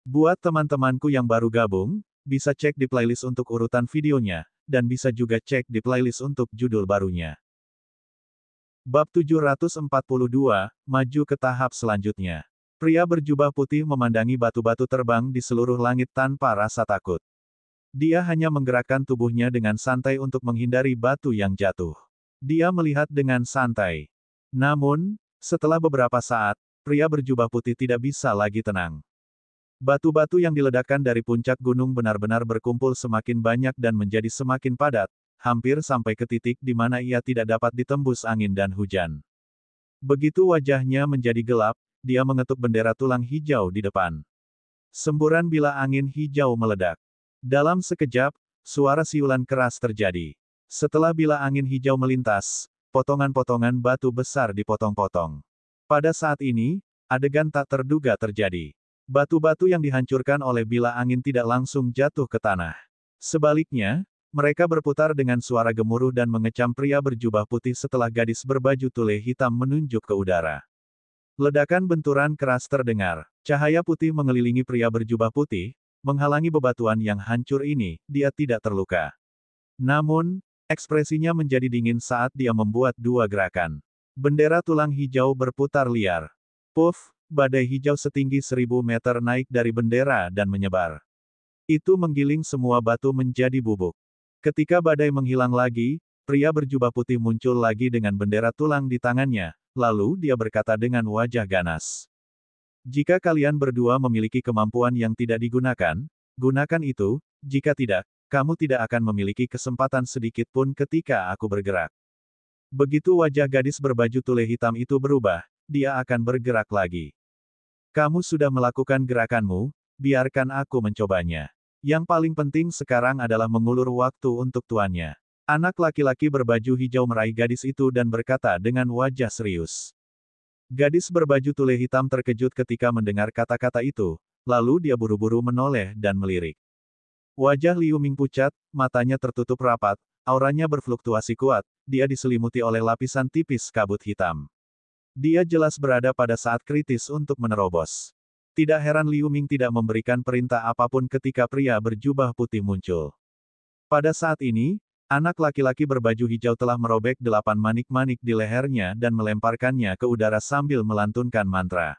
Buat teman-temanku yang baru gabung, bisa cek di playlist untuk urutan videonya, dan bisa juga cek di playlist untuk judul barunya. Bab 742, maju ke tahap selanjutnya. Pria berjubah putih memandangi batu-batu terbang di seluruh langit tanpa rasa takut. Dia hanya menggerakkan tubuhnya dengan santai untuk menghindari batu yang jatuh. Dia melihat dengan santai. Namun, setelah beberapa saat, pria berjubah putih tidak bisa lagi tenang. Batu-batu yang diledakkan dari puncak gunung benar-benar berkumpul semakin banyak dan menjadi semakin padat, hampir sampai ke titik di mana ia tidak dapat ditembus angin dan hujan. Begitu wajahnya menjadi gelap, dia mengetuk bendera tulang hijau di depan. Semburan bila angin hijau meledak. Dalam sekejap, suara siulan keras terjadi. Setelah bila angin hijau melintas, potongan-potongan batu besar dipotong-potong. Pada saat ini, adegan tak terduga terjadi. Batu-batu yang dihancurkan oleh bila angin tidak langsung jatuh ke tanah. Sebaliknya, mereka berputar dengan suara gemuruh dan mengecam pria berjubah putih setelah gadis berbaju tule hitam menunjuk ke udara. Ledakan benturan keras terdengar. Cahaya putih mengelilingi pria berjubah putih, menghalangi bebatuan yang hancur ini. Dia tidak terluka. Namun, ekspresinya menjadi dingin saat dia membuat dua gerakan. Bendera tulang hijau berputar liar. Puff! Badai hijau setinggi 1000 meter naik dari bendera dan menyebar. Itu menggiling semua batu menjadi bubuk. Ketika badai menghilang lagi, pria berjubah putih muncul lagi dengan bendera tulang di tangannya, lalu dia berkata dengan wajah ganas. Jika kalian berdua memiliki kemampuan yang tidak digunakan, gunakan itu, jika tidak, kamu tidak akan memiliki kesempatan sedikit pun ketika aku bergerak. Begitu wajah gadis berbaju tule hitam itu berubah, dia akan bergerak lagi. Kamu sudah melakukan gerakanmu, biarkan aku mencobanya. Yang paling penting sekarang adalah mengulur waktu untuk tuannya. Anak laki-laki berbaju hijau meraih gadis itu dan berkata dengan wajah serius. Gadis berbaju tule hitam terkejut ketika mendengar kata-kata itu, lalu dia buru-buru menoleh dan melirik. Wajah Liu Ming pucat, matanya tertutup rapat, auranya berfluktuasi kuat, dia diselimuti oleh lapisan tipis kabut hitam. Dia jelas berada pada saat kritis untuk menerobos. Tidak heran Liu Ming tidak memberikan perintah apapun ketika pria berjubah putih muncul. Pada saat ini, anak laki-laki berbaju hijau telah merobek 8 manik-manik di lehernya dan melemparkannya ke udara sambil melantunkan mantra.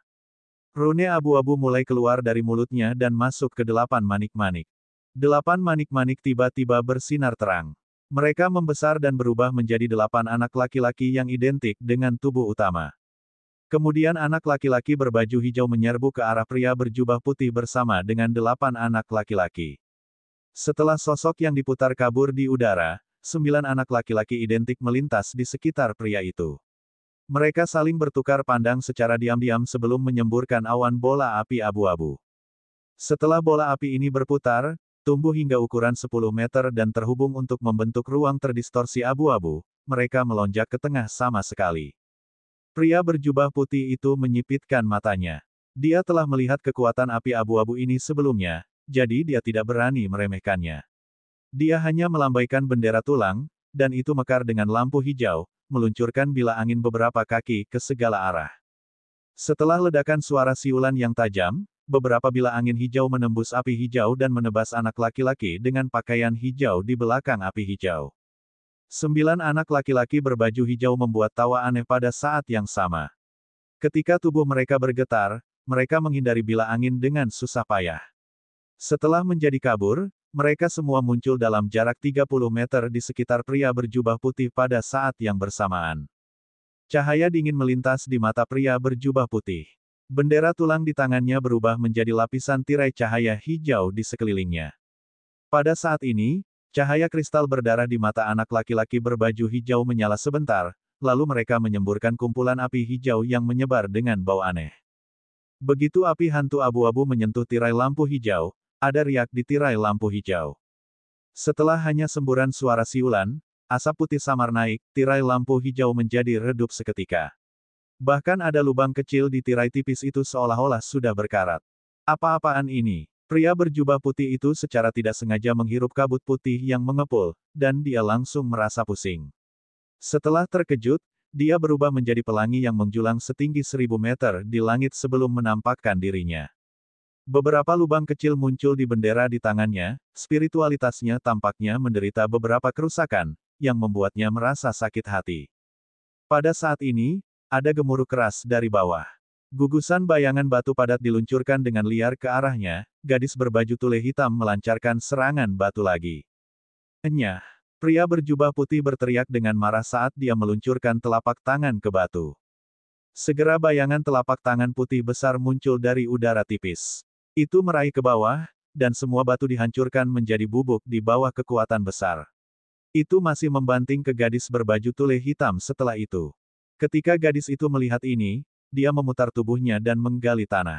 Rune abu-abu mulai keluar dari mulutnya dan masuk ke 8 manik-manik. 8 manik-manik tiba-tiba bersinar terang. Mereka membesar dan berubah menjadi 8 anak laki-laki yang identik dengan tubuh utama. Kemudian anak laki-laki berbaju hijau menyerbu ke arah pria berjubah putih bersama dengan 8 anak laki-laki. Setelah sosok yang diputar kabur di udara, 9 anak laki-laki identik melintas di sekitar pria itu. Mereka saling bertukar pandang secara diam-diam sebelum menyemburkan awan bola api abu-abu. Setelah bola api ini berputar, tumbuh hingga ukuran 10 meter dan terhubung untuk membentuk ruang terdistorsi abu-abu, mereka melonjak ke tengah sama sekali. Pria berjubah putih itu menyipitkan matanya. Dia telah melihat kekuatan api abu-abu ini sebelumnya, jadi dia tidak berani meremehkannya. Dia hanya melambaikan bendera tulang, dan itu mekar dengan lampu hijau, meluncurkan bila angin beberapa kaki ke segala arah. Setelah ledakan suara siulan yang tajam, beberapa bila angin hijau menembus api hijau dan menebas anak laki-laki dengan pakaian hijau di belakang api hijau. 9 anak laki-laki berbaju hijau membuat tawa aneh pada saat yang sama. Ketika tubuh mereka bergetar, mereka menghindari bila angin dengan susah payah. Setelah menjadi kabur, mereka semua muncul dalam jarak 30 meter di sekitar pria berjubah putih pada saat yang bersamaan. Cahaya dingin melintas di mata pria berjubah putih. Bendera tulang di tangannya berubah menjadi lapisan tirai cahaya hijau di sekelilingnya. Pada saat ini, cahaya kristal berdarah di mata anak laki-laki berbaju hijau menyala sebentar, lalu mereka menyemburkan kumpulan api hijau yang menyebar dengan bau aneh. Begitu api hantu abu-abu menyentuh tirai lampu hijau, ada riak di tirai lampu hijau. Setelah hanya semburan suara siulan, asap putih samar naik, tirai lampu hijau menjadi redup seketika. Bahkan ada lubang kecil di tirai tipis itu seolah-olah sudah berkarat. Apa-apaan ini? Pria berjubah putih itu secara tidak sengaja menghirup kabut putih yang mengepul, dan dia langsung merasa pusing. Setelah terkejut, dia berubah menjadi pelangi yang menjulang setinggi 1000 meter di langit sebelum menampakkan dirinya. Beberapa lubang kecil muncul di bendera di tangannya, spiritualitasnya tampaknya menderita beberapa kerusakan, yang membuatnya merasa sakit hati. Pada saat ini, ada gemuruh keras dari bawah. Gugusan bayangan batu padat diluncurkan dengan liar ke arahnya, gadis berbaju tule hitam melancarkan serangan batu lagi. Enyah! Pria berjubah putih berteriak dengan marah saat dia meluncurkan telapak tangan ke batu. Segera bayangan telapak tangan putih besar muncul dari udara tipis. Itu meraih ke bawah, dan semua batu dihancurkan menjadi bubuk di bawah kekuatan besar. Itu masih membanting ke gadis berbaju tule hitam setelah itu. Ketika gadis itu melihat ini, dia memutar tubuhnya dan menggali tanah.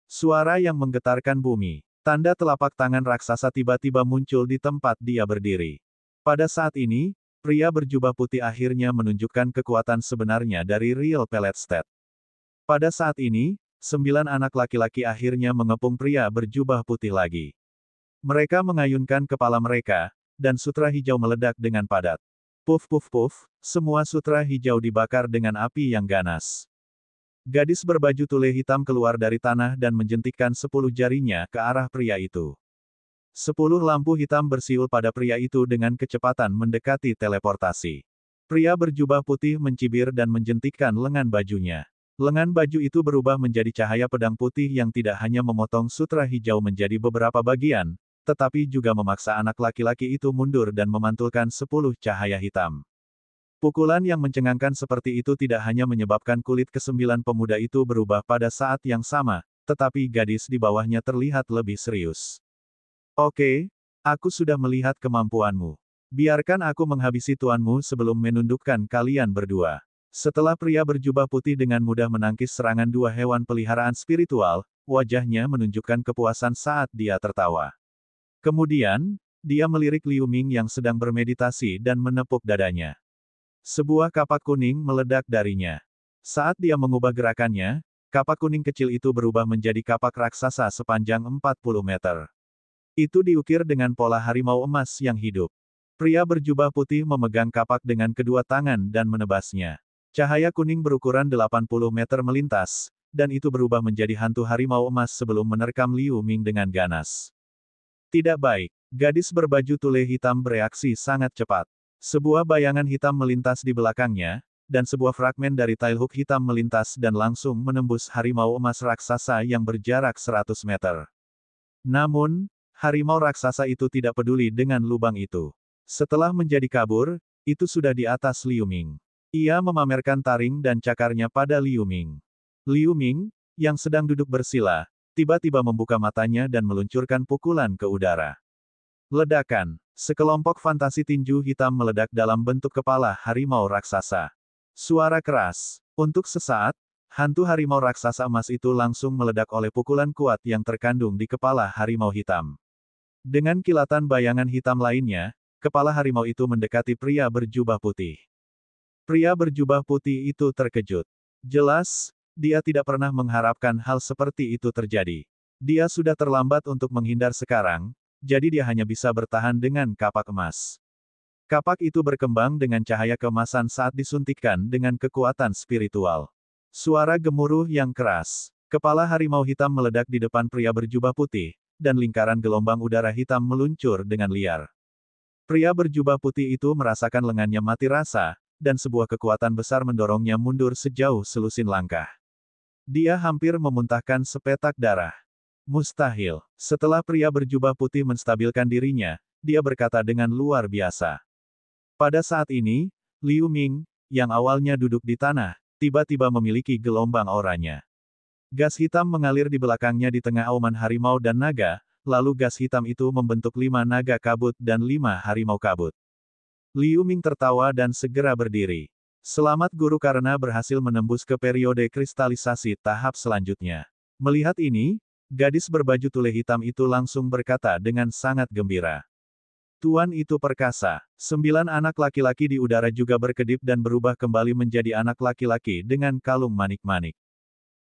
Suara yang menggetarkan bumi. Tanda telapak tangan raksasa tiba-tiba muncul di tempat dia berdiri. Pada saat ini, pria berjubah putih akhirnya menunjukkan kekuatan sebenarnya dari Real Pellet State. Pada saat ini, 9 anak laki-laki akhirnya mengepung pria berjubah putih lagi. Mereka mengayunkan kepala mereka, dan sutra hijau meledak dengan padat. Puf puf puf, semua sutra hijau dibakar dengan api yang ganas. Gadis berbaju tule hitam keluar dari tanah dan menjentikkan 10 jarinya ke arah pria itu. 10 lampu hitam bersiul pada pria itu dengan kecepatan mendekati teleportasi. Pria berjubah putih mencibir dan menjentikkan lengan bajunya. Lengan baju itu berubah menjadi cahaya pedang putih yang tidak hanya memotong sutra hijau menjadi beberapa bagian, tetapi juga memaksa anak laki-laki itu mundur dan memantulkan 10 cahaya hitam. Pukulan yang mencengangkan seperti itu tidak hanya menyebabkan kulit ke-9 pemuda itu berubah pada saat yang sama, tetapi gadis di bawahnya terlihat lebih serius. Oke, aku sudah melihat kemampuanmu. Biarkan aku menghabisi tuanmu sebelum menundukkan kalian berdua. Setelah pria berjubah putih dengan mudah menangkis serangan 2 hewan peliharaan spiritual, wajahnya menunjukkan kepuasan saat dia tertawa. Kemudian, dia melirik Liu Ming yang sedang bermeditasi dan menepuk dadanya. Sebuah kapak kuning meledak darinya. Saat dia mengubah gerakannya, kapak kuning kecil itu berubah menjadi kapak raksasa sepanjang 40 meter. Itu diukir dengan pola harimau emas yang hidup. Pria berjubah putih memegang kapak dengan kedua tangan dan menebasnya. Cahaya kuning berukuran 80 meter melintas, dan itu berubah menjadi hantu harimau emas sebelum menerkam Liu Ming dengan ganas. Tidak baik. Gadis berbaju tule hitam bereaksi sangat cepat. Sebuah bayangan hitam melintas di belakangnya, dan sebuah fragmen dari tailhook hitam melintas dan langsung menembus harimau emas raksasa yang berjarak 100 meter. Namun, harimau raksasa itu tidak peduli dengan lubang itu. Setelah menjadi kabur, itu sudah di atas Liu Ming. Ia memamerkan taring dan cakarnya pada Liu Ming. Liu Ming, yang sedang duduk bersila, tiba-tiba membuka matanya dan meluncurkan pukulan ke udara. Ledakan. Sekelompok fantasi tinju hitam meledak dalam bentuk kepala harimau raksasa. Suara keras. Untuk sesaat, hantu harimau raksasa emas itu langsung meledak oleh pukulan kuat yang terkandung di kepala harimau hitam. Dengan kilatan bayangan hitam lainnya, kepala harimau itu mendekati pria berjubah putih. Pria berjubah putih itu terkejut. Jelas, dia tidak pernah mengharapkan hal seperti itu terjadi. Dia sudah terlambat untuk menghindar sekarang, jadi dia hanya bisa bertahan dengan kapak emas. Kapak itu berkembang dengan cahaya keemasan saat disuntikkan dengan kekuatan spiritual. Suara gemuruh yang keras. Kepala harimau hitam meledak di depan pria berjubah putih, dan lingkaran gelombang udara hitam meluncur dengan liar. Pria berjubah putih itu merasakan lengannya mati rasa, dan sebuah kekuatan besar mendorongnya mundur sejauh selusin langkah. Dia hampir memuntahkan sepetak darah. Mustahil. Setelah pria berjubah putih menstabilkan dirinya, dia berkata dengan luar biasa. Pada saat ini, Liu Ming, yang awalnya duduk di tanah, tiba-tiba memiliki gelombang auranya. Gas hitam mengalir di belakangnya di tengah auman harimau dan naga, lalu gas hitam itu membentuk 5 naga kabut dan 5 harimau kabut. Liu Ming tertawa dan segera berdiri. Selamat guru karena berhasil menembus ke periode kristalisasi tahap selanjutnya. Melihat ini, gadis berbaju tule hitam itu langsung berkata dengan sangat gembira. Tuan itu perkasa. 9 anak laki-laki di udara juga berkedip dan berubah kembali menjadi anak laki-laki dengan kalung manik-manik.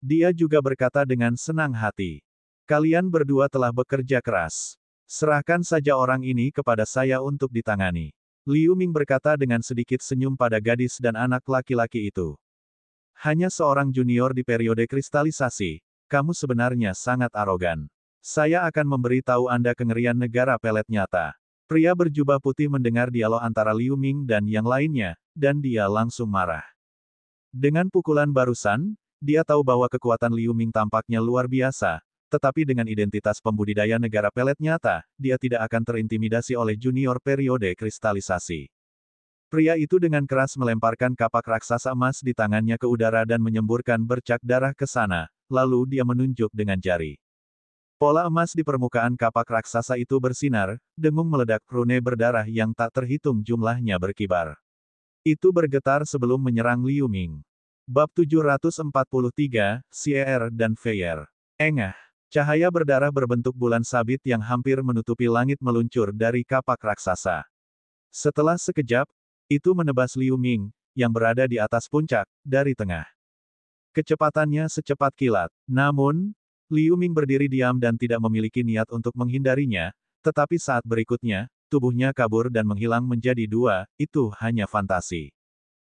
Dia juga berkata dengan senang hati. Kalian berdua telah bekerja keras. Serahkan saja orang ini kepada saya untuk ditangani. Liu Ming berkata dengan sedikit senyum pada gadis dan anak laki-laki itu. Hanya seorang junior di periode kristalisasi, kamu sebenarnya sangat arogan. Saya akan memberitahu Anda kengerian negara pelet nyata. Pria berjubah putih mendengar dialog antara Liu Ming dan yang lainnya, dan dia langsung marah. Dengan pukulan barusan, dia tahu bahwa kekuatan Liu Ming tampaknya luar biasa, tetapi dengan identitas pembudidaya negara pelet nyata, dia tidak akan terintimidasi oleh junior periode kristalisasi. Pria itu dengan keras melemparkan kapak raksasa emas di tangannya ke udara dan menyemburkan bercak darah ke sana, lalu dia menunjuk dengan jari. Pola emas di permukaan kapak raksasa itu bersinar, dengung meledak, rune berdarah yang tak terhitung jumlahnya berkibar. Itu bergetar sebelum menyerang Liu Ming. Bab 743, Xier dan Feier. Engah. Cahaya berdarah berbentuk bulan sabit yang hampir menutupi langit meluncur dari kapak raksasa. Setelah sekejap, itu menebas Liu Ming, yang berada di atas puncak, dari tengah. Kecepatannya secepat kilat. Namun, Liu Ming berdiri diam dan tidak memiliki niat untuk menghindarinya, tetapi saat berikutnya, tubuhnya kabur dan menghilang menjadi dua, itu hanya fantasi.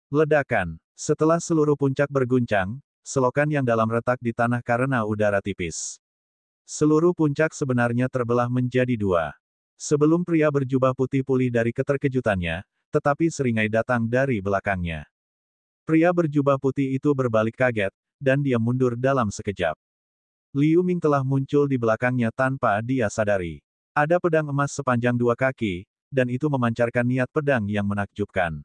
Ledakan. Setelah seluruh puncak berguncang, selokan yang dalam retak di tanah karena udara tipis. Seluruh puncak sebenarnya terbelah menjadi dua. Sebelum pria berjubah putih pulih dari keterkejutannya, tetapi seringai datang dari belakangnya. Pria berjubah putih itu berbalik kaget, dan dia mundur dalam sekejap. Liu Ming telah muncul di belakangnya tanpa dia sadari. Ada pedang emas sepanjang 2 kaki, dan itu memancarkan niat pedang yang menakjubkan.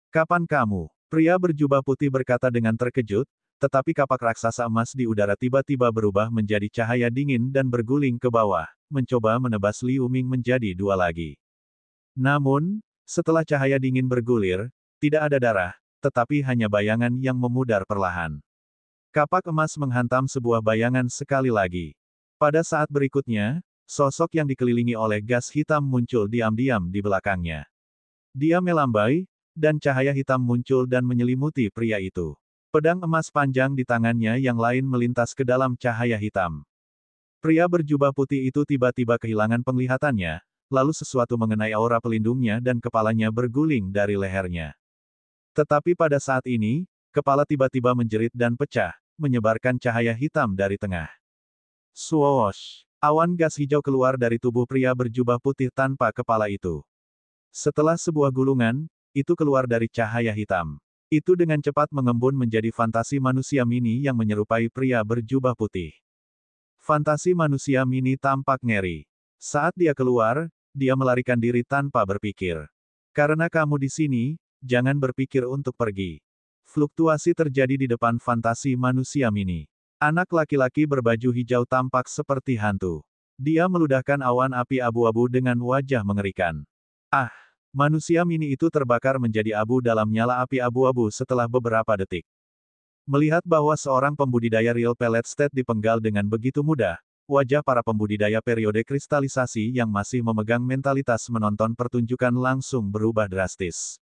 Kapan kamu? Pria berjubah putih berkata dengan terkejut, tetapi kapak raksasa emas di udara tiba-tiba berubah menjadi cahaya dingin dan berguling ke bawah, mencoba menebas Liu Ming menjadi dua lagi. Namun, setelah cahaya dingin bergulir, tidak ada darah, tetapi hanya bayangan yang memudar perlahan. Kapak emas menghantam sebuah bayangan sekali lagi. Pada saat berikutnya, sosok yang dikelilingi oleh gas hitam muncul diam-diam di belakangnya. Dia melambai, dan cahaya hitam muncul dan menyelimuti pria itu. Pedang emas panjang di tangannya yang lain melintas ke dalam cahaya hitam. Pria berjubah putih itu tiba-tiba kehilangan penglihatannya, lalu sesuatu mengenai aura pelindungnya dan kepalanya berguling dari lehernya. Tetapi pada saat ini, kepala tiba-tiba menjerit dan pecah, menyebarkan cahaya hitam dari tengah. Swoosh! Awan gas hijau keluar dari tubuh pria berjubah putih tanpa kepala itu. Setelah sebuah gulungan, itu keluar dari cahaya hitam. Itu dengan cepat mengembun menjadi fantasi manusia mini yang menyerupai pria berjubah putih. Fantasi manusia mini tampak ngeri. Saat dia keluar, dia melarikan diri tanpa berpikir. Karena kamu di sini, jangan berpikir untuk pergi. Fluktuasi terjadi di depan fantasi manusia mini. Anak laki-laki berbaju hijau tampak seperti hantu. Dia meludahkan awan api abu-abu dengan wajah mengerikan. Ah! Manusia mini itu terbakar menjadi abu dalam nyala api abu-abu setelah beberapa detik. Melihat bahwa seorang pembudidaya real pellet state dipenggal dengan begitu mudah, wajah para pembudidaya periode kristalisasi yang masih memegang mentalitas menonton pertunjukan langsung berubah drastis.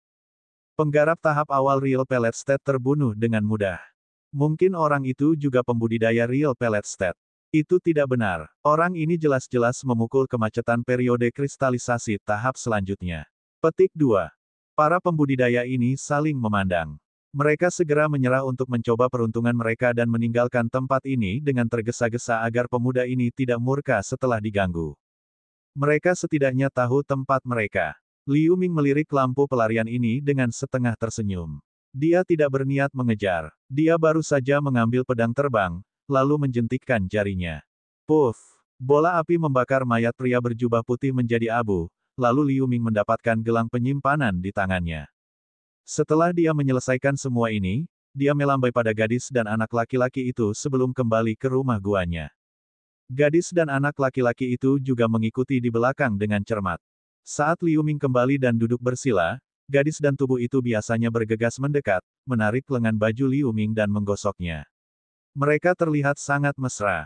Penggarap tahap awal real pellet state terbunuh dengan mudah. Mungkin orang itu juga pembudidaya real pellet state. Itu tidak benar. Orang ini jelas-jelas memukul kemacetan periode kristalisasi tahap selanjutnya. Petik 2. Para pembudidaya ini saling memandang. Mereka segera menyerah untuk mencoba peruntungan mereka dan meninggalkan tempat ini dengan tergesa-gesa agar pemuda ini tidak murka setelah diganggu. Mereka setidaknya tahu tempat mereka. Liu Ming melirik lampu pelarian ini dengan setengah tersenyum. Dia tidak berniat mengejar. Dia baru saja mengambil pedang terbang, lalu menjentikkan jarinya. Puff! Bola api membakar mayat pria berjubah putih menjadi abu. Lalu Liu Ming mendapatkan gelang penyimpanan di tangannya. Setelah dia menyelesaikan semua ini, dia melambai pada gadis dan anak laki-laki itu sebelum kembali ke rumah guanya. Gadis dan anak laki-laki itu juga mengikuti di belakang dengan cermat. Saat Liu Ming kembali dan duduk bersila, gadis dan tubuh itu biasanya bergegas mendekat, menarik lengan baju Liu Ming dan menggosoknya. Mereka terlihat sangat mesra.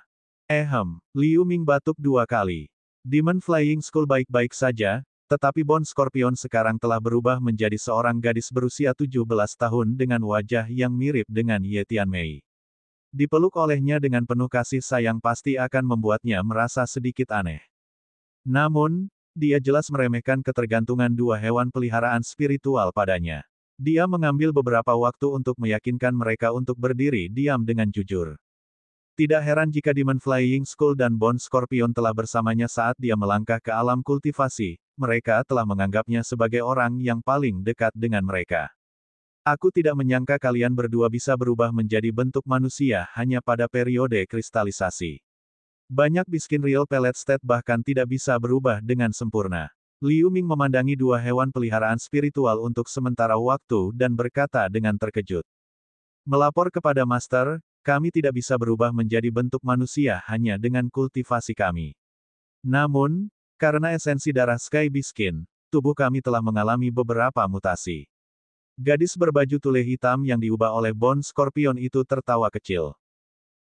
Liu Ming batuk 2 kali. Demon Flying Skull baik-baik saja, tetapi Bone Scorpion sekarang telah berubah menjadi seorang gadis berusia 17 tahun dengan wajah yang mirip dengan Ye Tianmei. Dipeluk olehnya dengan penuh kasih sayang pasti akan membuatnya merasa sedikit aneh. Namun, dia jelas meremehkan ketergantungan 2 hewan peliharaan spiritual padanya. Dia mengambil beberapa waktu untuk meyakinkan mereka untuk berdiri diam dengan jujur. Tidak heran jika Demon Flying Skull dan Bone Scorpion telah bersamanya saat dia melangkah ke alam kultivasi, mereka telah menganggapnya sebagai orang yang paling dekat dengan mereka. Aku tidak menyangka kalian berdua bisa berubah menjadi bentuk manusia hanya pada periode kristalisasi. Banyak Biskin Real Pellet State bahkan tidak bisa berubah dengan sempurna. Liu Ming memandangi dua hewan peliharaan spiritual untuk sementara waktu dan berkata dengan terkejut. Melapor kepada Master, kami tidak bisa berubah menjadi bentuk manusia hanya dengan kultivasi kami. Namun, karena esensi darah Sky Biskin, tubuh kami telah mengalami beberapa mutasi. Gadis berbaju tule hitam yang diubah oleh Bone Scorpion itu tertawa kecil.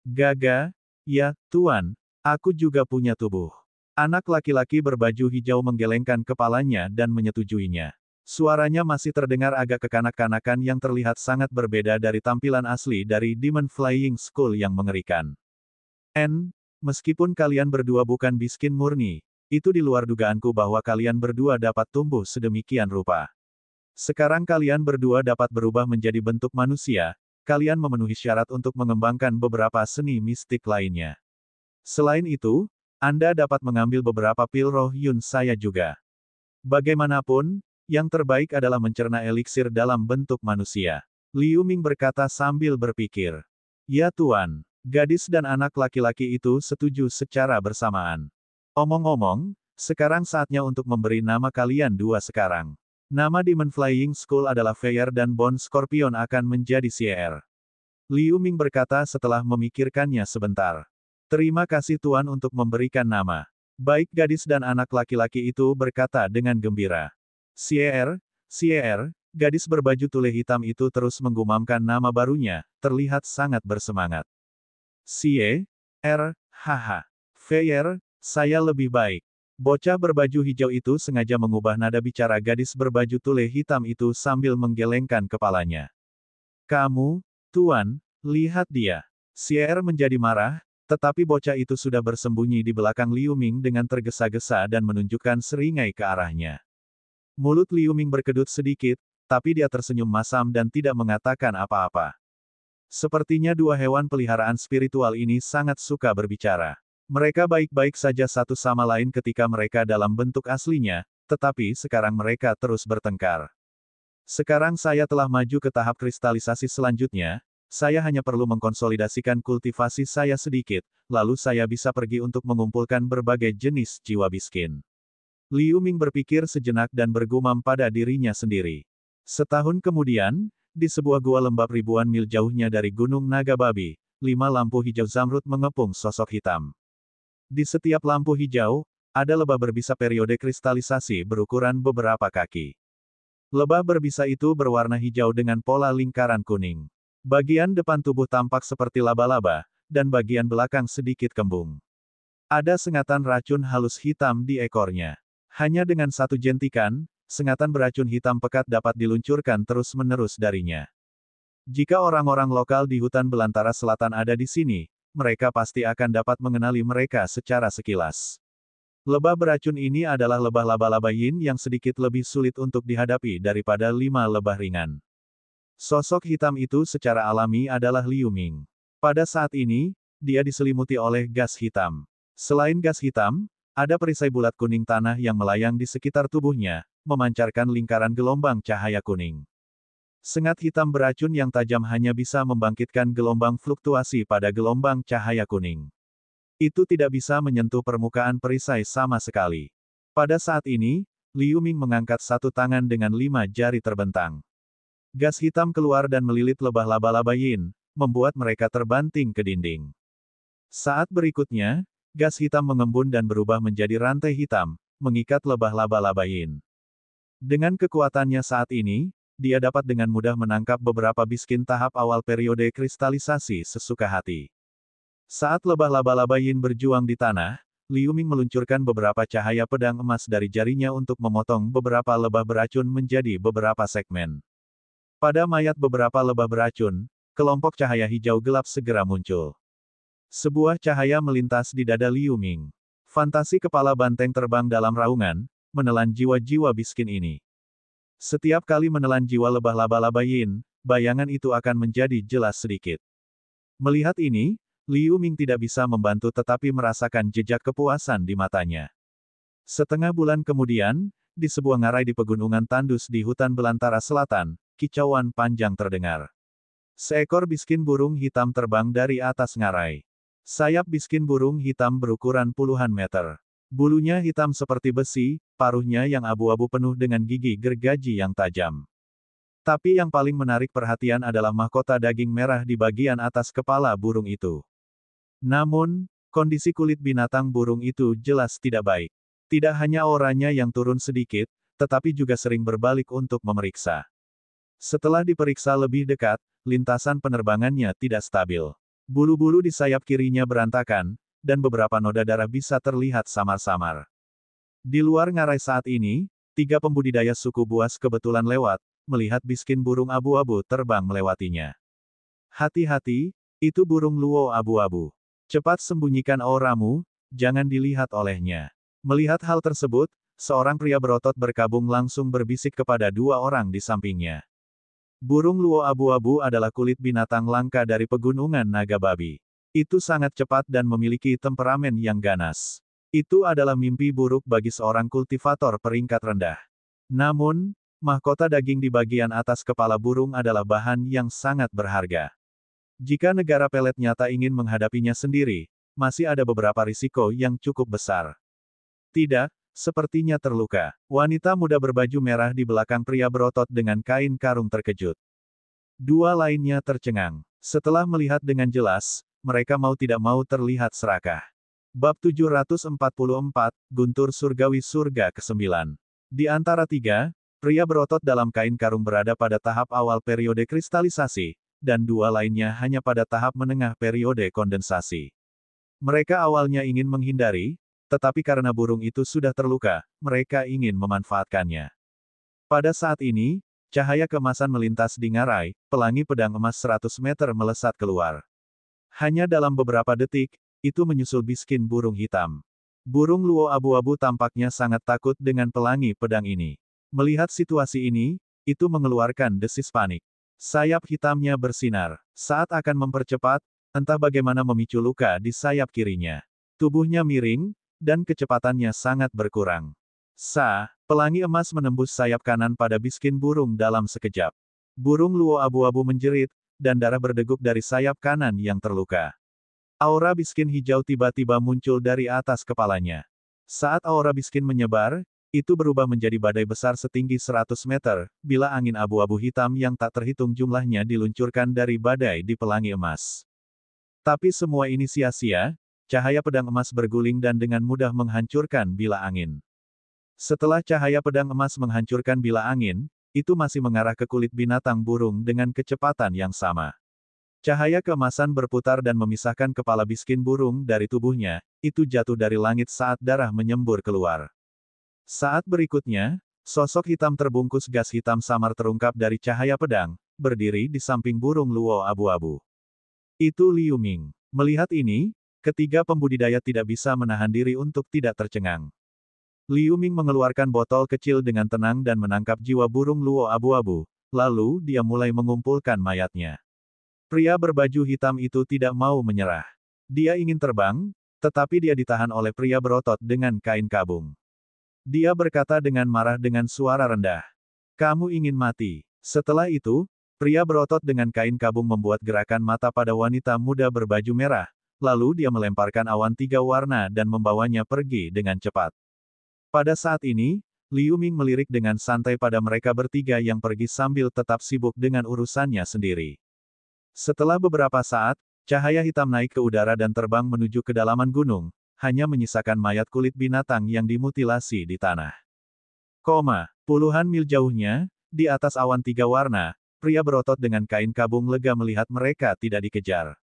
Gaga, ya, Tuan, aku juga punya tubuh. Anak laki-laki berbaju hijau menggelengkan kepalanya dan menyetujuinya. Suaranya masih terdengar agak kekanak-kanakan yang terlihat sangat berbeda dari tampilan asli dari Demon Flying Skull yang mengerikan. Meskipun kalian berdua bukan Biskin murni, itu di luar dugaanku bahwa kalian berdua dapat tumbuh sedemikian rupa. Sekarang kalian berdua dapat berubah menjadi bentuk manusia, kalian memenuhi syarat untuk mengembangkan beberapa seni mistik lainnya. Selain itu, Anda dapat mengambil beberapa pil roh Yun saya juga. Bagaimanapun, yang terbaik adalah mencerna eliksir dalam bentuk manusia. Liu Ming berkata sambil berpikir. Ya Tuan, gadis dan anak laki-laki itu setuju secara bersamaan. Omong-omong, sekarang saatnya untuk memberi nama kalian dua sekarang. Nama Demon Flying Skull adalah Fire dan Bone Scorpion akan menjadi Sier. Liu Ming berkata setelah memikirkannya sebentar. Terima kasih Tuan untuk memberikan nama. Baik gadis dan anak laki-laki itu berkata dengan gembira. Sier, gadis berbaju tule hitam itu terus menggumamkan nama barunya, terlihat sangat bersemangat. Sier, haha. Fire, saya lebih baik. Bocah berbaju hijau itu sengaja mengubah nada bicara gadis berbaju tule hitam itu sambil menggelengkan kepalanya. Kamu, Tuan, lihat dia. Sier menjadi marah, tetapi bocah itu sudah bersembunyi di belakang Liu Ming dengan tergesa-gesa dan menunjukkan seringai ke arahnya. Mulut Liu Ming berkedut sedikit, tapi dia tersenyum masam dan tidak mengatakan apa-apa. Sepertinya dua hewan peliharaan spiritual ini sangat suka berbicara. Mereka baik-baik saja satu sama lain ketika mereka dalam bentuk aslinya, tetapi sekarang mereka terus bertengkar. Sekarang saya telah maju ke tahap kristalisasi selanjutnya, saya hanya perlu mengkonsolidasikan kultivasi saya sedikit, lalu saya bisa pergi untuk mengumpulkan berbagai jenis jiwa biskin. Liu Ming berpikir sejenak dan bergumam pada dirinya sendiri. Setahun kemudian, di sebuah gua lembab ribuan mil jauhnya dari Gunung Naga Babi, 5 lampu hijau zamrud mengepung sosok hitam. Di setiap lampu hijau, ada lebah berbisa periode kristalisasi berukuran beberapa kaki. Lebah berbisa itu berwarna hijau dengan pola lingkaran kuning. Bagian depan tubuh tampak seperti laba-laba, dan bagian belakang sedikit kembung. Ada sengatan racun halus hitam di ekornya. Hanya dengan satu jentikan, sengatan beracun hitam pekat dapat diluncurkan terus-menerus darinya. Jika orang-orang lokal di hutan belantara selatan ada di sini, mereka pasti akan dapat mengenali mereka secara sekilas. Lebah beracun ini adalah lebah laba-laba yin yang sedikit lebih sulit untuk dihadapi daripada 5 lebah ringan. Sosok hitam itu secara alami adalah Liu Ming. Pada saat ini, dia diselimuti oleh gas hitam. Selain gas hitam, ada perisai bulat kuning tanah yang melayang di sekitar tubuhnya, memancarkan lingkaran gelombang cahaya kuning. Sengat hitam beracun yang tajam hanya bisa membangkitkan gelombang fluktuasi pada gelombang cahaya kuning. Itu tidak bisa menyentuh permukaan perisai sama sekali. Pada saat ini, Liu Ming mengangkat satu tangan dengan 5 jari terbentang. Gas hitam keluar dan melilit lebah laba-laba yin, membuat mereka terbanting ke dinding. Saat berikutnya, gas hitam mengembun dan berubah menjadi rantai hitam, mengikat lebah laba-laba yin. Dengan kekuatannya saat ini, dia dapat dengan mudah menangkap beberapa biskin tahap awal periode kristalisasi sesuka hati. Saat lebah laba-laba yin berjuang di tanah, Liu Ming meluncurkan beberapa cahaya pedang emas dari jarinya untuk memotong beberapa lebah beracun menjadi beberapa segmen. Pada mayat beberapa lebah beracun, kelompok cahaya hijau gelap segera muncul. Sebuah cahaya melintas di dada Liu Ming. Fantasi kepala banteng terbang dalam raungan, menelan jiwa-jiwa biskin ini. Setiap kali menelan jiwa lebah laba-laba yin, bayangan itu akan menjadi jelas sedikit. Melihat ini, Liu Ming tidak bisa membantu tetapi merasakan jejak kepuasan di matanya. Setengah bulan kemudian, di sebuah ngarai di pegunungan tandus di hutan belantara selatan, kicauan panjang terdengar. Seekor biskin burung hitam terbang dari atas ngarai. Sayap biskin burung hitam berukuran puluhan meter. Bulunya hitam seperti besi, paruhnya yang abu-abu penuh dengan gigi gergaji yang tajam. Tapi yang paling menarik perhatian adalah mahkota daging merah di bagian atas kepala burung itu. Namun, kondisi kulit binatang burung itu jelas tidak baik. Tidak hanya auranya yang turun sedikit, tetapi juga sering berbalik untuk memeriksa. Setelah diperiksa lebih dekat, lintasan penerbangannya tidak stabil. Bulu-bulu di sayap kirinya berantakan, dan beberapa noda darah bisa terlihat samar-samar. Di luar ngarai saat ini, 3 pembudidaya suku buas kebetulan lewat, melihat biskin burung abu-abu terbang melewatinya. Hati-hati, itu burung luo abu-abu. Cepat sembunyikan auramu, jangan dilihat olehnya. Melihat hal tersebut, seorang pria berotot berkabung langsung berbisik kepada 2 orang di sampingnya. Burung luo abu-abu adalah kulit binatang langka dari pegunungan naga babi. Itu sangat cepat dan memiliki temperamen yang ganas. Itu adalah mimpi buruk bagi seorang kultivator peringkat rendah. Namun, mahkota daging di bagian atas kepala burung adalah bahan yang sangat berharga. Jika negara pelet nyata ingin menghadapinya sendiri, masih ada beberapa risiko yang cukup besar. Tidak, sepertinya terluka. Wanita muda berbaju merah di belakang pria berotot dengan kain karung terkejut. 2 lainnya tercengang. Setelah melihat dengan jelas, mereka mau tidak mau terlihat serakah. Bab 744, Guntur Surgawi Surga ke-9. Di antara 3, pria berotot dalam kain karung berada pada tahap awal periode kristalisasi, dan 2 lainnya hanya pada tahap menengah periode kondensasi. Mereka awalnya ingin menghindari, tetapi karena burung itu sudah terluka, mereka ingin memanfaatkannya. Pada saat ini, cahaya keemasan melintas di ngarai, pelangi pedang emas 100 meter melesat keluar. Hanya dalam beberapa detik, itu menyusul biskin burung hitam. Burung luo abu-abu tampaknya sangat takut dengan pelangi pedang ini. Melihat situasi ini, itu mengeluarkan desis panik. Sayap hitamnya bersinar. Saat akan mempercepat, entah bagaimana memicu luka di sayap kirinya. Tubuhnya miring, dan kecepatannya sangat berkurang. Pelangi emas menembus sayap kanan pada biskin burung dalam sekejap. Burung luo abu-abu menjerit, dan darah berdeguk dari sayap kanan yang terluka. Aura biskin hijau tiba-tiba muncul dari atas kepalanya. Saat aura biskin menyebar, itu berubah menjadi badai besar setinggi 100 meter, bila angin abu-abu hitam yang tak terhitung jumlahnya diluncurkan dari badai di pelangi emas. Tapi semua ini sia-sia, cahaya pedang emas berguling dan dengan mudah menghancurkan bila angin. Setelah cahaya pedang emas menghancurkan bila angin, itu masih mengarah ke kulit binatang burung dengan kecepatan yang sama. Cahaya keemasan berputar dan memisahkan kepala biskin burung dari tubuhnya, itu jatuh dari langit saat darah menyembur keluar. Saat berikutnya, sosok hitam terbungkus gas hitam samar terungkap dari cahaya pedang, berdiri di samping burung luo abu-abu. Itu Liu Ming. Melihat ini, ketiga pembudidaya tidak bisa menahan diri untuk tidak tercengang. Liu Ming mengeluarkan botol kecil dengan tenang dan menangkap jiwa burung luo abu-abu, lalu dia mulai mengumpulkan mayatnya. Pria berbaju hitam itu tidak mau menyerah. Dia ingin terbang, tetapi dia ditahan oleh pria berotot dengan kain kabung. Dia berkata dengan marah dengan suara rendah. Kamu ingin mati. Setelah itu, pria berotot dengan kain kabung membuat gerakan mata pada wanita muda berbaju merah, lalu dia melemparkan awan 3 warna dan membawanya pergi dengan cepat. Pada saat ini, Liu Ming melirik dengan santai pada mereka bertiga yang pergi sambil tetap sibuk dengan urusannya sendiri. Setelah beberapa saat, cahaya hitam naik ke udara dan terbang menuju kedalaman gunung, hanya menyisakan mayat kulit binatang yang dimutilasi di tanah. Puluhan mil jauhnya, di atas awan 3 warna, pria berotot dengan kain kabung lega melihat mereka tidak dikejar.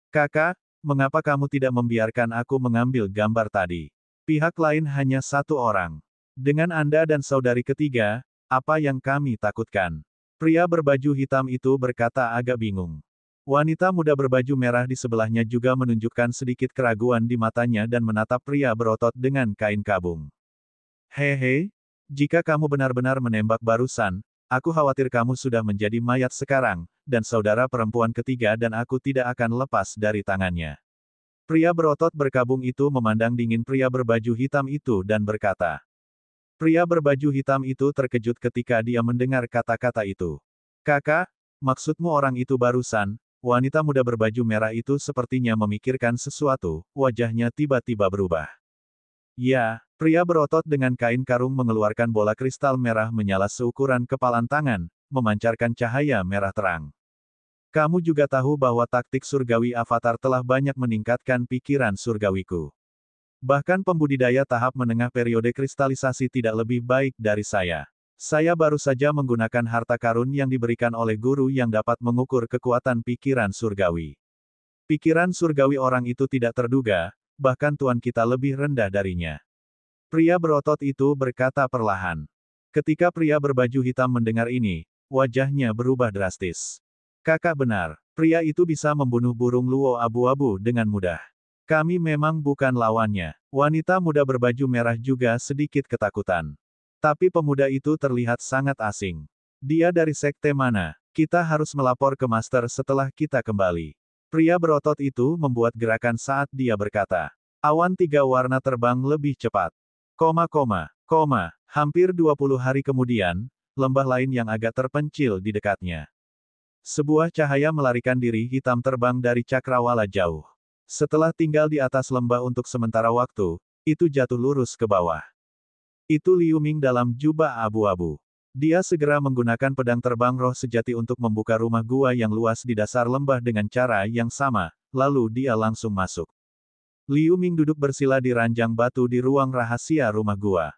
Kakak, mengapa kamu tidak membiarkan aku mengambil gambar tadi? Pihak lain hanya 1 orang. Dengan Anda dan saudari ketiga, apa yang kami takutkan? Pria berbaju hitam itu berkata agak bingung. Wanita muda berbaju merah di sebelahnya juga menunjukkan sedikit keraguan di matanya dan menatap pria berotot dengan kain kabung. Hehe, jika kamu benar-benar menembak barusan, Aku khawatir kamu sudah menjadi mayat sekarang, dan saudara perempuan ketiga dan aku tidak akan lepas dari tangannya. Pria berotot berkabung itu memandang dingin pria berbaju hitam itu dan berkata. Pria berbaju hitam itu terkejut ketika dia mendengar kata-kata itu. Kakak, maksudmu orang itu barusan? Wanita muda berbaju merah itu sepertinya memikirkan sesuatu, wajahnya tiba-tiba berubah. Ya, pria berotot dengan kain karung mengeluarkan bola kristal merah menyala seukuran kepalan tangan, memancarkan cahaya merah terang. Kamu juga tahu bahwa taktik surgawi avatar telah banyak meningkatkan pikiran surgawiku. Bahkan pembudidaya tahap menengah periode kristalisasi tidak lebih baik dari saya. Saya baru saja menggunakan harta karun yang diberikan oleh guru yang dapat mengukur kekuatan pikiran surgawi. Pikiran surgawi orang itu tidak terduga, bahkan Tuan kita lebih rendah darinya. Pria berotot itu berkata perlahan. Ketika pria berbaju hitam mendengar ini, wajahnya berubah drastis. Kakak benar, pria itu bisa membunuh burung luo abu-abu dengan mudah. Kami memang bukan lawannya. Wanita muda berbaju merah juga sedikit ketakutan. Tapi pemuda itu terlihat sangat asing. Dia dari sekte mana? Kita harus melapor ke master setelah kita kembali. Pria berotot itu membuat gerakan saat dia berkata. Awan tiga warna terbang lebih cepat. Hampir 20 hari kemudian, lembah lain yang agak terpencil di dekatnya. Sebuah cahaya melarikan diri hitam terbang dari cakrawala jauh. Setelah tinggal di atas lembah untuk sementara waktu, itu jatuh lurus ke bawah. Itu Liu Ming dalam jubah abu-abu. Dia segera menggunakan pedang terbang roh sejati untuk membuka rumah gua yang luas di dasar lembah dengan cara yang sama, lalu dia langsung masuk. Liu Ming duduk bersila di ranjang batu di ruang rahasia rumah gua.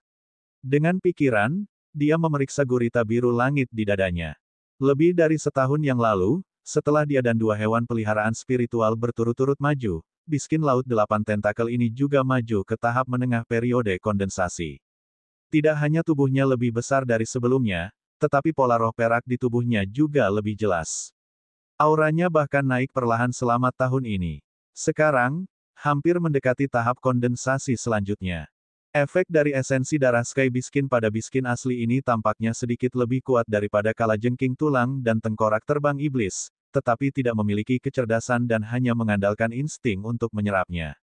Dengan pikiran, dia memeriksa gurita biru langit di dadanya. Lebih dari setahun yang lalu, setelah dia dan dua hewan peliharaan spiritual berturut-turut maju, biskin laut 8 tentakel ini juga maju ke tahap menengah periode kondensasi. Tidak hanya tubuhnya lebih besar dari sebelumnya, tetapi pola roh perak di tubuhnya juga lebih jelas. Auranya bahkan naik perlahan selama tahun ini. Sekarang, hampir mendekati tahap kondensasi selanjutnya. Efek dari esensi darah Sky Biskin pada biskin asli ini tampaknya sedikit lebih kuat daripada kalajengking tulang dan tengkorak terbang iblis, tetapi tidak memiliki kecerdasan dan hanya mengandalkan insting untuk menyerapnya.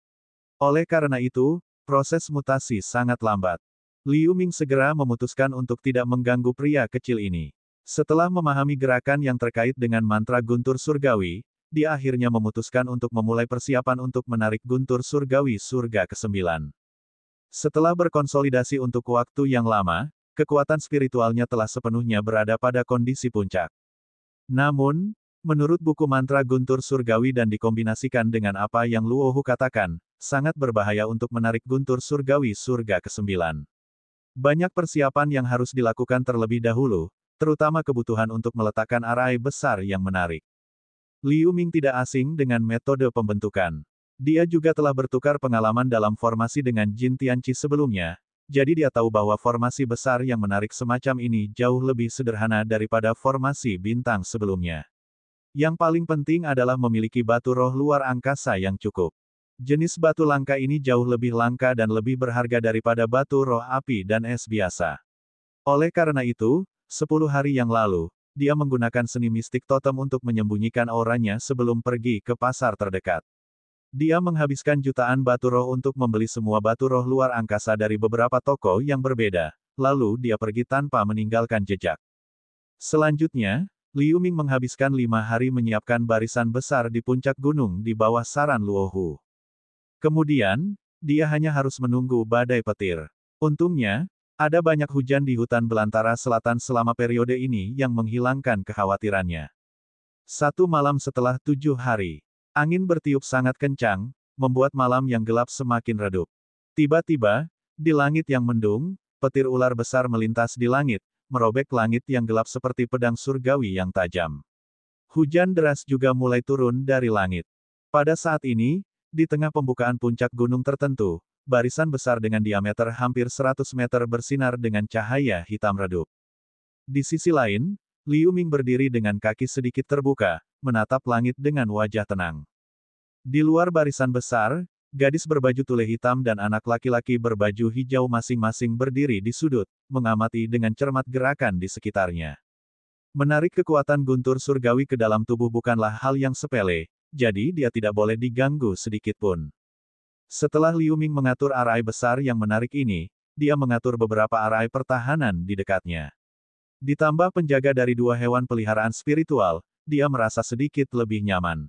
Oleh karena itu, proses mutasi sangat lambat. Liu Ming segera memutuskan untuk tidak mengganggu pria kecil ini. Setelah memahami gerakan yang terkait dengan mantra guntur surgawi, dia akhirnya memutuskan untuk memulai persiapan untuk menarik guntur surgawi surga ke-9. Setelah berkonsolidasi untuk waktu yang lama, kekuatan spiritualnya telah sepenuhnya berada pada kondisi puncak. Namun, menurut buku mantra guntur surgawi dan dikombinasikan dengan apa yang Luohu katakan, sangat berbahaya untuk menarik guntur surgawi surga ke-9. Banyak persiapan yang harus dilakukan terlebih dahulu, terutama kebutuhan untuk meletakkan arai besar yang menarik. Liu Ming tidak asing dengan metode pembentukan. Dia juga telah bertukar pengalaman dalam formasi dengan Jin Tianqi sebelumnya, jadi dia tahu bahwa formasi besar yang menarik semacam ini jauh lebih sederhana daripada formasi bintang sebelumnya. Yang paling penting adalah memiliki batu roh luar angkasa yang cukup. Jenis batu langka ini jauh lebih langka dan lebih berharga daripada batu roh api dan es biasa. Oleh karena itu, 10 hari yang lalu, dia menggunakan seni mistik totem untuk menyembunyikan auranya sebelum pergi ke pasar terdekat. Dia menghabiskan jutaan batu roh untuk membeli semua batu roh luar angkasa dari beberapa toko yang berbeda, lalu dia pergi tanpa meninggalkan jejak. Selanjutnya, Liu Ming menghabiskan 5 hari menyiapkan barisan besar di puncak gunung di bawah saran Luohu. Kemudian, dia hanya harus menunggu badai petir. Untungnya, ada banyak hujan di hutan belantara selatan selama periode ini yang menghilangkan kekhawatirannya. Satu malam setelah 7 hari, angin bertiup sangat kencang, membuat malam yang gelap semakin redup. Tiba-tiba, di langit yang mendung, petir ular besar melintas di langit, merobek langit yang gelap seperti pedang surgawi yang tajam. Hujan deras juga mulai turun dari langit. Pada saat ini, di tengah pembukaan puncak gunung tertentu, barisan besar dengan diameter hampir 100 meter bersinar dengan cahaya hitam redup. Di sisi lain, Liu Ming berdiri dengan kaki sedikit terbuka, menatap langit dengan wajah tenang. Di luar barisan besar, gadis berbaju tule hitam dan anak laki-laki berbaju hijau masing-masing berdiri di sudut, mengamati dengan cermat gerakan di sekitarnya. Menarik kekuatan guntur surgawi ke dalam tubuh bukanlah hal yang sepele, jadi dia tidak boleh diganggu sedikit pun. Setelah Liu Ming mengatur arai besar yang menarik ini, dia mengatur beberapa arai pertahanan di dekatnya. Ditambah penjaga dari dua hewan peliharaan spiritual, dia merasa sedikit lebih nyaman.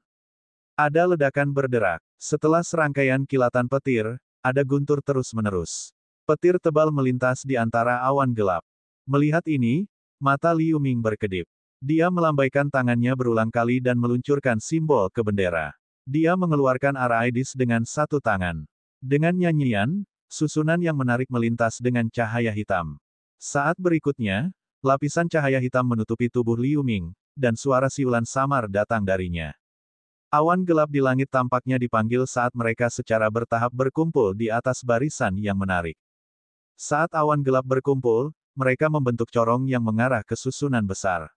Ada ledakan berderak. Setelah serangkaian kilatan petir, ada guntur terus-menerus. Petir tebal melintas di antara awan gelap. Melihat ini, mata Liu Ming berkedip. Dia melambaikan tangannya berulang kali dan meluncurkan simbol ke bendera. Dia mengeluarkan arai dis dengan satu tangan. Dengan nyanyian, susunan yang menarik melintas dengan cahaya hitam. Saat berikutnya, lapisan cahaya hitam menutupi tubuh Liu Ming, dan suara siulan samar datang darinya. Awan gelap di langit tampaknya dipanggil saat mereka secara bertahap berkumpul di atas barisan yang menarik. Saat awan gelap berkumpul, mereka membentuk corong yang mengarah ke susunan besar.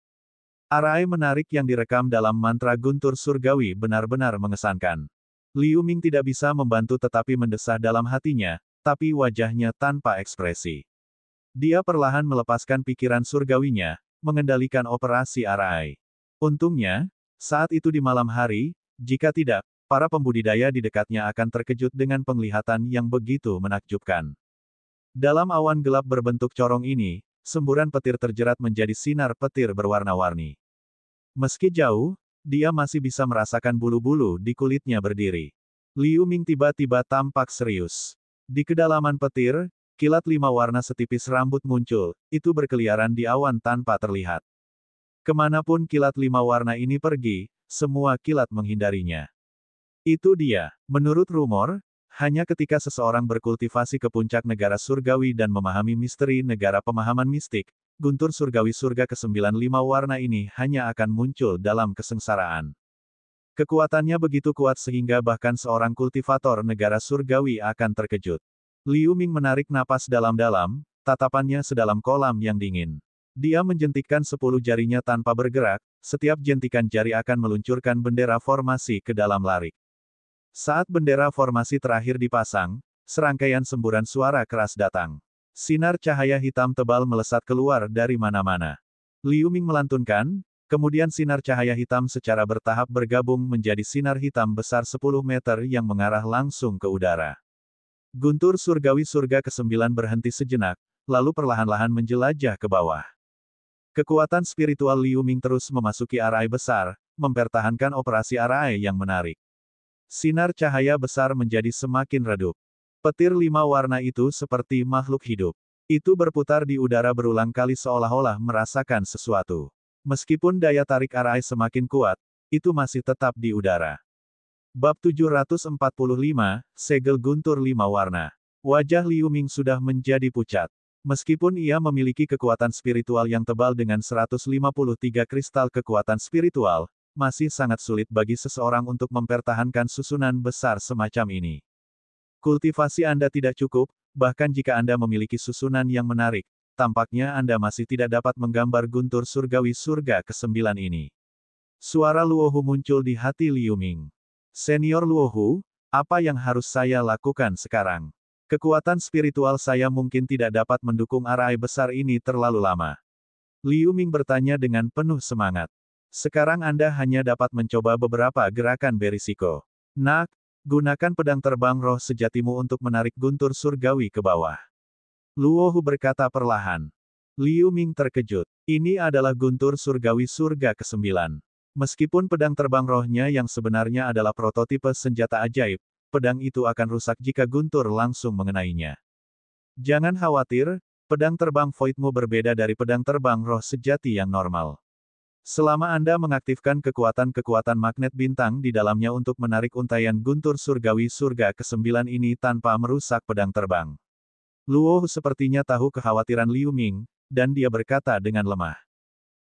Arai menarik yang direkam dalam mantra guntur surgawi benar-benar mengesankan. Liu Ming tidak bisa membantu tetapi mendesah dalam hatinya, tapi wajahnya tanpa ekspresi. Dia perlahan melepaskan pikiran surgawinya, mengendalikan operasi arai. Untungnya, saat itu di malam hari, jika tidak, para pembudidaya di dekatnya akan terkejut dengan penglihatan yang begitu menakjubkan. Dalam awan gelap berbentuk corong ini, semburan petir terjerat menjadi sinar petir berwarna-warni. Meski jauh, dia masih bisa merasakan bulu-bulu di kulitnya berdiri. Liu Ming tiba-tiba tampak serius. Di kedalaman petir, kilat 5 warna setipis rambut muncul, itu berkeliaran di awan tanpa terlihat. Kemanapun kilat 5 warna ini pergi, semua kilat menghindarinya. Itu dia. Menurut rumor, hanya ketika seseorang berkultivasi ke puncak negara surgawi dan memahami misteri negara pemahaman mistik, guntur surgawi surga ke-9 5 warna ini hanya akan muncul dalam kesengsaraan. Kekuatannya begitu kuat sehingga bahkan seorang kultivator negara surgawi akan terkejut. Liu Ming menarik napas dalam-dalam, tatapannya sedalam kolam yang dingin. Dia menjentikkan 10 jarinya tanpa bergerak, setiap jentikan jari akan meluncurkan bendera formasi ke dalam larik. Saat bendera formasi terakhir dipasang, serangkaian semburan suara keras datang. Sinar cahaya hitam tebal melesat keluar dari mana-mana. Liu Ming melantunkan, kemudian sinar cahaya hitam secara bertahap bergabung menjadi sinar hitam besar 10 meter yang mengarah langsung ke udara. Guntur surgawi surga ke-9 berhenti sejenak, lalu perlahan-lahan menjelajah ke bawah. Kekuatan spiritual Liu Ming terus memasuki arai besar, mempertahankan operasi arai yang menarik. Sinar cahaya besar menjadi semakin redup. Petir 5 warna itu seperti makhluk hidup. Itu berputar di udara berulang kali seolah-olah merasakan sesuatu. Meskipun daya tarik arai semakin kuat, itu masih tetap di udara. Bab 745, Segel Guntur 5 Warna. Wajah Liu Ming sudah menjadi pucat. Meskipun ia memiliki kekuatan spiritual yang tebal dengan 153 kristal kekuatan spiritual, masih sangat sulit bagi seseorang untuk mempertahankan susunan besar semacam ini. Kultivasi Anda tidak cukup, bahkan jika Anda memiliki susunan yang menarik, tampaknya Anda masih tidak dapat menggambar guntur surgawi surga ke-9 ini. Suara Luohu muncul di hati Liu Ming. Senior Luohu, apa yang harus saya lakukan sekarang? Kekuatan spiritual saya mungkin tidak dapat mendukung arai besar ini terlalu lama. Liu Ming bertanya dengan penuh semangat. Sekarang Anda hanya dapat mencoba beberapa gerakan berisiko. Nak, gunakan pedang terbang roh sejatimu untuk menarik guntur surgawi ke bawah. Luohu berkata perlahan. Liu Ming terkejut. Ini adalah guntur surgawi surga ke-9. Meskipun pedang terbang rohnya yang sebenarnya adalah prototipe senjata ajaib, pedang itu akan rusak jika guntur langsung mengenainya. Jangan khawatir, pedang terbang voidmu berbeda dari pedang terbang roh sejati yang normal. Selama Anda mengaktifkan kekuatan-kekuatan magnet bintang di dalamnya untuk menarik untaian guntur surgawi surga ke-9 ini tanpa merusak pedang terbang. Luohu sepertinya tahu kekhawatiran Liu Ming, dan dia berkata dengan lemah.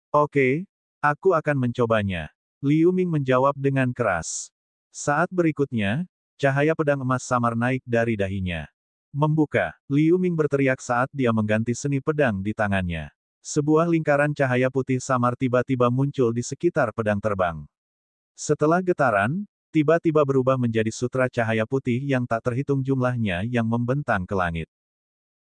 Oke, aku akan mencobanya. Liu Ming menjawab dengan keras. Saat berikutnya, cahaya pedang emas samar naik dari dahinya. Membuka, Liu Ming berteriak saat dia mengganti seni pedang di tangannya. Sebuah lingkaran cahaya putih samar tiba-tiba muncul di sekitar pedang terbang. Setelah getaran, tiba-tiba berubah menjadi sutra cahaya putih yang tak terhitung jumlahnya yang membentang ke langit.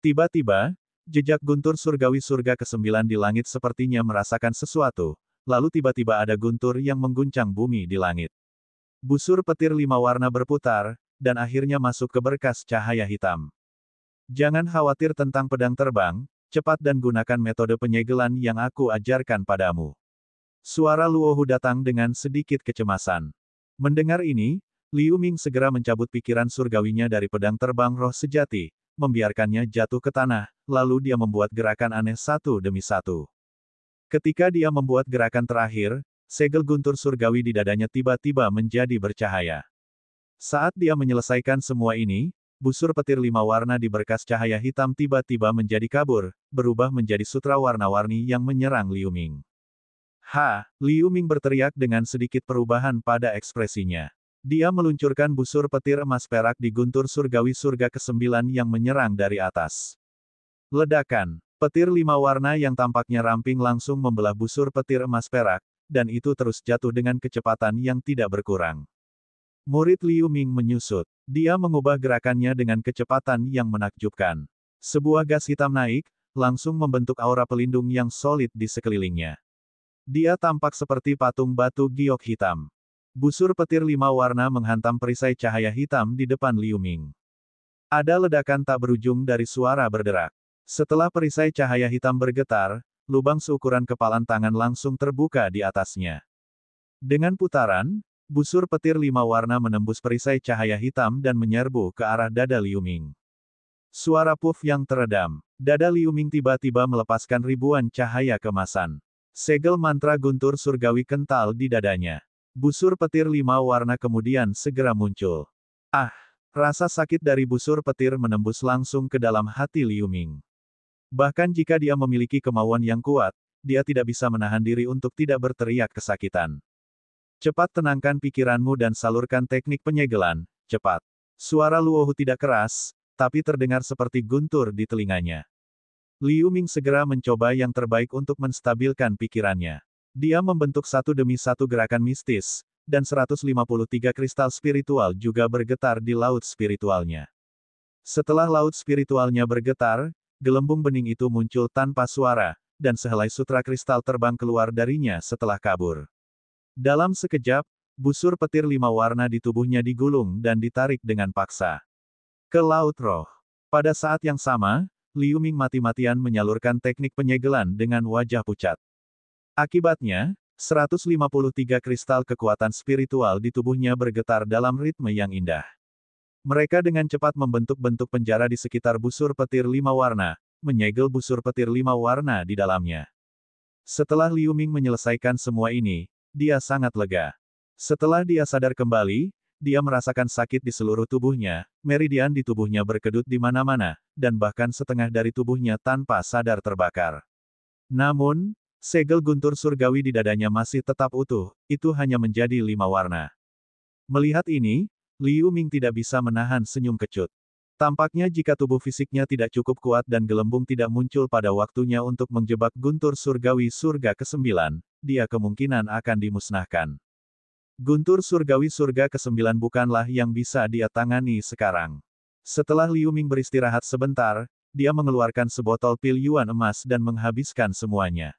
Tiba-tiba, Jejak guntur surgawi surga ke-9 di langit sepertinya merasakan sesuatu, lalu tiba-tiba ada guntur yang mengguncang bumi di langit. Busur petir 5 warna berputar, dan akhirnya masuk ke berkas cahaya hitam. Jangan khawatir tentang pedang terbang, cepat dan gunakan metode penyegelan yang aku ajarkan padamu. Suara Luohu datang dengan sedikit kecemasan. Mendengar ini, Liu Ming segera mencabut pikiran surgawinya dari pedang terbang roh sejati, membiarkannya jatuh ke tanah, lalu dia membuat gerakan aneh satu demi satu. Ketika dia membuat gerakan terakhir, segel guntur surgawi di dadanya tiba-tiba menjadi bercahaya. Saat dia menyelesaikan semua ini, busur petir 5 warna di berkas cahaya hitam tiba-tiba menjadi kabur, berubah menjadi sutra warna-warni yang menyerang Liu Ming. Liu Ming berteriak dengan sedikit perubahan pada ekspresinya. Dia meluncurkan busur petir emas perak di guntur surgawi surga ke-9 yang menyerang dari atas. Ledakan. Petir 5 warna yang tampaknya ramping langsung membelah busur petir emas perak, dan itu terus jatuh dengan kecepatan yang tidak berkurang. Murid Liu Ming menyusut. Dia mengubah gerakannya dengan kecepatan yang menakjubkan. Sebuah gas hitam naik, langsung membentuk aura pelindung yang solid di sekelilingnya. Dia tampak seperti patung batu giok hitam. Busur petir 5 warna menghantam perisai cahaya hitam di depan Liu Ming. Ada ledakan tak berujung dari suara berderak. Setelah perisai cahaya hitam bergetar, lubang seukuran kepalan tangan langsung terbuka di atasnya. Dengan putaran, busur petir 5 warna menembus perisai cahaya hitam dan menyerbu ke arah dada Liu Ming. Suara puff yang teredam. Dada Liu Ming tiba-tiba melepaskan ribuan cahaya kemasan. Segel mantra guntur surgawi kental di dadanya. Busur petir 5 warna kemudian segera muncul. Rasa sakit dari busur petir menembus langsung ke dalam hati Liu Ming. Bahkan jika dia memiliki kemauan yang kuat, dia tidak bisa menahan diri untuk tidak berteriak kesakitan. Cepat tenangkan pikiranmu dan salurkan teknik penyegelan, cepat. Suara Luohu tidak keras, tapi terdengar seperti guntur di telinganya. Liu Ming segera mencoba yang terbaik untuk menstabilkan pikirannya. Dia membentuk satu demi satu gerakan mistis, dan 153 kristal spiritual juga bergetar di laut spiritualnya. Setelah laut spiritualnya bergetar, gelembung bening itu muncul tanpa suara, dan sehelai sutra kristal terbang keluar darinya setelah kabur. Dalam sekejap, busur petir 5 warna di tubuhnya digulung dan ditarik dengan paksa ke laut roh. Pada saat yang sama, Liu Ming mati-matian menyalurkan teknik penyegelan dengan wajah pucat. Akibatnya, 153 kristal kekuatan spiritual di tubuhnya bergetar dalam ritme yang indah. Mereka dengan cepat membentuk bentuk penjara di sekitar busur petir 5 warna, menyegel busur petir 5 warna di dalamnya. Setelah Liu Ming menyelesaikan semua ini, dia sangat lega. Setelah dia sadar kembali, dia merasakan sakit di seluruh tubuhnya, meridian di tubuhnya berkedut di mana-mana, dan bahkan setengah dari tubuhnya tanpa sadar terbakar. Namun, segel guntur surgawi di dadanya masih tetap utuh, itu hanya menjadi 5 warna. Melihat ini, Liu Ming tidak bisa menahan senyum kecut. Tampaknya jika tubuh fisiknya tidak cukup kuat dan gelembung tidak muncul pada waktunya untuk menjebak guntur surgawi surga ke-9, dia kemungkinan akan dimusnahkan. Guntur surgawi surga ke-9 bukanlah yang bisa dia tangani sekarang. Setelah Liu Ming beristirahat sebentar, dia mengeluarkan sebotol pil yuan emas dan menghabiskan semuanya.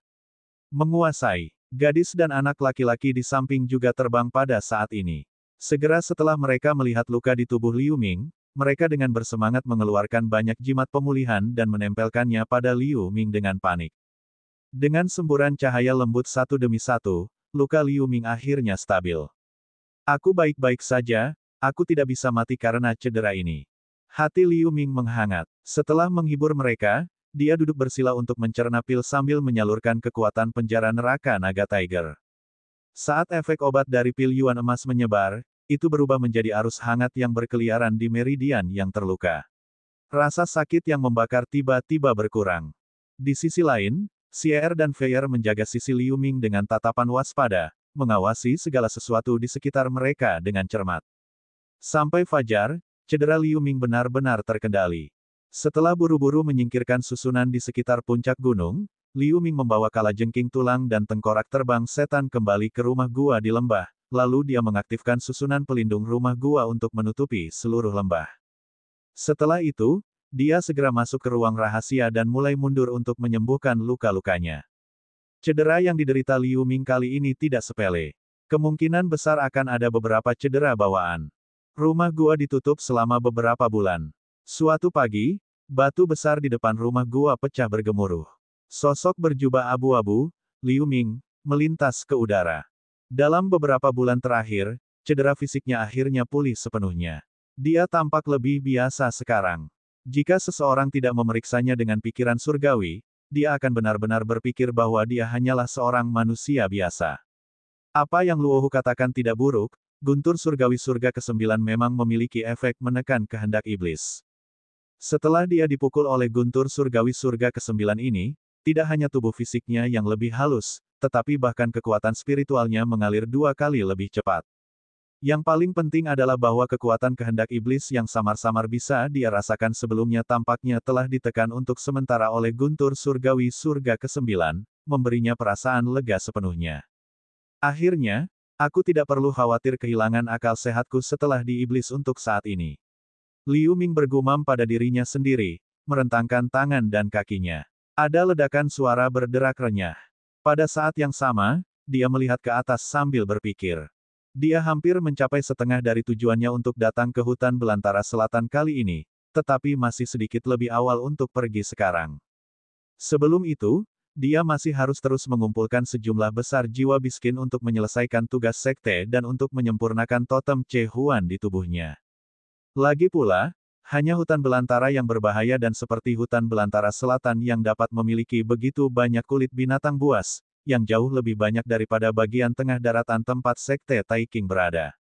Menguasai. Gadis dan anak laki-laki di samping juga terbang pada saat ini. Segera setelah mereka melihat luka di tubuh Liu Ming, mereka dengan bersemangat mengeluarkan banyak jimat pemulihan dan menempelkannya pada Liu Ming dengan panik. Dengan semburan cahaya lembut satu demi satu, luka Liu Ming akhirnya stabil. Aku baik-baik saja, aku tidak bisa mati karena cedera ini. Hati Liu Ming menghangat. Setelah menghibur mereka, dia duduk bersila untuk mencerna pil sambil menyalurkan kekuatan penjara neraka naga Tiger. Saat efek obat dari pil yuan emas menyebar, itu berubah menjadi arus hangat yang berkeliaran di meridian yang terluka. Rasa sakit yang membakar tiba-tiba berkurang. Di sisi lain, Xier dan Feier menjaga sisi Liu Ming dengan tatapan waspada, mengawasi segala sesuatu di sekitar mereka dengan cermat. Sampai fajar, cedera Liu Ming benar-benar terkendali. Setelah buru-buru menyingkirkan susunan di sekitar puncak gunung, Liu Ming membawa kalajengking tulang dan tengkorak terbang setan kembali ke rumah gua di lembah, lalu dia mengaktifkan susunan pelindung rumah gua untuk menutupi seluruh lembah. Setelah itu, Dia segera masuk ke ruang rahasia dan mulai mundur untuk menyembuhkan luka-lukanya. Cedera yang diderita Liu Ming kali ini tidak sepele. Kemungkinan besar akan ada beberapa cedera bawaan. Rumah gua ditutup selama beberapa bulan. Suatu pagi, batu besar di depan rumah gua pecah bergemuruh. Sosok berjubah abu-abu, Liu Ming, melintas ke udara. Dalam beberapa bulan terakhir, cedera fisiknya akhirnya pulih sepenuhnya. Dia tampak lebih biasa sekarang. Jika seseorang tidak memeriksanya dengan pikiran surgawi, dia akan benar-benar berpikir bahwa dia hanyalah seorang manusia biasa. Apa yang Luohu katakan tidak buruk, guntur surgawi surga ke-9 memang memiliki efek menekan kehendak iblis. Setelah dia dipukul oleh guntur surgawi surga ke-9 ini, tidak hanya tubuh fisiknya yang lebih halus, tetapi bahkan kekuatan spiritualnya mengalir 2 kali lebih cepat. Yang paling penting adalah bahwa kekuatan kehendak iblis yang samar-samar bisa dia rasakan sebelumnya tampaknya telah ditekan untuk sementara oleh guntur surgawi surga ke-9, memberinya perasaan lega sepenuhnya. Akhirnya, aku tidak perlu khawatir kehilangan akal sehatku setelah diiblis untuk saat ini. Liu Ming bergumam pada dirinya sendiri, merentangkan tangan dan kakinya. Ada ledakan suara berderak renyah. Pada saat yang sama, dia melihat ke atas sambil berpikir. Dia hampir mencapai setengah dari tujuannya untuk datang ke hutan belantara selatan kali ini, tetapi masih sedikit lebih awal untuk pergi sekarang. Sebelum itu, dia masih harus terus mengumpulkan sejumlah besar jiwa miskin untuk menyelesaikan tugas sekte dan untuk menyempurnakan totem Ce Huan di tubuhnya. Lagi pula, hanya hutan belantara yang berbahaya dan seperti hutan belantara selatan yang dapat memiliki begitu banyak kulit binatang buas, yang jauh lebih banyak daripada bagian tengah daratan tempat sekte Taiking berada.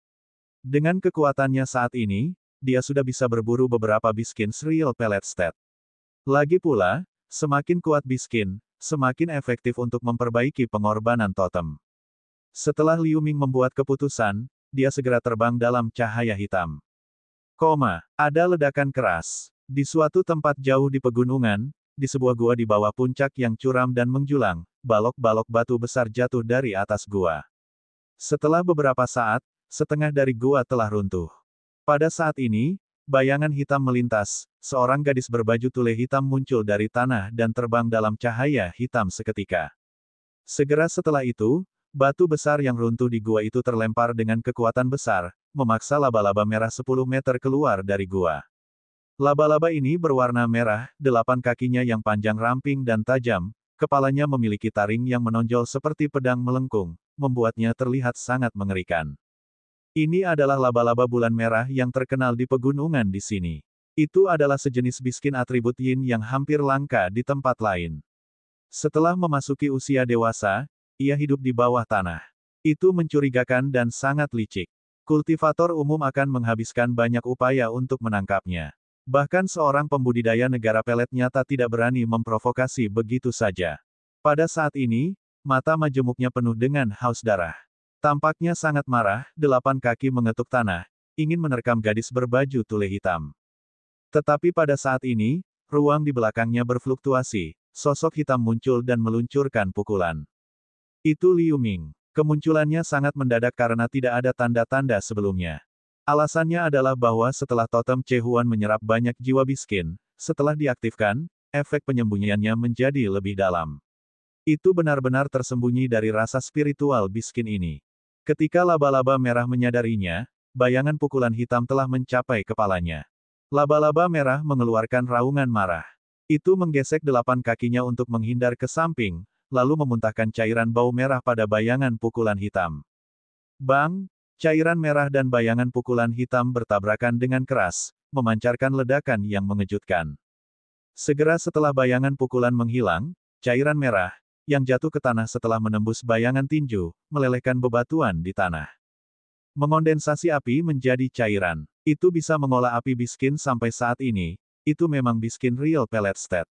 Dengan kekuatannya saat ini, dia sudah bisa berburu beberapa biskin Real Pellet Stat. Lagi pula, semakin kuat biskin, semakin efektif untuk memperbaiki pengorbanan totem. Setelah Liu Ming membuat keputusan, dia segera terbang dalam cahaya hitam. Ada ledakan keras. Di suatu tempat jauh di pegunungan, di sebuah gua di bawah puncak yang curam dan menjulang, balok-balok batu besar jatuh dari atas gua. Setelah beberapa saat, setengah dari gua telah runtuh. Pada saat ini, bayangan hitam melintas, seorang gadis berbaju tule hitam muncul dari tanah dan terbang dalam cahaya hitam seketika. Segera setelah itu, batu besar yang runtuh di gua itu terlempar dengan kekuatan besar, memaksa laba-laba merah 10 meter keluar dari gua. Laba-laba ini berwarna merah, 8 kakinya yang panjang ramping dan tajam, kepalanya memiliki taring yang menonjol seperti pedang melengkung, membuatnya terlihat sangat mengerikan. Ini adalah laba-laba bulan merah yang terkenal di pegunungan di sini. Itu adalah sejenis biskin atribut yin yang hampir langka di tempat lain. Setelah memasuki usia dewasa, ia hidup di bawah tanah. Itu mencurigakan dan sangat licik. Kultivator umum akan menghabiskan banyak upaya untuk menangkapnya. Bahkan seorang pembudidaya negara pelet nyata tidak berani memprovokasi begitu saja. Pada saat ini, mata majemuknya penuh dengan haus darah. Tampaknya sangat marah, 8 kaki mengetuk tanah, ingin menerkam gadis berbaju tule hitam. Tetapi pada saat ini, ruang di belakangnya berfluktuasi, sosok hitam muncul dan meluncurkan pukulan. Itu Liu Ming. Kemunculannya sangat mendadak karena tidak ada tanda-tanda sebelumnya. Alasannya adalah bahwa setelah totem Ce Huan menyerap banyak jiwa miskin, setelah diaktifkan, efek penyembunyiannya menjadi lebih dalam. Itu benar-benar tersembunyi dari rasa spiritual miskin ini. Ketika laba-laba merah menyadarinya, bayangan pukulan hitam telah mencapai kepalanya. Laba-laba merah mengeluarkan raungan marah. Itu menggesek 8 kakinya untuk menghindar ke samping, lalu memuntahkan cairan bau merah pada bayangan pukulan hitam. Bang! Cairan merah dan bayangan pukulan hitam bertabrakan dengan keras, memancarkan ledakan yang mengejutkan. Segera setelah bayangan pukulan menghilang, cairan merah, yang jatuh ke tanah setelah menembus bayangan tinju, melelehkan bebatuan di tanah. Mengondensasi api menjadi cairan. Itu bisa mengolah api biskin sampai saat ini, itu memang biskin Real Pellet Stat.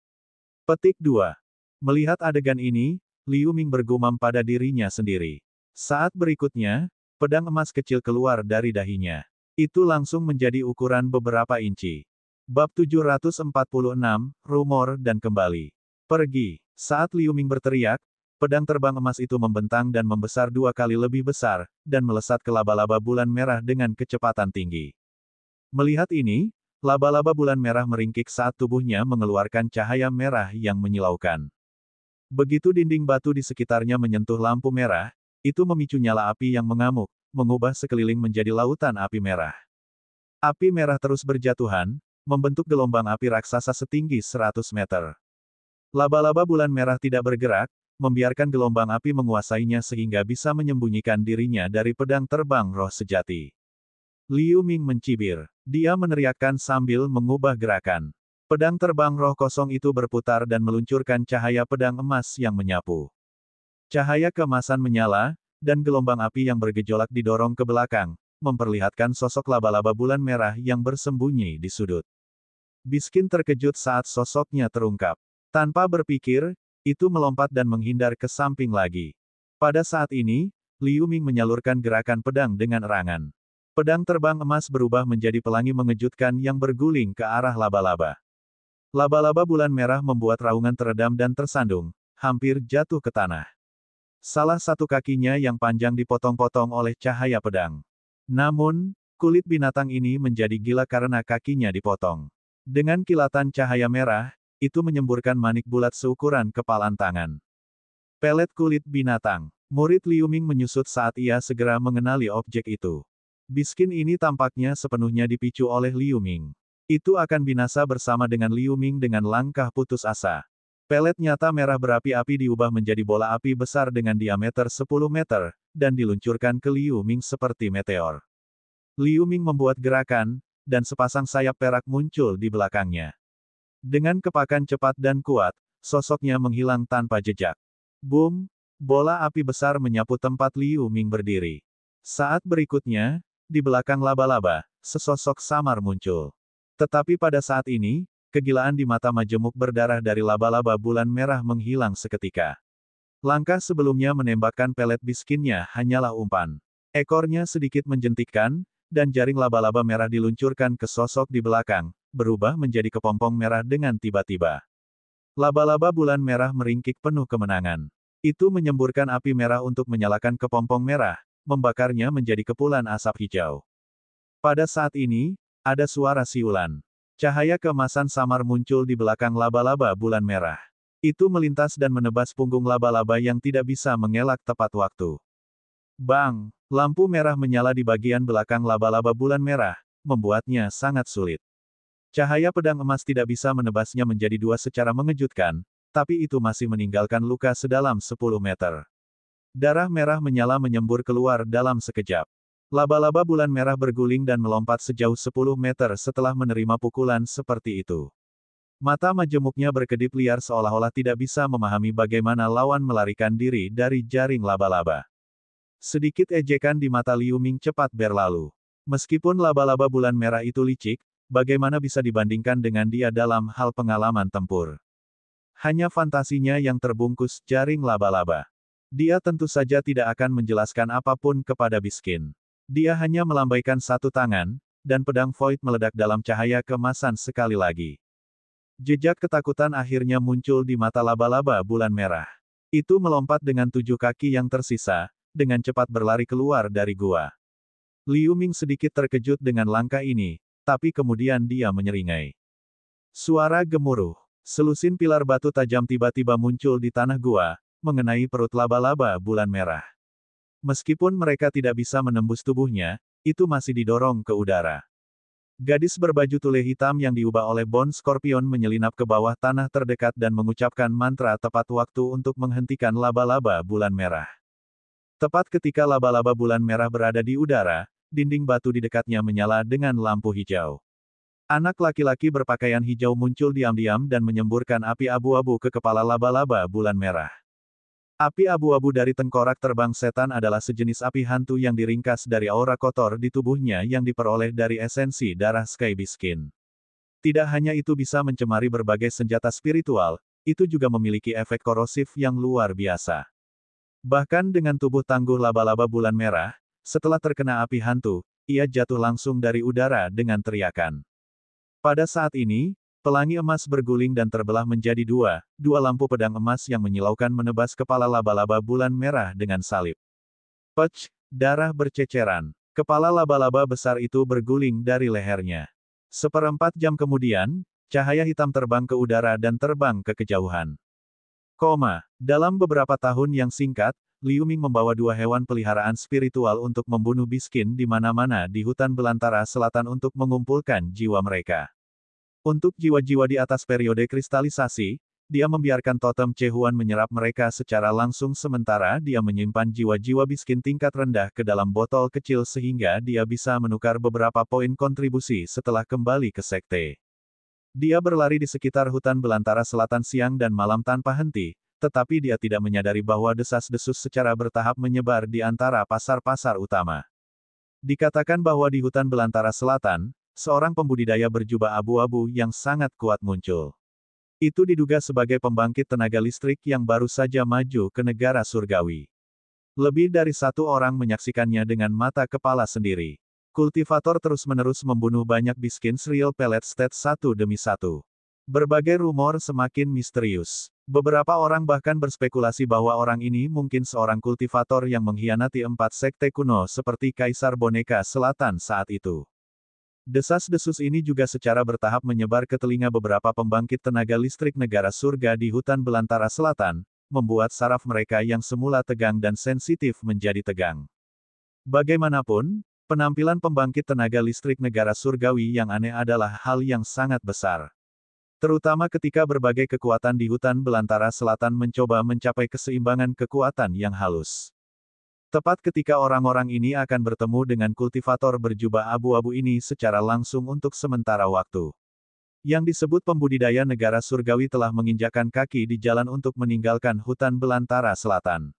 Petik 2. Melihat adegan ini, Liu Ming bergumam pada dirinya sendiri. Saat berikutnya, pedang emas kecil keluar dari dahinya. Itu langsung menjadi ukuran beberapa inci. Bab 746, Rumor dan Kembali. Pergi. Saat Liu Ming berteriak, pedang terbang emas itu membentang dan membesar 2 kali lebih besar, dan melesat ke laba-laba bulan merah dengan kecepatan tinggi. Melihat ini, Laba-laba bulan merah meringkik saat tubuhnya mengeluarkan cahaya merah yang menyilaukan. Begitu dinding batu di sekitarnya menyentuh lampu merah, itu memicu nyala api yang mengamuk, mengubah sekeliling menjadi lautan api merah. Api merah terus berjatuhan, membentuk gelombang api raksasa setinggi 100 meter. Laba-laba bulan merah tidak bergerak, membiarkan gelombang api menguasainya sehingga bisa menyembunyikan dirinya dari pedang terbang roh sejati. Liu Ming mencibir. Dia meneriakkan sambil mengubah gerakan. Pedang terbang roh kosong itu berputar dan meluncurkan cahaya pedang emas yang menyapu. Cahaya keemasan menyala, dan gelombang api yang bergejolak didorong ke belakang, memperlihatkan sosok laba-laba bulan merah yang bersembunyi di sudut. Biskin terkejut saat sosoknya terungkap. Tanpa berpikir, itu melompat dan menghindar ke samping lagi. Pada saat ini, Liu Ming menyalurkan gerakan pedang dengan erangan. Pedang terbang emas berubah menjadi pelangi mengejutkan yang berguling ke arah laba-laba. Laba-laba bulan merah membuat raungan teredam dan tersandung, hampir jatuh ke tanah. Salah satu kakinya yang panjang dipotong-potong oleh cahaya pedang. Namun, kulit binatang ini menjadi gila karena kakinya dipotong. Dengan kilatan cahaya merah, itu menyemburkan manik bulat seukuran kepalan tangan. Pelet kulit binatang. Murid Liu Ming menyusut saat ia segera mengenali objek itu. Biskin ini tampaknya sepenuhnya dipicu oleh Liu Ming. Itu akan binasa bersama dengan Liu Ming dengan langkah putus asa. Pelet nyata merah berapi-api diubah menjadi bola api besar dengan diameter 10 meter, dan diluncurkan ke Liu Ming seperti meteor. Liu Ming membuat gerakan, dan sepasang sayap perak muncul di belakangnya. Dengan kepakan cepat dan kuat, sosoknya menghilang tanpa jejak. Boom! Bola api besar menyapu tempat Liu Ming berdiri. Saat berikutnya, di belakang laba-laba, sesosok samar muncul. Tetapi pada saat ini, kegilaan di mata majemuk berdarah dari laba-laba bulan merah menghilang seketika. Langkah sebelumnya menembakkan pelet biskinnya hanyalah umpan. Ekornya sedikit menjentikkan, dan jaring laba-laba merah diluncurkan ke sosok di belakang, berubah menjadi kepompong merah dengan tiba-tiba. Laba-laba bulan merah meringkik penuh kemenangan. Itu menyemburkan api merah untuk menyalakan kepompong merah, membakarnya menjadi kepulan asap hijau. Pada saat ini, ada suara siulan. Cahaya keemasan samar muncul di belakang laba-laba bulan merah. Itu melintas dan menebas punggung laba-laba yang tidak bisa mengelak tepat waktu. Bang! Lampu merah menyala di bagian belakang laba-laba bulan merah, membuatnya sangat sulit. Cahaya pedang emas tidak bisa menebasnya menjadi dua secara mengejutkan, tapi itu masih meninggalkan luka sedalam 10 meter. Darah merah menyala menyembur keluar dalam sekejap. Laba-laba bulan merah berguling dan melompat sejauh 10 meter setelah menerima pukulan seperti itu. Mata majemuknya berkedip liar seolah-olah tidak bisa memahami bagaimana lawan melarikan diri dari jaring laba-laba. Sedikit ejekan di mata Liu Ming cepat berlalu. Meskipun laba-laba bulan merah itu licik, bagaimana bisa dibandingkan dengan dia dalam hal pengalaman tempur? Hanya fantasinya yang terbungkus jaring laba-laba. Dia tentu saja tidak akan menjelaskan apapun kepada Biskin. Dia hanya melambaikan satu tangan, dan pedang Void meledak dalam cahaya keemasan sekali lagi. Jejak ketakutan akhirnya muncul di mata laba-laba bulan merah. Itu melompat dengan 7 kaki yang tersisa, dengan cepat berlari keluar dari gua. Liu Ming sedikit terkejut dengan langkah ini, tapi kemudian dia menyeringai. Suara gemuruh. Selusin pilar batu tajam tiba-tiba muncul di tanah gua, mengenai perut laba-laba bulan merah. Meskipun mereka tidak bisa menembus tubuhnya, itu masih didorong ke udara. Gadis berbaju tule hitam yang diubah oleh Bone Scorpion menyelinap ke bawah tanah terdekat dan mengucapkan mantra tepat waktu untuk menghentikan laba-laba bulan merah. Tepat ketika laba-laba bulan merah berada di udara, dinding batu di dekatnya menyala dengan lampu hijau. Anak laki-laki berpakaian hijau muncul diam-diam dan menyemburkan api abu-abu ke kepala laba-laba bulan merah. Api abu-abu dari tengkorak terbang setan adalah sejenis api hantu yang diringkas dari aura kotor di tubuhnya yang diperoleh dari esensi darah Sky Biskin. Tidak hanya itu bisa mencemari berbagai senjata spiritual, itu juga memiliki efek korosif yang luar biasa. Bahkan dengan tubuh tangguh laba-laba bulan merah, setelah terkena api hantu, ia jatuh langsung dari udara dengan teriakan. Pada saat ini, pelangi emas berguling dan terbelah menjadi dua lampu pedang emas yang menyilaukan menebas kepala laba-laba bulan merah dengan salib. Pech! Darah berceceran. Kepala laba-laba besar itu berguling dari lehernya. Seperempat jam kemudian, cahaya hitam terbang ke udara dan terbang ke kejauhan. Dalam beberapa tahun yang singkat, Liu Ming membawa dua hewan peliharaan spiritual untuk membunuh miskin di mana-mana di hutan belantara selatan untuk mengumpulkan jiwa mereka. Untuk jiwa-jiwa di atas periode kristalisasi, dia membiarkan totem Chehuan menyerap mereka secara langsung sementara dia menyimpan jiwa-jiwa miskin tingkat rendah ke dalam botol kecil sehingga dia bisa menukar beberapa poin kontribusi setelah kembali ke sekte. Dia berlari di sekitar hutan belantara selatan siang dan malam tanpa henti, tetapi dia tidak menyadari bahwa desas-desus secara bertahap menyebar di antara pasar-pasar utama. Dikatakan bahwa di hutan belantara selatan, seorang pembudidaya berjubah abu-abu yang sangat kuat muncul. Itu diduga sebagai pembangkit tenaga listrik yang baru saja maju ke negara surgawi. Lebih dari satu orang menyaksikannya dengan mata kepala sendiri. Kultivator terus-menerus membunuh banyak miskin serial pellet state satu demi satu. Berbagai rumor semakin misterius. Beberapa orang bahkan berspekulasi bahwa orang ini mungkin seorang kultivator yang mengkhianati 4 sekte kuno seperti Kaisar Boneka Selatan saat itu. Desas-desus ini juga secara bertahap menyebar ke telinga beberapa pembangkit tenaga listrik negara surga di hutan belantara selatan, membuat saraf mereka yang semula tegang dan sensitif menjadi tegang. Bagaimanapun, penampilan pembangkit tenaga listrik negara surgawi yang aneh adalah hal yang sangat besar. Terutama ketika berbagai kekuatan di hutan belantara selatan mencoba mencapai keseimbangan kekuatan yang halus. Tepat ketika orang-orang ini akan bertemu dengan kultivator berjubah abu-abu ini secara langsung untuk sementara waktu. Yang disebut pembudidaya negara surgawi telah menginjakkan kaki di jalan untuk meninggalkan hutan belantara selatan.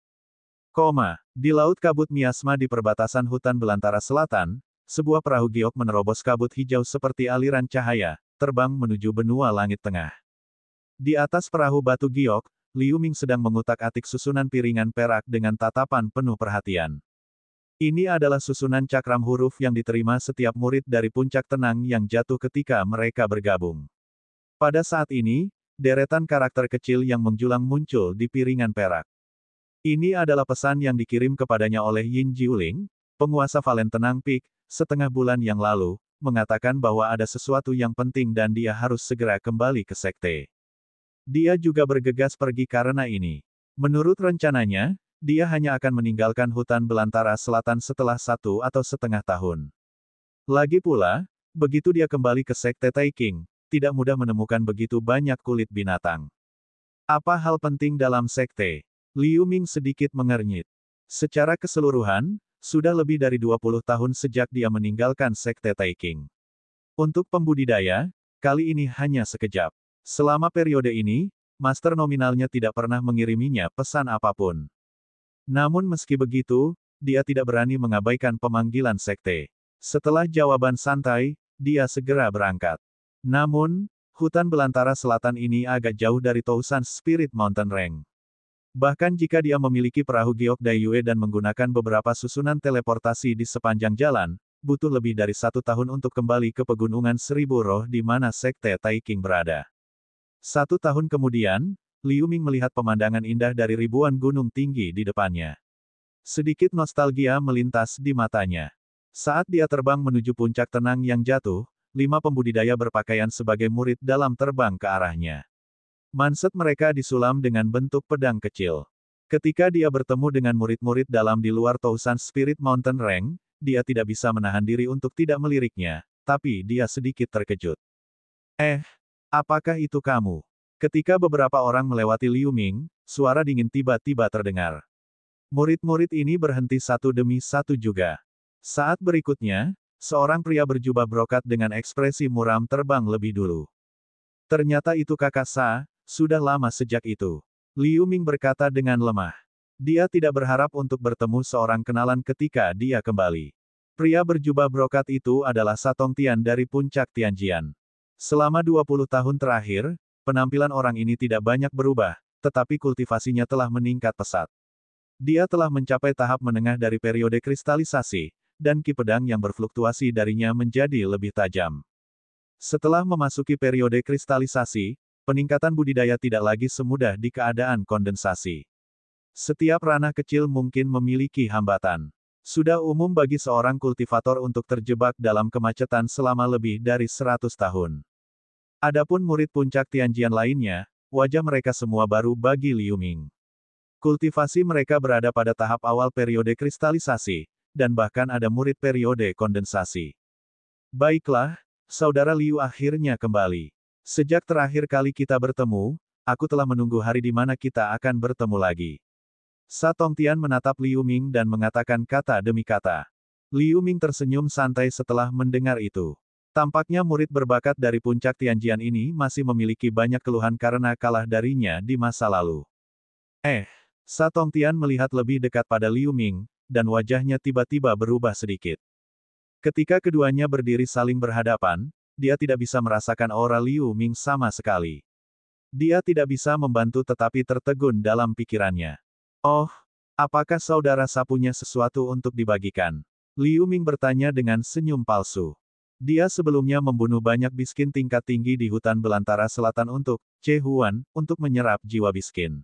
Di laut kabut miasma di perbatasan hutan belantara selatan, sebuah perahu giok menerobos kabut hijau seperti aliran cahaya, terbang menuju benua langit tengah. Di atas perahu batu giok, Liu Ming sedang mengutak-atik susunan piringan perak dengan tatapan penuh perhatian. Ini adalah susunan cakram huruf yang diterima setiap murid dari puncak tenang yang jatuh ketika mereka bergabung. Pada saat ini, deretan karakter kecil yang menjulang muncul di piringan perak. Ini adalah pesan yang dikirim kepadanya oleh Yin Jiuling, penguasa Valen Tenang Peak, setengah bulan yang lalu, mengatakan bahwa ada sesuatu yang penting dan dia harus segera kembali ke sekte. Dia juga bergegas pergi karena ini. Menurut rencananya, dia hanya akan meninggalkan hutan belantara selatan setelah 1 atau setengah tahun. Lagi pula, begitu dia kembali ke sekte Taiking, tidak mudah menemukan begitu banyak kulit binatang. Apa hal penting dalam sekte? Liu Ming sedikit mengernyit. Secara keseluruhan, sudah lebih dari 20 tahun sejak dia meninggalkan sekte Taiking. Untuk pembudidaya, kali ini hanya sekejap. Selama periode ini, master nominalnya tidak pernah mengiriminya pesan apapun. Namun meski begitu, dia tidak berani mengabaikan pemanggilan sekte. Setelah jawaban santai, dia segera berangkat. Namun, hutan belantara selatan ini agak jauh dari Tousan Spirit Mountain Range. Bahkan jika dia memiliki perahu giok Daiyue dan menggunakan beberapa susunan teleportasi di sepanjang jalan, butuh lebih dari 1 tahun untuk kembali ke pegunungan 1000 roh di mana sekte Taiking berada. 1 tahun kemudian, Liu Ming melihat pemandangan indah dari ribuan gunung tinggi di depannya. Sedikit nostalgia melintas di matanya. Saat dia terbang menuju puncak tenang yang jatuh, 5 pembudidaya berpakaian sebagai murid dalam terbang ke arahnya. Manset mereka disulam dengan bentuk pedang kecil. Ketika dia bertemu dengan murid-murid dalam di luar Tousan Spirit Mountain Range, dia tidak bisa menahan diri untuk tidak meliriknya, tapi dia sedikit terkejut. Apakah itu kamu? Ketika beberapa orang melewati Liu Ming, suara dingin tiba-tiba terdengar. Murid-murid ini berhenti satu demi satu juga. Saat berikutnya, seorang pria berjubah brokat dengan ekspresi muram terbang lebih dulu. Ternyata itu kakak Sa. Sudah lama sejak itu. Liu Ming berkata dengan lemah. Dia tidak berharap untuk bertemu seorang kenalan ketika dia kembali. Pria berjubah brokat itu adalah Sa Tongtian dari puncak Tianjian. Selama 20 tahun terakhir, penampilan orang ini tidak banyak berubah, tetapi kultivasinya telah meningkat pesat. Dia telah mencapai tahap menengah dari periode kristalisasi, dan ki pedang yang berfluktuasi darinya menjadi lebih tajam. Setelah memasuki periode kristalisasi, peningkatan budidaya tidak lagi semudah di keadaan kondensasi. Setiap ranah kecil mungkin memiliki hambatan. Sudah umum bagi seorang kultivator untuk terjebak dalam kemacetan selama lebih dari 100 tahun. Adapun murid puncak Tianjian lainnya, wajah mereka semua baru bagi Liu Ming. Kultivasi mereka berada pada tahap awal periode kristalisasi, dan bahkan ada murid periode kondensasi. Baiklah, Saudara Liu akhirnya kembali. Sejak terakhir kali kita bertemu, aku telah menunggu hari di mana kita akan bertemu lagi. Sa Tongtian menatap Liu Ming dan mengatakan kata demi kata. Liu Ming tersenyum santai setelah mendengar itu. Tampaknya murid berbakat dari puncak Tianjian ini masih memiliki banyak keluhan karena kalah darinya di masa lalu. Sa Tongtian melihat lebih dekat pada Liu Ming, dan wajahnya tiba-tiba berubah sedikit. Ketika keduanya berdiri saling berhadapan, dia tidak bisa merasakan aura Liu Ming sama sekali. Dia tidak bisa membantu tetapi tertegun dalam pikirannya. Oh, apakah saudara Sa punya sesuatu untuk dibagikan? Liu Ming bertanya dengan senyum palsu. Dia sebelumnya membunuh banyak miskin tingkat tinggi di hutan belantara selatan untuk Che Huan, untuk menyerap jiwa miskin.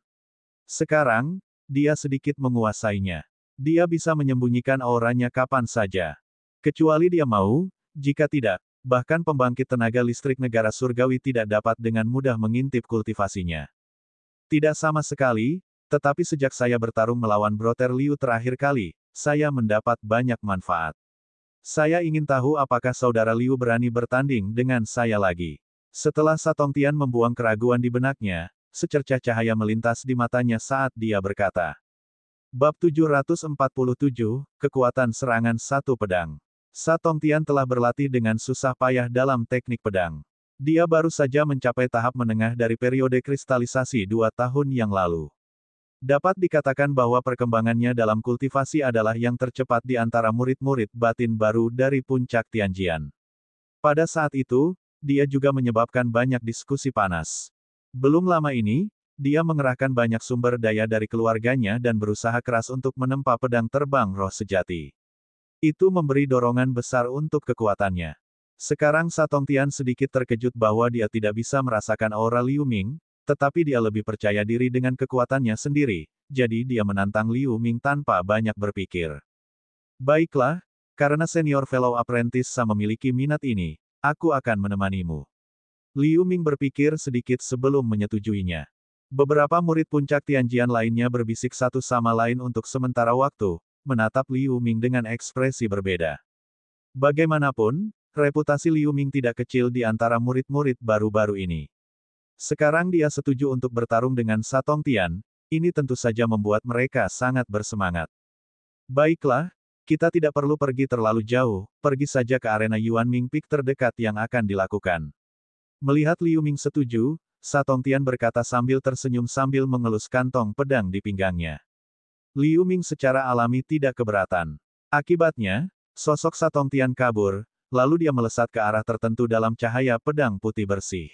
Sekarang, dia sedikit menguasainya. Dia bisa menyembunyikan auranya kapan saja. Kecuali dia mau, jika tidak, bahkan pembangkit tenaga listrik negara surgawi tidak dapat dengan mudah mengintip kultivasinya. Tidak sama sekali, tetapi sejak saya bertarung melawan Brother Liu terakhir kali, saya mendapat banyak manfaat. Saya ingin tahu apakah saudara Liu berani bertanding dengan saya lagi. Setelah Sa Tongtian membuang keraguan di benaknya, secercah cahaya melintas di matanya saat dia berkata. Bab 747, Kekuatan Serangan Satu Pedang. Sa Tongtian telah berlatih dengan susah payah dalam teknik pedang. Dia baru saja mencapai tahap menengah dari periode kristalisasi 2 tahun yang lalu. Dapat dikatakan bahwa perkembangannya dalam kultivasi adalah yang tercepat di antara murid-murid batin baru dari puncak Tianjian. Pada saat itu, dia juga menyebabkan banyak diskusi panas. Belum lama ini, dia mengerahkan banyak sumber daya dari keluarganya dan berusaha keras untuk menempa pedang terbang roh sejati. Itu memberi dorongan besar untuk kekuatannya. Sekarang Sa Tongtian sedikit terkejut bahwa dia tidak bisa merasakan aura Liu Ming, tetapi dia lebih percaya diri dengan kekuatannya sendiri, jadi dia menantang Liu Ming tanpa banyak berpikir. Baiklah, karena senior fellow apprentice Sa memiliki minat ini, aku akan menemanimu. Liu Ming berpikir sedikit sebelum menyetujuinya. Beberapa murid puncak Tianjian lainnya berbisik satu sama lain untuk sementara waktu, menatap Liu Ming dengan ekspresi berbeda. Bagaimanapun, reputasi Liu Ming tidak kecil di antara murid-murid baru-baru ini. Sekarang dia setuju untuk bertarung dengan Sa Tongtian, ini tentu saja membuat mereka sangat bersemangat. Baiklah, kita tidak perlu pergi terlalu jauh, pergi saja ke arena Yuan Ming Peak terdekat yang akan dilakukan. Melihat Liu Ming setuju, Sa Tongtian berkata sambil tersenyum sambil mengelus kantong pedang di pinggangnya. Liu Ming secara alami tidak keberatan. Akibatnya, sosok Sa Tongtian kabur, lalu dia melesat ke arah tertentu dalam cahaya pedang putih bersih.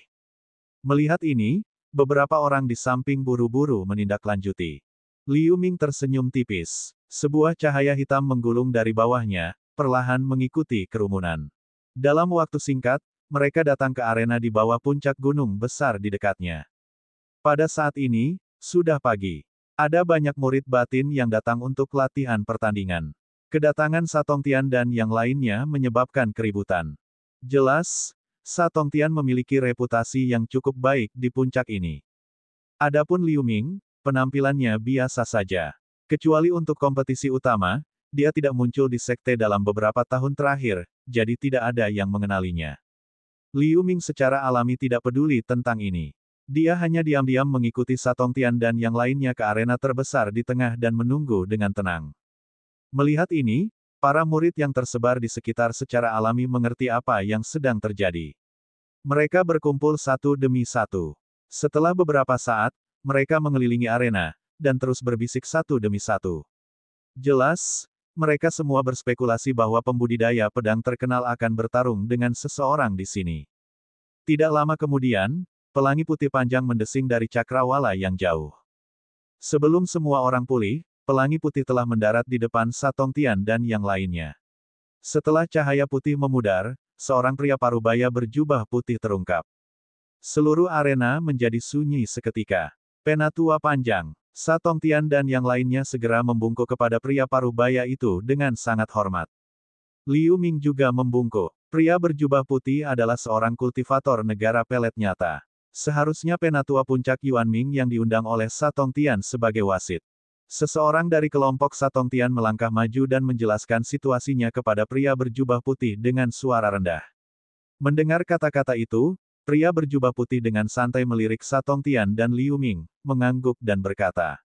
Melihat ini, beberapa orang di samping buru-buru menindaklanjuti. Liu Ming tersenyum tipis. Sebuah cahaya hitam menggulung dari bawahnya, perlahan mengikuti kerumunan. Dalam waktu singkat, mereka datang ke arena di bawah puncak gunung besar di dekatnya. Pada saat ini, sudah pagi. Ada banyak murid batin yang datang untuk latihan pertandingan. Kedatangan Sa Tongtian dan yang lainnya menyebabkan keributan. Jelas, Sa Tongtian memiliki reputasi yang cukup baik di puncak ini. Adapun Liu Ming, penampilannya biasa saja. Kecuali untuk kompetisi utama, dia tidak muncul di sekte dalam beberapa tahun terakhir, jadi tidak ada yang mengenalinya. Liu Ming secara alami tidak peduli tentang ini. Dia hanya diam-diam mengikuti Sa Tongtian dan yang lainnya ke arena terbesar di tengah dan menunggu dengan tenang. Melihat ini, para murid yang tersebar di sekitar secara alami mengerti apa yang sedang terjadi. Mereka berkumpul satu demi satu. Setelah beberapa saat, mereka mengelilingi arena, dan terus berbisik satu demi satu. Jelas, mereka semua berspekulasi bahwa pembudidaya pedang terkenal akan bertarung dengan seseorang di sini. Tidak lama kemudian, pelangi putih panjang mendesing dari cakrawala yang jauh. Sebelum semua orang pulih, pelangi putih telah mendarat di depan Sa Tongtian dan yang lainnya. Setelah cahaya putih memudar, seorang pria parubaya berjubah putih terungkap. Seluruh arena menjadi sunyi seketika. Penatua panjang. Sa Tongtian dan yang lainnya segera membungkuk kepada pria parubaya itu dengan sangat hormat. Liu Ming juga membungkuk. Pria berjubah putih adalah seorang kultivator negara pelet nyata. Seharusnya penatua puncak Yuan Ming yang diundang oleh Sa Tongtian sebagai wasit. Seseorang dari kelompok Sa Tongtian melangkah maju dan menjelaskan situasinya kepada pria berjubah putih dengan suara rendah. Mendengar kata-kata itu, pria berjubah putih dengan santai melirik Sa Tongtian dan Liu Ming, mengangguk dan berkata,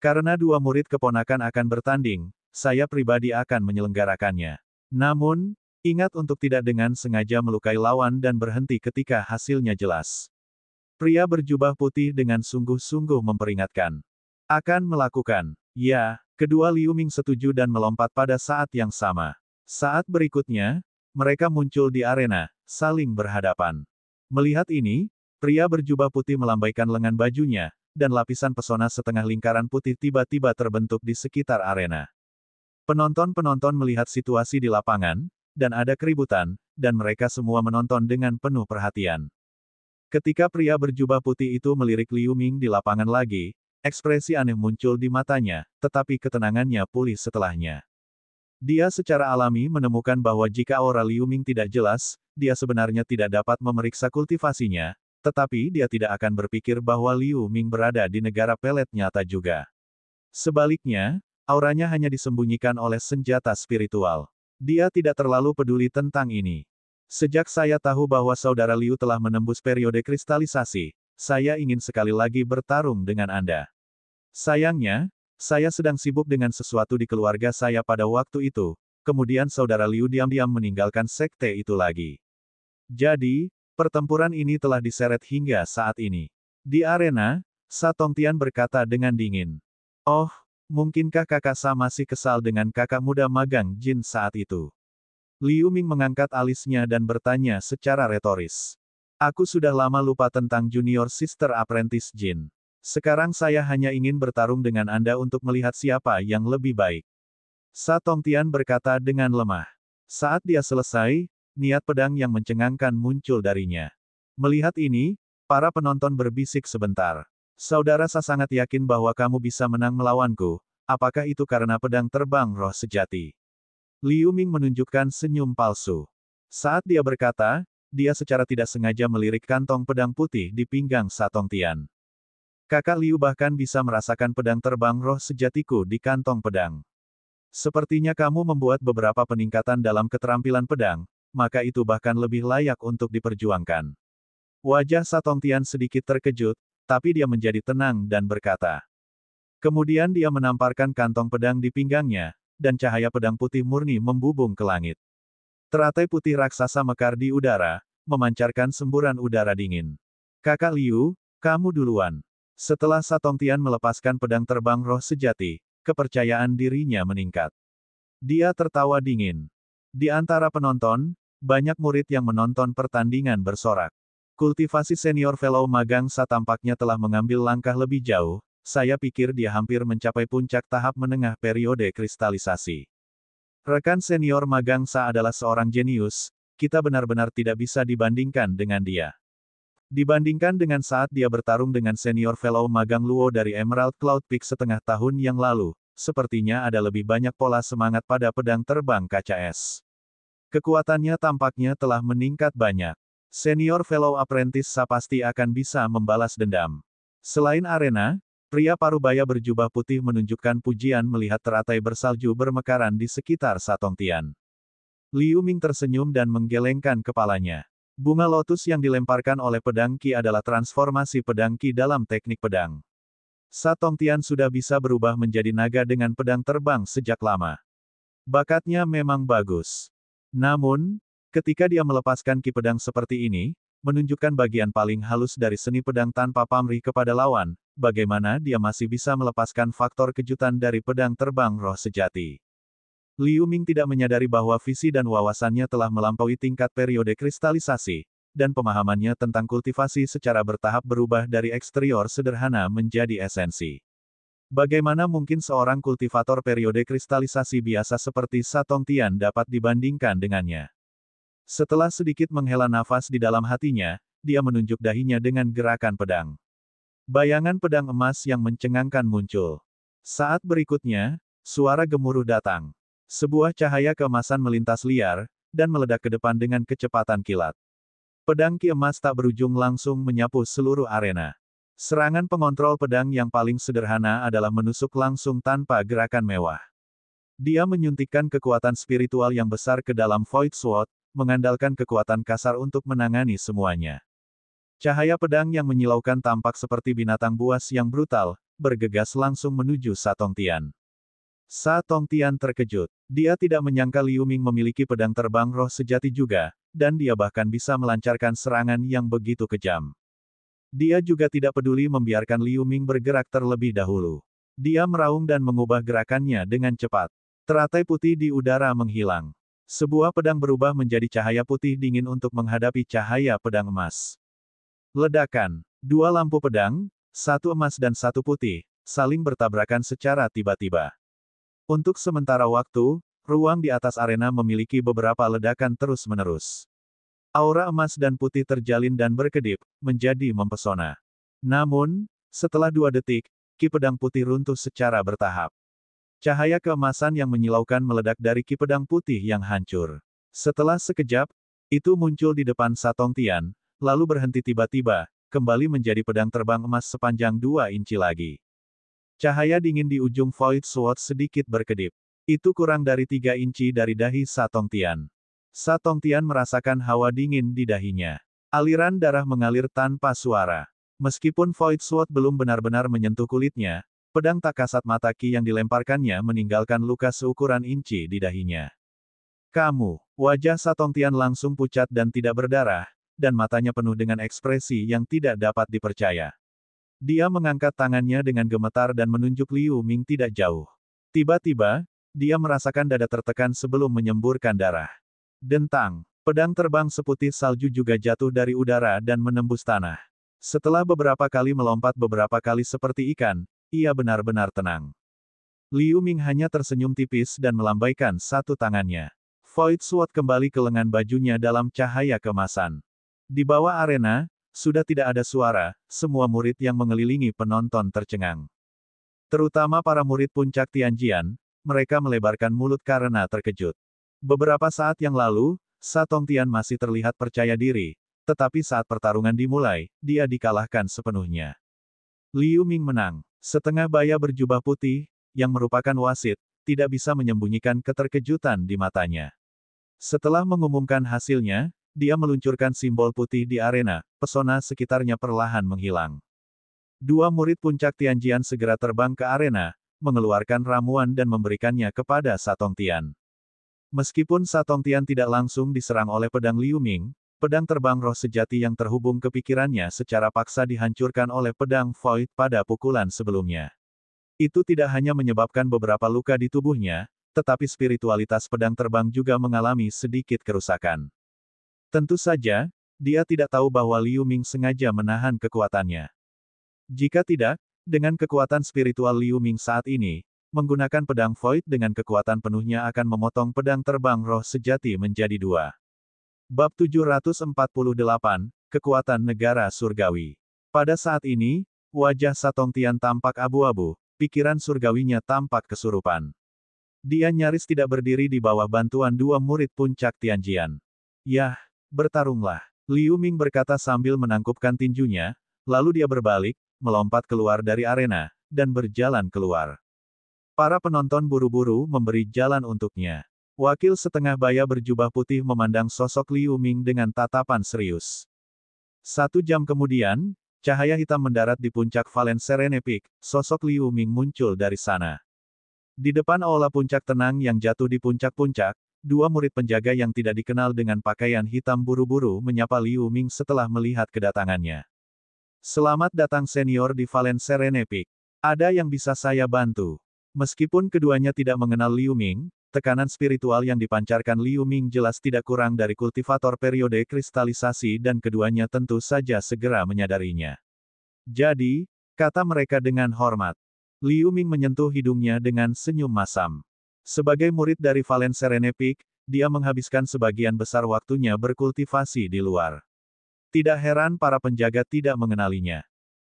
"Karena dua murid keponakan akan bertanding, saya pribadi akan menyelenggarakannya. Namun, ingat untuk tidak dengan sengaja melukai lawan dan berhenti ketika hasilnya jelas." Pria berjubah putih dengan sungguh-sungguh memperingatkan. Akan melakukan. Ya, kedua Liu Ming setuju dan melompat pada saat yang sama. Saat berikutnya, mereka muncul di arena, saling berhadapan. Melihat ini, pria berjubah putih melambaikan lengan bajunya, dan lapisan pesona setengah lingkaran putih tiba-tiba terbentuk di sekitar arena. Penonton-penonton melihat situasi di lapangan, dan ada keributan, dan mereka semua menonton dengan penuh perhatian. Ketika pria berjubah putih itu melirik Liu Ming di lapangan lagi, ekspresi aneh muncul di matanya, tetapi ketenangannya pulih setelahnya. Dia secara alami menemukan bahwa jika aura Liu Ming tidak jelas, dia sebenarnya tidak dapat memeriksa kultivasinya, tetapi dia tidak akan berpikir bahwa Liu Ming berada di negara pelet nyata juga. Sebaliknya, auranya hanya disembunyikan oleh senjata spiritual. Dia tidak terlalu peduli tentang ini. Sejak saya tahu bahwa saudara Liu telah menembus periode kristalisasi, saya ingin sekali lagi bertarung dengan Anda. Sayangnya, saya sedang sibuk dengan sesuatu di keluarga saya pada waktu itu, kemudian saudara Liu diam-diam meninggalkan sekte itu lagi. Jadi, pertempuran ini telah diseret hingga saat ini. Di arena, Sa Tongtian berkata dengan dingin. "Oh, mungkinkah kakak Sa masih kesal dengan kakak muda magang Jin saat itu?" Liu Ming mengangkat alisnya dan bertanya secara retoris. "Aku sudah lama lupa tentang Junior Sister Apprentice Jin. Sekarang saya hanya ingin bertarung dengan Anda untuk melihat siapa yang lebih baik." Sa Tongtian berkata dengan lemah. Saat dia selesai, niat pedang yang mencengangkan muncul darinya. Melihat ini, para penonton berbisik sebentar. "Saudara Sa sangat yakin bahwa kamu bisa menang melawanku, apakah itu karena pedang terbang roh sejati?" Liu Ming menunjukkan senyum palsu. Saat dia berkata, dia secara tidak sengaja melirik kantong pedang putih di pinggang Sa Tongtian. "Kakak Liu bahkan bisa merasakan pedang terbang roh sejatiku di kantong pedang. Sepertinya kamu membuat beberapa peningkatan dalam keterampilan pedang, maka itu bahkan lebih layak untuk diperjuangkan." Wajah Sa Tongtian sedikit terkejut, tapi dia menjadi tenang dan berkata. Kemudian dia menamparkan kantong pedang di pinggangnya, dan cahaya pedang putih murni membubung ke langit. Teratai putih raksasa mekar di udara, memancarkan semburan udara dingin. "Kakak Liu, kamu duluan." Setelah Sa Tongtian melepaskan pedang terbang roh sejati, kepercayaan dirinya meningkat. Dia tertawa dingin. Di antara penonton, banyak murid yang menonton pertandingan bersorak. Kultivasi senior fellow magang Sa tampaknya telah mengambil langkah lebih jauh, saya pikir dia hampir mencapai puncak tahap menengah periode kristalisasi. Rekan senior magang Sa adalah seorang jenius, kita benar-benar tidak bisa dibandingkan dengan dia. Dibandingkan dengan saat dia bertarung dengan senior fellow magang Luo dari Emerald Cloud Peak setengah tahun yang lalu, sepertinya ada lebih banyak pola semangat pada pedang terbang kaca es. Kekuatannya tampaknya telah meningkat banyak. Senior fellow apprentice Sa pasti akan bisa membalas dendam. Selain arena, pria parubaya berjubah putih menunjukkan pujian melihat teratai bersalju bermekaran di sekitar Sa Tongtian. Liu Ming tersenyum dan menggelengkan kepalanya. Bunga lotus yang dilemparkan oleh pedang Qi adalah transformasi pedang Qi dalam teknik pedang. Sa Tongtian sudah bisa berubah menjadi naga dengan pedang terbang sejak lama. Bakatnya memang bagus. Namun, ketika dia melepaskan Qi pedang seperti ini, menunjukkan bagian paling halus dari seni pedang tanpa pamrih kepada lawan, bagaimana dia masih bisa melepaskan faktor kejutan dari pedang terbang roh sejati. Liu Ming tidak menyadari bahwa visi dan wawasannya telah melampaui tingkat periode kristalisasi, dan pemahamannya tentang kultivasi secara bertahap berubah dari eksterior sederhana menjadi esensi. Bagaimana mungkin seorang kultivator periode kristalisasi biasa seperti Sa Tongtian dapat dibandingkan dengannya? Setelah sedikit menghela nafas di dalam hatinya, dia menunjuk dahinya dengan gerakan pedang. Bayangan pedang emas yang mencengangkan muncul. Saat berikutnya, suara gemuruh datang. Sebuah cahaya keemasan melintas liar, dan meledak ke depan dengan kecepatan kilat. Pedang ki emas tak berujung langsung menyapu seluruh arena. Serangan pengontrol pedang yang paling sederhana adalah menusuk langsung tanpa gerakan mewah. Dia menyuntikkan kekuatan spiritual yang besar ke dalam Void Sword, mengandalkan kekuatan kasar untuk menangani semuanya. Cahaya pedang yang menyilaukan tampak seperti binatang buas yang brutal, bergegas langsung menuju Sa Tongtian. Sa Tongtian terkejut. Dia tidak menyangka Liu Ming memiliki pedang terbang roh sejati juga, dan dia bahkan bisa melancarkan serangan yang begitu kejam. Dia juga tidak peduli membiarkan Liu Ming bergerak terlebih dahulu. Dia meraung dan mengubah gerakannya dengan cepat. Teratai putih di udara menghilang. Sebuah pedang berubah menjadi cahaya putih dingin untuk menghadapi cahaya pedang emas. Ledakan. Dua lampu pedang, satu emas dan satu putih, saling bertabrakan secara tiba-tiba. Untuk sementara waktu, ruang di atas arena memiliki beberapa ledakan terus-menerus. Aura emas dan putih terjalin dan berkedip, menjadi mempesona. Namun, setelah 2 detik, ki pedang putih runtuh secara bertahap. Cahaya keemasan yang menyilaukan meledak dari ki pedang putih yang hancur. Setelah sekejap, itu muncul di depan Sa Tongtian, lalu berhenti tiba-tiba, kembali menjadi pedang terbang emas sepanjang 2 inci lagi. Cahaya dingin di ujung Void Sword sedikit berkedip. Itu kurang dari 3 inci dari dahi Sa Tongtian. Sa Tongtian merasakan hawa dingin di dahinya. Aliran darah mengalir tanpa suara. Meskipun Void Sword belum benar-benar menyentuh kulitnya, pedang tak kasat mata ki yang dilemparkannya meninggalkan luka seukuran inci di dahinya. Kamu, wajah Sa Tongtian langsung pucat dan tidak berdarah, dan matanya penuh dengan ekspresi yang tidak dapat dipercaya. Dia mengangkat tangannya dengan gemetar dan menunjuk Liu Ming tidak jauh. Tiba-tiba, dia merasakan dada tertekan sebelum menyemburkan darah. Dentang, pedang terbang seputih salju juga jatuh dari udara dan menembus tanah. Setelah beberapa kali melompat beberapa kali seperti ikan, ia benar-benar tenang. Liu Ming hanya tersenyum tipis dan melambaikan satu tangannya. Void Sword kembali ke lengan bajunya dalam cahaya kemasan. Di bawah arena, sudah tidak ada suara, semua murid yang mengelilingi penonton tercengang. Terutama para murid puncak Tianjian, mereka melebarkan mulut karena terkejut. Beberapa saat yang lalu, Sa Tongtian masih terlihat percaya diri, tetapi saat pertarungan dimulai, dia dikalahkan sepenuhnya. Liu Ming menang. Setengah baya berjubah putih, yang merupakan wasit, tidak bisa menyembunyikan keterkejutan di matanya. Setelah mengumumkan hasilnya, dia meluncurkan simbol putih di arena, pesona sekitarnya perlahan menghilang. 2 murid puncak Tianjian segera terbang ke arena, mengeluarkan ramuan dan memberikannya kepada Sa Tongtian. Meskipun Sa Tongtian tidak langsung diserang oleh pedang Liu Ming, pedang terbang roh sejati yang terhubung ke pikirannya secara paksa dihancurkan oleh pedang Void pada pukulan sebelumnya. Itu tidak hanya menyebabkan beberapa luka di tubuhnya, tetapi spiritualitas pedang terbang juga mengalami sedikit kerusakan. Tentu saja, dia tidak tahu bahwa Liu Ming sengaja menahan kekuatannya. Jika tidak, dengan kekuatan spiritual Liu Ming saat ini, menggunakan pedang Void dengan kekuatan penuhnya akan memotong pedang terbang roh sejati menjadi 2. Bab 748, Kekuatan Negara Surgawi. Pada saat ini, wajah Sa Tongtian tampak abu-abu, pikiran surgawinya tampak kesurupan. Dia nyaris tidak berdiri di bawah bantuan 2 murid puncak Tianjian. Yah! Bertarunglah. Liu Ming berkata sambil menangkupkan tinjunya, lalu dia berbalik, melompat keluar dari arena, dan berjalan keluar. Para penonton buru-buru memberi jalan untuknya. Wakil setengah baya berjubah putih memandang sosok Liu Ming dengan tatapan serius. 1 jam kemudian, cahaya hitam mendarat di puncak Valen Serene Peak, sosok Liu Ming muncul dari sana. Di depan aula puncak tenang yang jatuh di puncak-puncak, 2 murid penjaga yang tidak dikenal dengan pakaian hitam buru-buru menyapa Liu Ming setelah melihat kedatangannya. Selamat datang senior di Valen Serene Peak. Ada yang bisa saya bantu? Meskipun keduanya tidak mengenal Liu Ming, tekanan spiritual yang dipancarkan Liu Ming jelas tidak kurang dari kultivator periode kristalisasi dan keduanya tentu saja segera menyadarinya. Jadi, kata mereka dengan hormat. Liu Ming menyentuh hidungnya dengan senyum masam. Sebagai murid dari Valen Serene Peak, dia menghabiskan sebagian besar waktunya berkultivasi di luar. Tidak heran para penjaga tidak mengenalinya.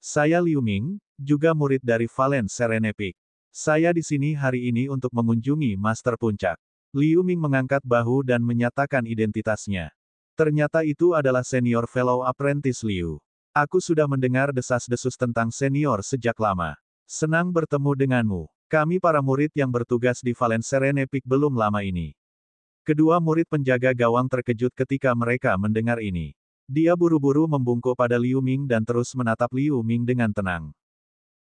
Saya Liu Ming, juga murid dari Valen Serenepic. Saya di sini hari ini untuk mengunjungi Master Puncak. Liu Ming mengangkat bahu dan menyatakan identitasnya. Ternyata itu adalah Senior Fellow Apprentice Liu. Aku sudah mendengar desas-desus tentang senior sejak lama. Senang bertemu denganmu. Kami para murid yang bertugas di Valen Serenepic belum lama ini. Kedua murid penjaga gawang terkejut ketika mereka mendengar ini. Dia buru-buru membungkuk pada Liu Ming dan terus menatap Liu Ming dengan tenang.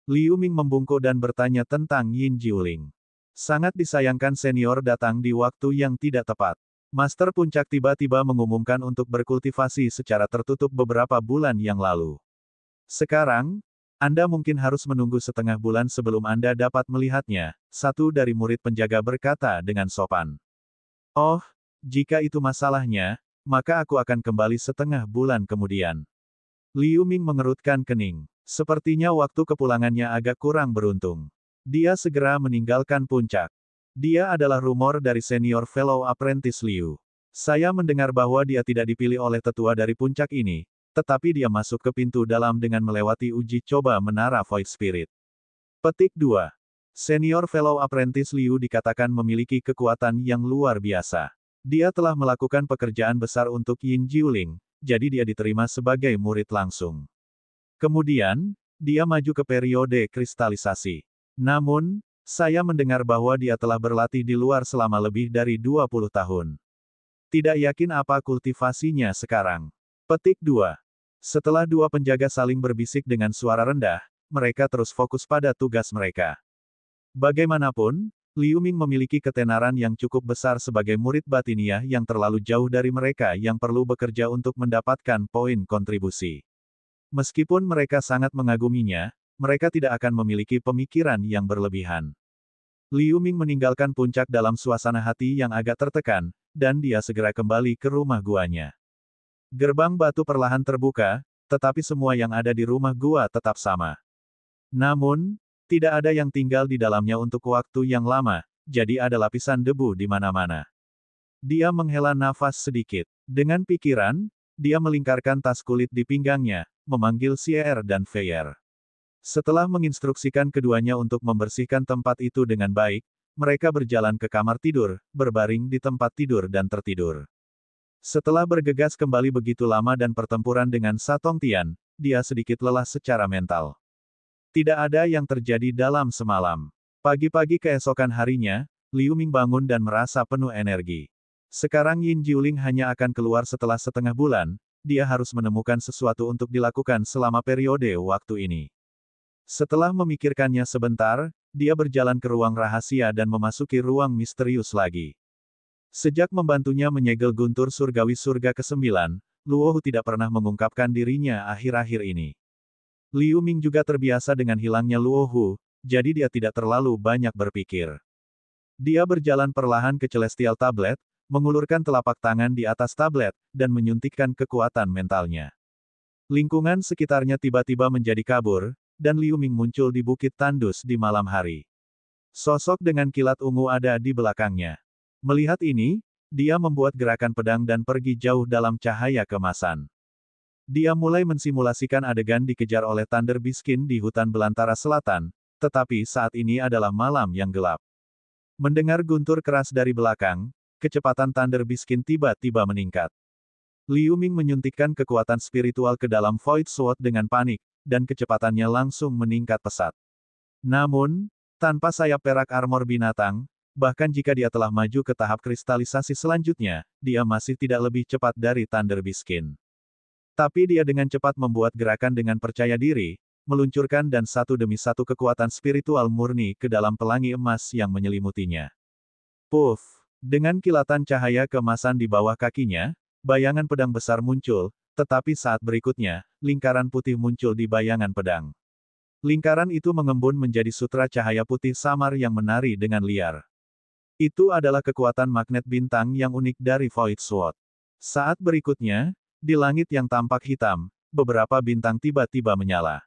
Liu Ming membungkuk dan bertanya tentang Yin Jiuling. Sangat disayangkan senior datang di waktu yang tidak tepat. Master Puncak tiba-tiba mengumumkan untuk berkultivasi secara tertutup beberapa bulan yang lalu. Sekarang, Anda mungkin harus menunggu setengah bulan sebelum Anda dapat melihatnya, satu dari murid penjaga berkata dengan sopan. Oh, jika itu masalahnya, maka aku akan kembali setengah bulan kemudian. Liu Ming mengerutkan kening. Sepertinya waktu kepulangannya agak kurang beruntung. Dia segera meninggalkan puncak. Dia adalah rumor dari senior fellow apprentice Liu. Saya mendengar bahwa dia tidak dipilih oleh tetua dari puncak ini, tetapi dia masuk ke pintu dalam dengan melewati uji coba menara Void Spirit. Petik 2. Senior fellow apprentice Liu dikatakan memiliki kekuatan yang luar biasa. Dia telah melakukan pekerjaan besar untuk Yin Jiuling, jadi dia diterima sebagai murid langsung. Kemudian, dia maju ke periode kristalisasi. Namun, saya mendengar bahwa dia telah berlatih di luar selama lebih dari 20 tahun. Tidak yakin apa kultivasinya sekarang. Petik 2. Setelah dua penjaga saling berbisik dengan suara rendah, mereka terus fokus pada tugas mereka. Bagaimanapun, Liu Ming memiliki ketenaran yang cukup besar sebagai murid batiniah yang terlalu jauh dari mereka yang perlu bekerja untuk mendapatkan poin kontribusi. Meskipun mereka sangat mengaguminya, mereka tidak akan memiliki pemikiran yang berlebihan. Liu Ming meninggalkan puncak dalam suasana hati yang agak tertekan, dan dia segera kembali ke rumah guanya. Gerbang batu perlahan terbuka, tetapi semua yang ada di rumah gua tetap sama. Namun, tidak ada yang tinggal di dalamnya untuk waktu yang lama, jadi ada lapisan debu di mana-mana. Dia menghela nafas sedikit. Dengan pikiran, dia melingkarkan tas kulit di pinggangnya, memanggil Xier dan Feier. Setelah menginstruksikan keduanya untuk membersihkan tempat itu dengan baik, mereka berjalan ke kamar tidur, berbaring di tempat tidur dan tertidur. Setelah bergegas kembali begitu lama dan pertempuran dengan Satong Tian, dia sedikit lelah secara mental. Tidak ada yang terjadi dalam semalam. Pagi-pagi keesokan harinya, Liu Ming bangun dan merasa penuh energi. Sekarang Yin Jiuling hanya akan keluar setelah setengah bulan, dia harus menemukan sesuatu untuk dilakukan selama periode waktu ini. Setelah memikirkannya sebentar, dia berjalan ke ruang rahasia dan memasuki ruang misterius lagi. Sejak membantunya menyegel guntur surgawi surga ke-9, Luohu tidak pernah mengungkapkan dirinya akhir-akhir ini. Liu Ming juga terbiasa dengan hilangnya Luohu, jadi dia tidak terlalu banyak berpikir. Dia berjalan perlahan ke Celestial Tablet, mengulurkan telapak tangan di atas tablet, dan menyuntikkan kekuatan mentalnya. Lingkungan sekitarnya tiba-tiba menjadi kabur, dan Liu Ming muncul di Bukit Tandus di malam hari. Sosok dengan kilat ungu ada di belakangnya. Melihat ini, dia membuat gerakan pedang dan pergi jauh dalam cahaya kemasan. Dia mulai mensimulasikan adegan dikejar oleh Thunder Biskin di hutan belantara selatan, tetapi saat ini adalah malam yang gelap. Mendengar guntur keras dari belakang, kecepatan Thunder Biskin tiba-tiba meningkat. Liu Ming menyuntikkan kekuatan spiritual ke dalam Void Sword dengan panik, dan kecepatannya langsung meningkat pesat. Namun, tanpa sayap perak armor binatang, bahkan jika dia telah maju ke tahap kristalisasi selanjutnya, dia masih tidak lebih cepat dari Thunder Biskin. Tapi dia dengan cepat membuat gerakan dengan percaya diri, meluncurkan dan satu demi satu kekuatan spiritual murni ke dalam pelangi emas yang menyelimutinya. Puff! Dengan kilatan cahaya kemasan di bawah kakinya, bayangan pedang besar muncul, tetapi saat berikutnya, lingkaran putih muncul di bayangan pedang. Lingkaran itu mengembun menjadi sutra cahaya putih samar yang menari dengan liar. Itu adalah kekuatan magnet bintang yang unik dari Void Sword. Saat berikutnya, di langit yang tampak hitam, beberapa bintang tiba-tiba menyala.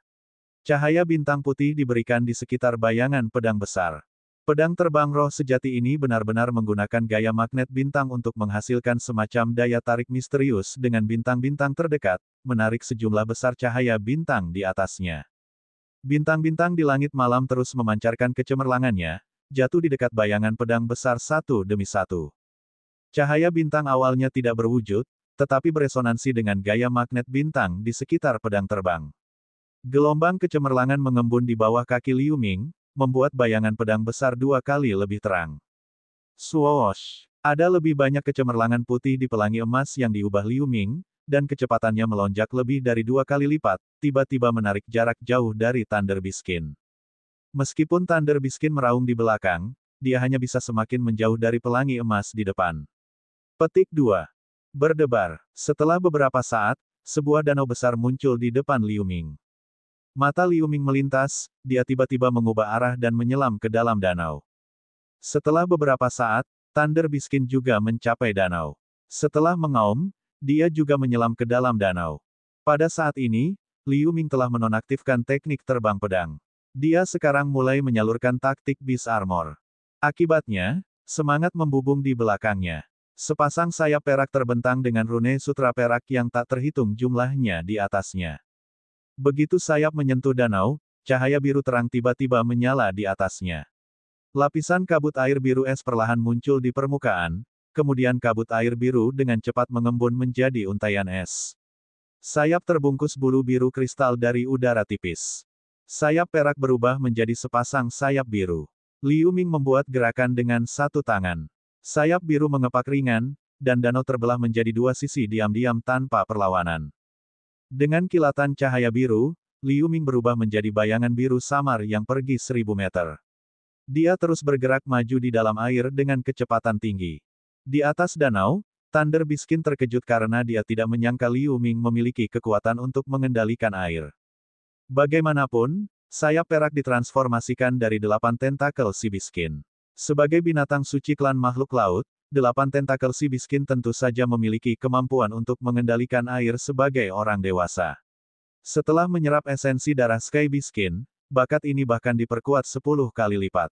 Cahaya bintang putih diberikan di sekitar bayangan pedang besar. Pedang terbang roh sejati ini benar-benar menggunakan gaya magnet bintang untuk menghasilkan semacam daya tarik misterius dengan bintang-bintang terdekat, menarik sejumlah besar cahaya bintang di atasnya. Bintang-bintang di langit malam terus memancarkan kecemerlangannya, jatuh di dekat bayangan pedang besar satu demi satu. Cahaya bintang awalnya tidak berwujud, tetapi beresonansi dengan gaya magnet bintang di sekitar pedang terbang. Gelombang kecemerlangan mengembun di bawah kaki Liu Ming, membuat bayangan pedang besar 2 kali lebih terang. Swoosh! Ada lebih banyak kecemerlangan putih di pelangi emas yang diubah Liu Ming, dan kecepatannya melonjak lebih dari 2 kali lipat, tiba-tiba menarik jarak jauh dari Thunder Biskin. Meskipun Thunder Biskin meraung di belakang, dia hanya bisa semakin menjauh dari pelangi emas di depan. Petik 2. Berdebar. Setelah beberapa saat, sebuah danau besar muncul di depan Liu Ming. Mata Liu Ming melintas, dia tiba-tiba mengubah arah dan menyelam ke dalam danau. Setelah beberapa saat, Thunder Biskin juga mencapai danau. Setelah mengaum, dia juga menyelam ke dalam danau. Pada saat ini, Liu Ming telah menonaktifkan teknik terbang pedang. Dia sekarang mulai menyalurkan taktik Beast Armor. Akibatnya, semangat membubung di belakangnya. Sepasang sayap perak terbentang dengan rune sutra perak yang tak terhitung jumlahnya di atasnya. Begitu sayap menyentuh danau, cahaya biru terang tiba-tiba menyala di atasnya. Lapisan kabut air biru es perlahan muncul di permukaan, kemudian kabut air biru dengan cepat mengembun menjadi untaian es. Sayap terbungkus bulu biru kristal dari udara tipis. Sayap perak berubah menjadi sepasang sayap biru. Liu Ming membuat gerakan dengan satu tangan. Sayap biru mengepak ringan, dan danau terbelah menjadi 2 sisi diam-diam tanpa perlawanan. Dengan kilatan cahaya biru, Liu Ming berubah menjadi bayangan biru samar yang pergi 1000 meter. Dia terus bergerak maju di dalam air dengan kecepatan tinggi. Di atas danau, Thunder Biskin terkejut karena dia tidak menyangka Liu Ming memiliki kekuatan untuk mengendalikan air. Bagaimanapun, sayap perak ditransformasikan dari 8 tentakel si Biskin. Sebagai binatang suci klan makhluk laut, 8 tentakel si Biskin tentu saja memiliki kemampuan untuk mengendalikan air sebagai orang dewasa. Setelah menyerap esensi darah Sky Biskin, bakat ini bahkan diperkuat 10 kali lipat.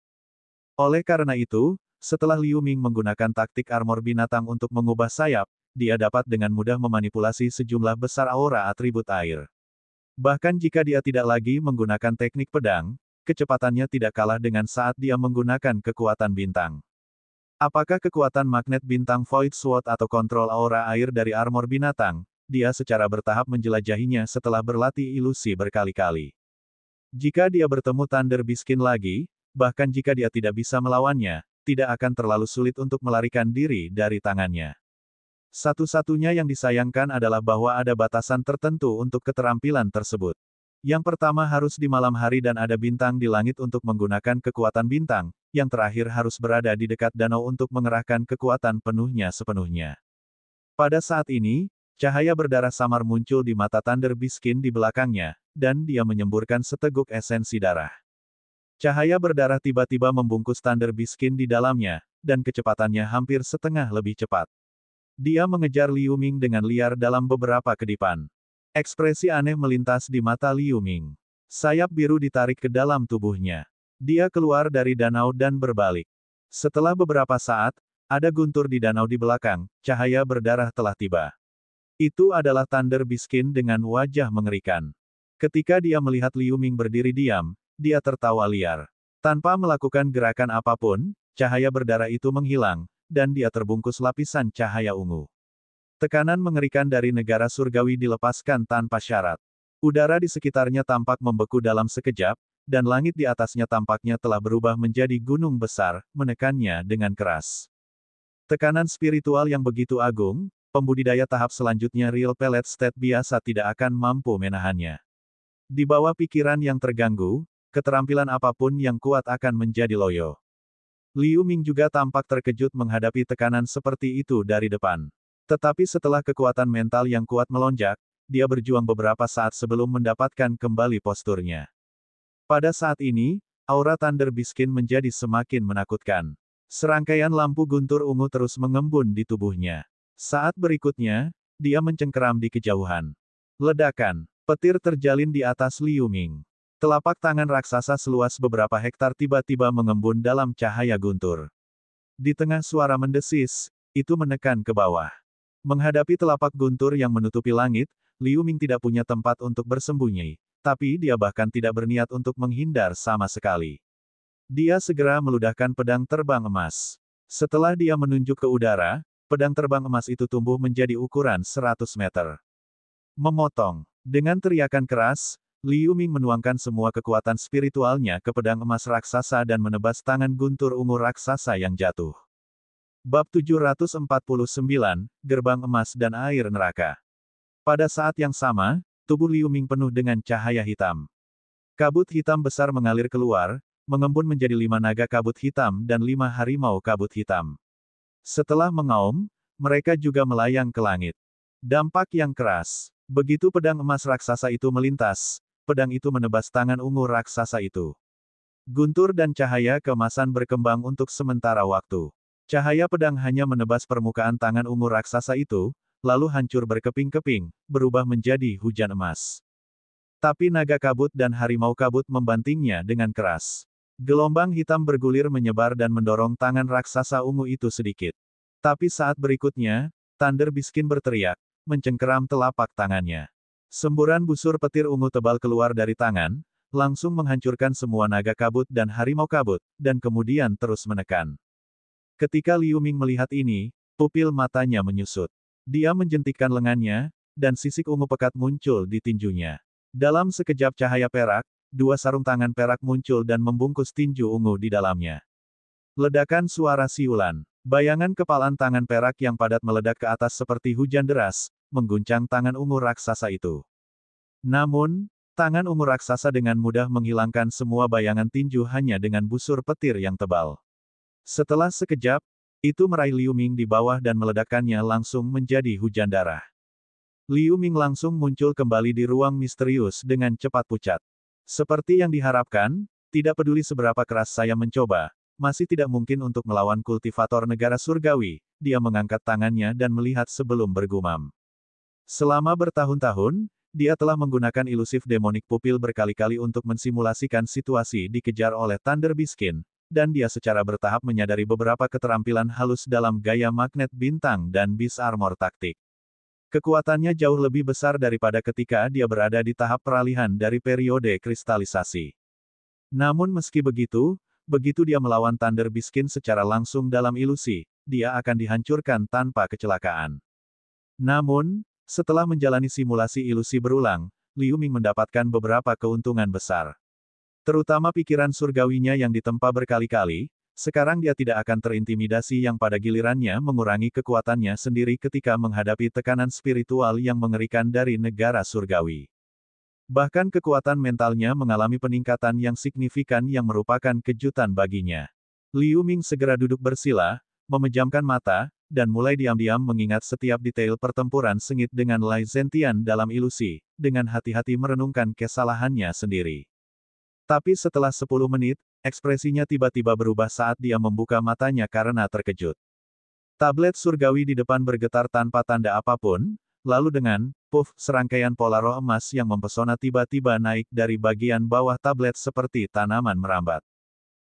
Oleh karena itu, setelah Liu Ming menggunakan taktik armor binatang untuk mengubah sayap, dia dapat dengan mudah memanipulasi sejumlah besar aura atribut air. Bahkan jika dia tidak lagi menggunakan teknik pedang, kecepatannya tidak kalah dengan saat dia menggunakan kekuatan bintang. Apakah kekuatan magnet bintang Void Sword atau kontrol aura air dari armor binatang? Dia secara bertahap menjelajahinya setelah berlatih ilusi berkali-kali. Jika dia bertemu Thunder Biskin lagi, bahkan jika dia tidak bisa melawannya, tidak akan terlalu sulit untuk melarikan diri dari tangannya. Satu-satunya yang disayangkan adalah bahwa ada batasan tertentu untuk keterampilan tersebut. Yang pertama harus di malam hari dan ada bintang di langit untuk menggunakan kekuatan bintang, yang terakhir harus berada di dekat danau untuk mengerahkan kekuatan penuhnya sepenuhnya. Pada saat ini, cahaya berdarah samar muncul di mata Thunder Biskin di belakangnya, dan dia menyemburkan seteguk esensi darah. Cahaya berdarah tiba-tiba membungkus Thunder Biskin di dalamnya, dan kecepatannya hampir setengah lebih cepat. Dia mengejar Liu Ming dengan liar dalam beberapa kedipan. Ekspresi aneh melintas di mata Liu Ming. Sayap biru ditarik ke dalam tubuhnya. Dia keluar dari danau dan berbalik. Setelah beberapa saat, ada guntur di danau di belakang, cahaya berdarah telah tiba. Itu adalah Thunder Biskin dengan wajah mengerikan. Ketika dia melihat Liu Ming berdiri diam, dia tertawa liar. Tanpa melakukan gerakan apapun, cahaya berdarah itu menghilang, dan dia terbungkus lapisan cahaya ungu. Tekanan mengerikan dari negara surgawi dilepaskan tanpa syarat. Udara di sekitarnya tampak membeku dalam sekejap, dan langit di atasnya tampaknya telah berubah menjadi gunung besar, menekannya dengan keras. Tekanan spiritual yang begitu agung, pembudidaya tahap selanjutnya Real Pellet State biasa tidak akan mampu menahannya. Di bawah pikiran yang terganggu, keterampilan apapun yang kuat akan menjadi loyo. Liu Ming juga tampak terkejut menghadapi tekanan seperti itu dari depan. Tetapi setelah kekuatan mental yang kuat melonjak, dia berjuang beberapa saat sebelum mendapatkan kembali posturnya. Pada saat ini, aura Thunder Biskin menjadi semakin menakutkan. Serangkaian lampu guntur ungu terus mengembun di tubuhnya. Saat berikutnya, dia mencengkeram di kejauhan. Ledakan, petir terjalin di atas Liu Ming. Telapak tangan raksasa seluas beberapa hektar tiba-tiba mengembun dalam cahaya guntur. Di tengah suara mendesis, itu menekan ke bawah. Menghadapi telapak guntur yang menutupi langit, Liu Ming tidak punya tempat untuk bersembunyi. tapi dia bahkan tidak berniat untuk menghindar sama sekali. Dia segera meludahkan pedang terbang emas. Setelah dia menunjuk ke udara, pedang terbang emas itu tumbuh menjadi ukuran 100 meter. Memotong. Dengan teriakan keras, Liu Ming menuangkan semua kekuatan spiritualnya ke pedang emas raksasa dan menebas tangan guntur ungu raksasa yang jatuh. Bab 749, Gerbang Emas dan Air Neraka. Pada saat yang sama, tubuh Liu Ming penuh dengan cahaya hitam. Kabut hitam besar mengalir keluar, mengembun menjadi 5 naga kabut hitam dan 5 harimau kabut hitam. Setelah mengaum, mereka juga melayang ke langit. Dampak yang keras. Begitu pedang emas raksasa itu melintas, pedang itu menebas tangan ungu raksasa itu. Guntur dan cahaya keemasan berkembang untuk sementara waktu. Cahaya pedang hanya menebas permukaan tangan ungu raksasa itu, lalu hancur berkeping-keping, berubah menjadi hujan emas. Tapi naga kabut dan harimau kabut membantingnya dengan keras. Gelombang hitam bergulir menyebar dan mendorong tangan raksasa ungu itu sedikit. Tapi saat berikutnya, Thunder Biskin berteriak, mencengkeram telapak tangannya. Semburan busur petir ungu tebal keluar dari tangan, langsung menghancurkan semua naga kabut dan harimau kabut, dan kemudian terus menekan. Ketika Liu Ming melihat ini, pupil matanya menyusut. Dia menjentikkan lengannya, dan sisik ungu pekat muncul di tinjunya. Dalam sekejap cahaya perak, 2 sarung tangan perak muncul dan membungkus tinju ungu di dalamnya. Ledakan suara siulan. Bayangan kepalan tangan perak yang padat meledak ke atas seperti hujan deras, mengguncang tangan ungu raksasa itu. Namun, tangan ungu raksasa dengan mudah menghilangkan semua bayangan tinju hanya dengan busur petir yang tebal. Setelah sekejap, itu meraih Liu Ming di bawah dan meledakkannya langsung menjadi hujan darah. Liu Ming langsung muncul kembali di ruang misterius dengan cepat pucat. Seperti yang diharapkan, tidak peduli seberapa keras saya mencoba, masih tidak mungkin untuk melawan kultivator negara surgawi, dia mengangkat tangannya dan melihat sebelum bergumam. Selama bertahun-tahun, dia telah menggunakan ilusif demonik pupil berkali-kali untuk mensimulasikan situasi dikejar oleh Thunder Biskin, dan dia secara bertahap menyadari beberapa keterampilan halus dalam gaya magnet bintang dan Beast Armor taktik. Kekuatannya jauh lebih besar daripada ketika dia berada di tahap peralihan dari periode kristalisasi. Namun meski begitu, begitu dia melawan Thunder Biskin secara langsung dalam ilusi, dia akan dihancurkan tanpa kecelakaan. Namun, setelah menjalani simulasi ilusi berulang, Liu Ming mendapatkan beberapa keuntungan besar. Terutama pikiran surgawinya yang ditempa berkali-kali, sekarang dia tidak akan terintimidasi yang pada gilirannya mengurangi kekuatannya sendiri ketika menghadapi tekanan spiritual yang mengerikan dari negara surgawi. Bahkan kekuatan mentalnya mengalami peningkatan yang signifikan yang merupakan kejutan baginya. Liu Ming segera duduk bersila, memejamkan mata, dan mulai diam-diam mengingat setiap detail pertempuran sengit dengan Lai Zentian dalam ilusi, dengan hati-hati merenungkan kesalahannya sendiri. Tapi setelah 10 menit, ekspresinya tiba-tiba berubah saat dia membuka matanya karena terkejut. Tablet surgawi di depan bergetar tanpa tanda apapun, lalu dengan puff, serangkaian pola roh emas yang mempesona tiba-tiba naik dari bagian bawah tablet seperti tanaman merambat.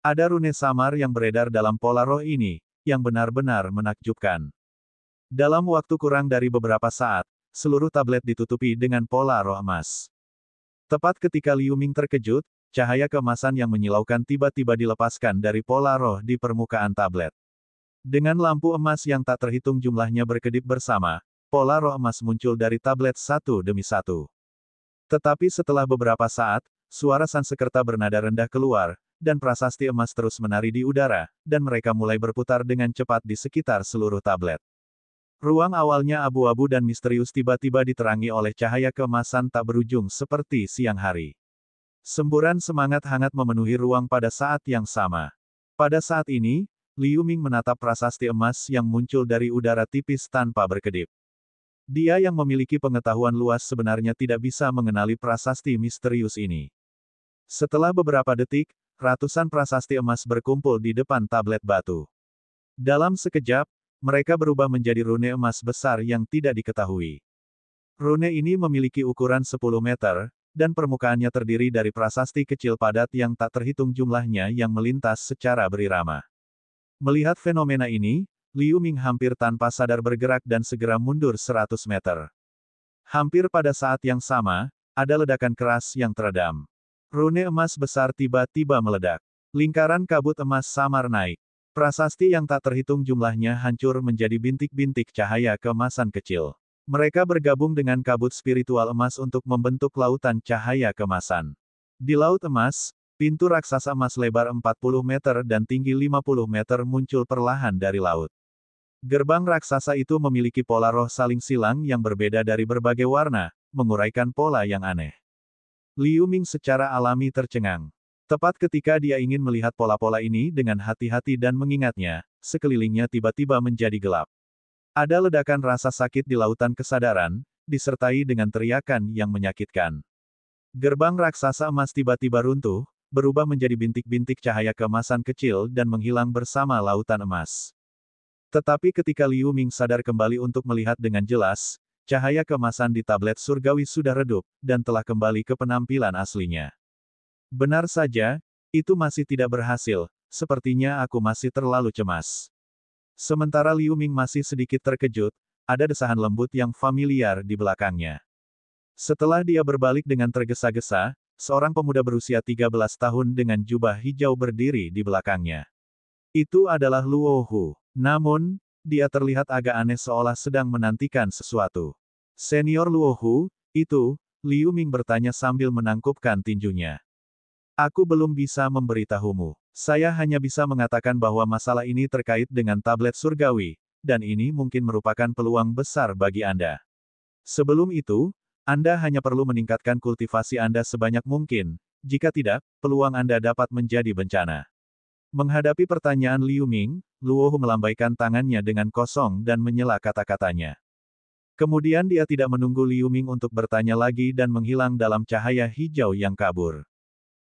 Ada rune samar yang beredar dalam pola roh ini, yang benar-benar menakjubkan. Dalam waktu kurang dari beberapa saat, seluruh tablet ditutupi dengan pola roh emas. Tepat ketika Liu Ming terkejut, cahaya keemasan yang menyilaukan tiba-tiba dilepaskan dari pola roh di permukaan tablet. Dengan lampu emas yang tak terhitung jumlahnya berkedip bersama, pola roh emas muncul dari tablet satu demi satu. Tetapi setelah beberapa saat, suara Sansekerta bernada rendah keluar, dan prasasti emas terus menari di udara, dan mereka mulai berputar dengan cepat di sekitar seluruh tablet. Ruang awalnya abu-abu dan misterius tiba-tiba diterangi oleh cahaya keemasan tak berujung seperti siang hari. Semburan semangat hangat memenuhi ruang pada saat yang sama. Pada saat ini, Liu Ming menatap prasasti emas yang muncul dari udara tipis tanpa berkedip. Dia yang memiliki pengetahuan luas sebenarnya tidak bisa mengenali prasasti misterius ini. Setelah beberapa detik, ratusan prasasti emas berkumpul di depan tablet batu. Dalam sekejap, mereka berubah menjadi rune emas besar yang tidak diketahui. Rune ini memiliki ukuran 10 meter, dan permukaannya terdiri dari prasasti kecil padat yang tak terhitung jumlahnya yang melintas secara berirama. Melihat fenomena ini, Liu Ming hampir tanpa sadar bergerak dan segera mundur 100 meter. Hampir pada saat yang sama, ada ledakan keras yang teredam. Rune emas besar tiba-tiba meledak. Lingkaran kabut emas samar naik. Prasasti yang tak terhitung jumlahnya hancur menjadi bintik-bintik cahaya keemasan kecil. Mereka bergabung dengan kabut spiritual emas untuk membentuk lautan cahaya keemasan. Di laut emas, pintu raksasa emas lebar 40 meter dan tinggi 50 meter muncul perlahan dari laut. Gerbang raksasa itu memiliki pola roh saling silang yang berbeda dari berbagai warna, menguraikan pola yang aneh. Liu Ming secara alami tercengang. Tepat ketika dia ingin melihat pola-pola ini dengan hati-hati dan mengingatnya, sekelilingnya tiba-tiba menjadi gelap. Ada ledakan rasa sakit di lautan kesadaran, disertai dengan teriakan yang menyakitkan. Gerbang raksasa emas tiba-tiba runtuh, berubah menjadi bintik-bintik cahaya keemasan kecil dan menghilang bersama lautan emas. Tetapi ketika Liu Ming sadar kembali untuk melihat dengan jelas, cahaya keemasan di tablet surgawi sudah redup, dan telah kembali ke penampilan aslinya. Benar saja, itu masih tidak berhasil, sepertinya aku masih terlalu cemas. Sementara Liu Ming masih sedikit terkejut, ada desahan lembut yang familiar di belakangnya. Setelah dia berbalik dengan tergesa-gesa, seorang pemuda berusia 13 tahun dengan jubah hijau berdiri di belakangnya. Itu adalah Luo Hu. Namun, dia terlihat agak aneh seolah sedang menantikan sesuatu. Senior Luo Hu, itu, Liu Ming bertanya sambil menangkupkan tinjunya. Aku belum bisa memberitahumu. Saya hanya bisa mengatakan bahwa masalah ini terkait dengan tablet surgawi, dan ini mungkin merupakan peluang besar bagi Anda. Sebelum itu, Anda hanya perlu meningkatkan kultivasi Anda sebanyak mungkin, jika tidak, peluang Anda dapat menjadi bencana. Menghadapi pertanyaan Liu Ming, Luo Hu melambaikan tangannya dengan kosong dan menyela kata-katanya. Kemudian dia tidak menunggu Liu Ming untuk bertanya lagi dan menghilang dalam cahaya hijau yang kabur.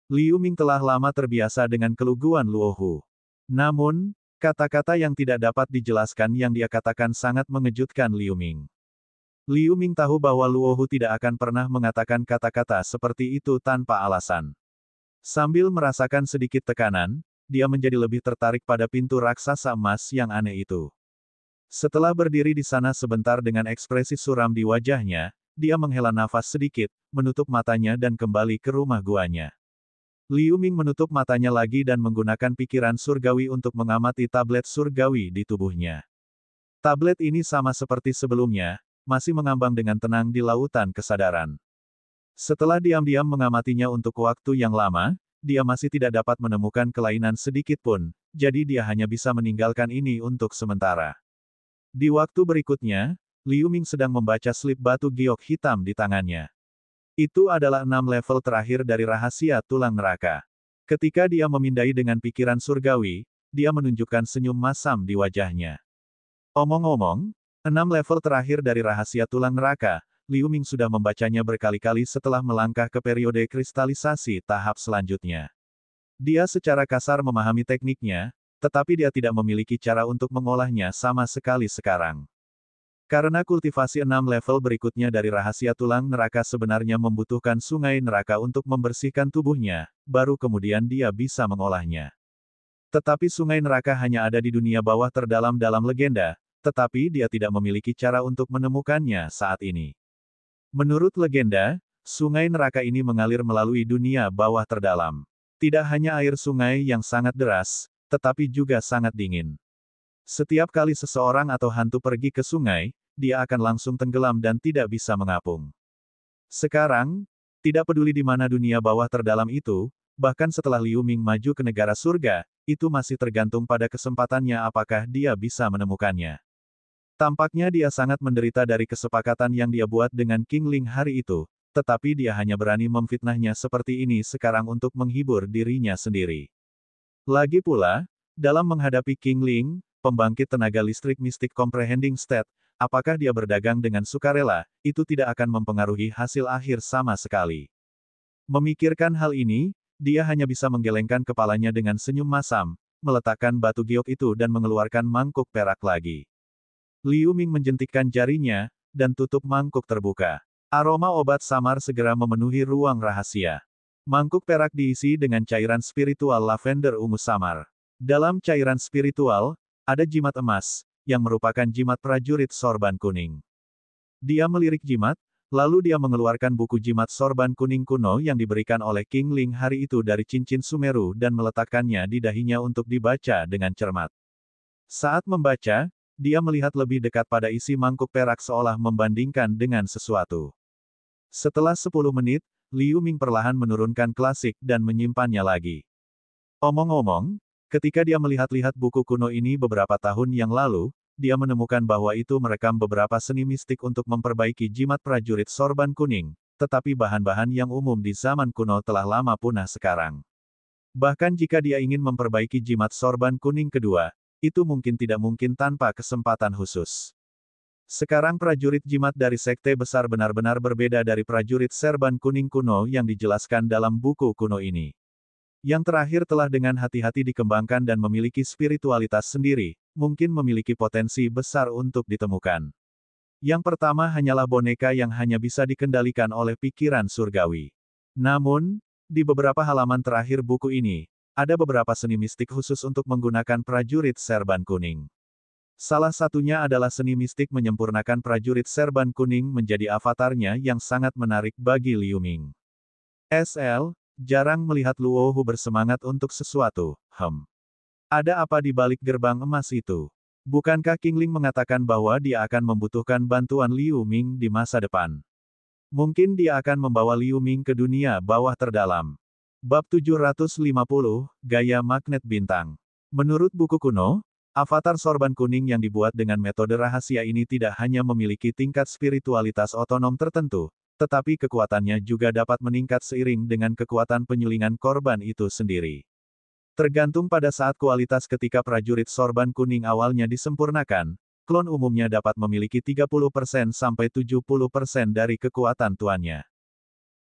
Liu Ming telah lama terbiasa dengan keluguan Luo Hu. Namun, kata-kata yang tidak dapat dijelaskan yang dia katakan sangat mengejutkan Liu Ming. Liu Ming tahu bahwa Luo Hu tidak akan pernah mengatakan kata-kata seperti itu tanpa alasan. Sambil merasakan sedikit tekanan, dia menjadi lebih tertarik pada pintu raksasa emas yang aneh itu. Setelah berdiri di sana sebentar dengan ekspresi suram di wajahnya, dia menghela nafas sedikit, menutup matanya dan kembali ke rumah guanya. Liu Ming menutup matanya lagi dan menggunakan pikiran surgawi untuk mengamati tablet surgawi di tubuhnya. Tablet ini sama seperti sebelumnya, masih mengambang dengan tenang di lautan kesadaran. Setelah diam-diam mengamatinya untuk waktu yang lama, dia masih tidak dapat menemukan kelainan sedikit pun, jadi dia hanya bisa meninggalkan ini untuk sementara. Di waktu berikutnya, Liu Ming sedang membaca slip batu giok hitam di tangannya. Itu adalah 6 level terakhir dari rahasia tulang neraka. Ketika dia memindai dengan pikiran surgawi, dia menunjukkan senyum masam di wajahnya. Omong-omong, 6 level terakhir dari rahasia tulang neraka, Liu Ming sudah membacanya berkali-kali setelah melangkah ke periode kristalisasi tahap selanjutnya. Dia secara kasar memahami tekniknya, tetapi dia tidak memiliki cara untuk mengolahnya sama sekali sekarang. Karena kultivasi 6 level berikutnya dari rahasia tulang neraka sebenarnya membutuhkan sungai neraka untuk membersihkan tubuhnya, baru kemudian dia bisa mengolahnya. Tetapi sungai neraka hanya ada di dunia bawah terdalam dalam legenda, tetapi dia tidak memiliki cara untuk menemukannya saat ini. Menurut legenda, sungai neraka ini mengalir melalui dunia bawah terdalam. Tidak hanya air sungai yang sangat deras, tetapi juga sangat dingin. Setiap kali seseorang atau hantu pergi ke sungai, dia akan langsung tenggelam dan tidak bisa mengapung. Sekarang, tidak peduli di mana dunia bawah terdalam itu, bahkan setelah Liu Ming maju ke negara surga, itu masih tergantung pada kesempatannya apakah dia bisa menemukannya. Tampaknya dia sangat menderita dari kesepakatan yang dia buat dengan King Ling hari itu, tetapi dia hanya berani memfitnahnya seperti ini sekarang untuk menghibur dirinya sendiri. Lagi pula, dalam menghadapi King Ling, pembangkit tenaga listrik mistik comprehending state, apakah dia berdagang dengan sukarela, itu tidak akan mempengaruhi hasil akhir sama sekali. Memikirkan hal ini, dia hanya bisa menggelengkan kepalanya dengan senyum masam, meletakkan batu giok itu dan mengeluarkan mangkuk perak lagi. Liu Ming menjentikkan jarinya, dan tutup mangkuk terbuka. Aroma obat samar segera memenuhi ruang rahasia. Mangkuk perak diisi dengan cairan spiritual lavender ungu samar. Dalam cairan spiritual, ada jimat emas, yang merupakan jimat prajurit sorban kuning. Dia melirik jimat, Lalu dia mengeluarkan buku jimat sorban kuning kuno yang diberikan oleh King Ling hari itu dari cincin Sumeru dan meletakkannya di dahinya untuk dibaca dengan cermat. Saat membaca, dia melihat lebih dekat pada isi mangkuk perak seolah membandingkan dengan sesuatu. Setelah 10 menit, Liu Ming perlahan menurunkan klasik dan menyimpannya lagi. Omong-omong, ketika dia melihat-lihat buku kuno ini beberapa tahun yang lalu, dia menemukan bahwa itu merekam beberapa seni mistik untuk memperbaiki jimat prajurit sorban kuning, tetapi bahan-bahan yang umum di zaman kuno telah lama punah sekarang. Bahkan jika dia ingin memperbaiki jimat sorban kuning kedua, itu mungkin tidak mungkin tanpa kesempatan khusus. Sekarang prajurit jimat dari sekte besar benar-benar berbeda dari prajurit serban kuning kuno yang dijelaskan dalam buku kuno ini. Yang terakhir telah dengan hati-hati dikembangkan dan memiliki spiritualitas sendiri, mungkin memiliki potensi besar untuk ditemukan. Yang pertama hanyalah boneka yang hanya bisa dikendalikan oleh pikiran surgawi. Namun, di beberapa halaman terakhir buku ini, ada beberapa seni mistik khusus untuk menggunakan prajurit serban kuning. Salah satunya adalah seni mistik menyempurnakan prajurit serban kuning menjadi avatarnya yang sangat menarik bagi Liu Ming. SL, jarang melihat Luohu bersemangat untuk sesuatu, Ada apa di balik gerbang emas itu? Bukankah King Ling mengatakan bahwa dia akan membutuhkan bantuan Liu Ming di masa depan? Mungkin dia akan membawa Liu Ming ke dunia bawah terdalam. Bab 750, Gaya Magnet Bintang. Menurut buku kuno, avatar sorban kuning yang dibuat dengan metode rahasia ini tidak hanya memiliki tingkat spiritualitas otonom tertentu, tetapi kekuatannya juga dapat meningkat seiring dengan kekuatan penyulingan korban itu sendiri. Tergantung pada saat kualitas ketika prajurit sorban kuning awalnya disempurnakan, klon umumnya dapat memiliki 30% sampai 70% dari kekuatan tuannya.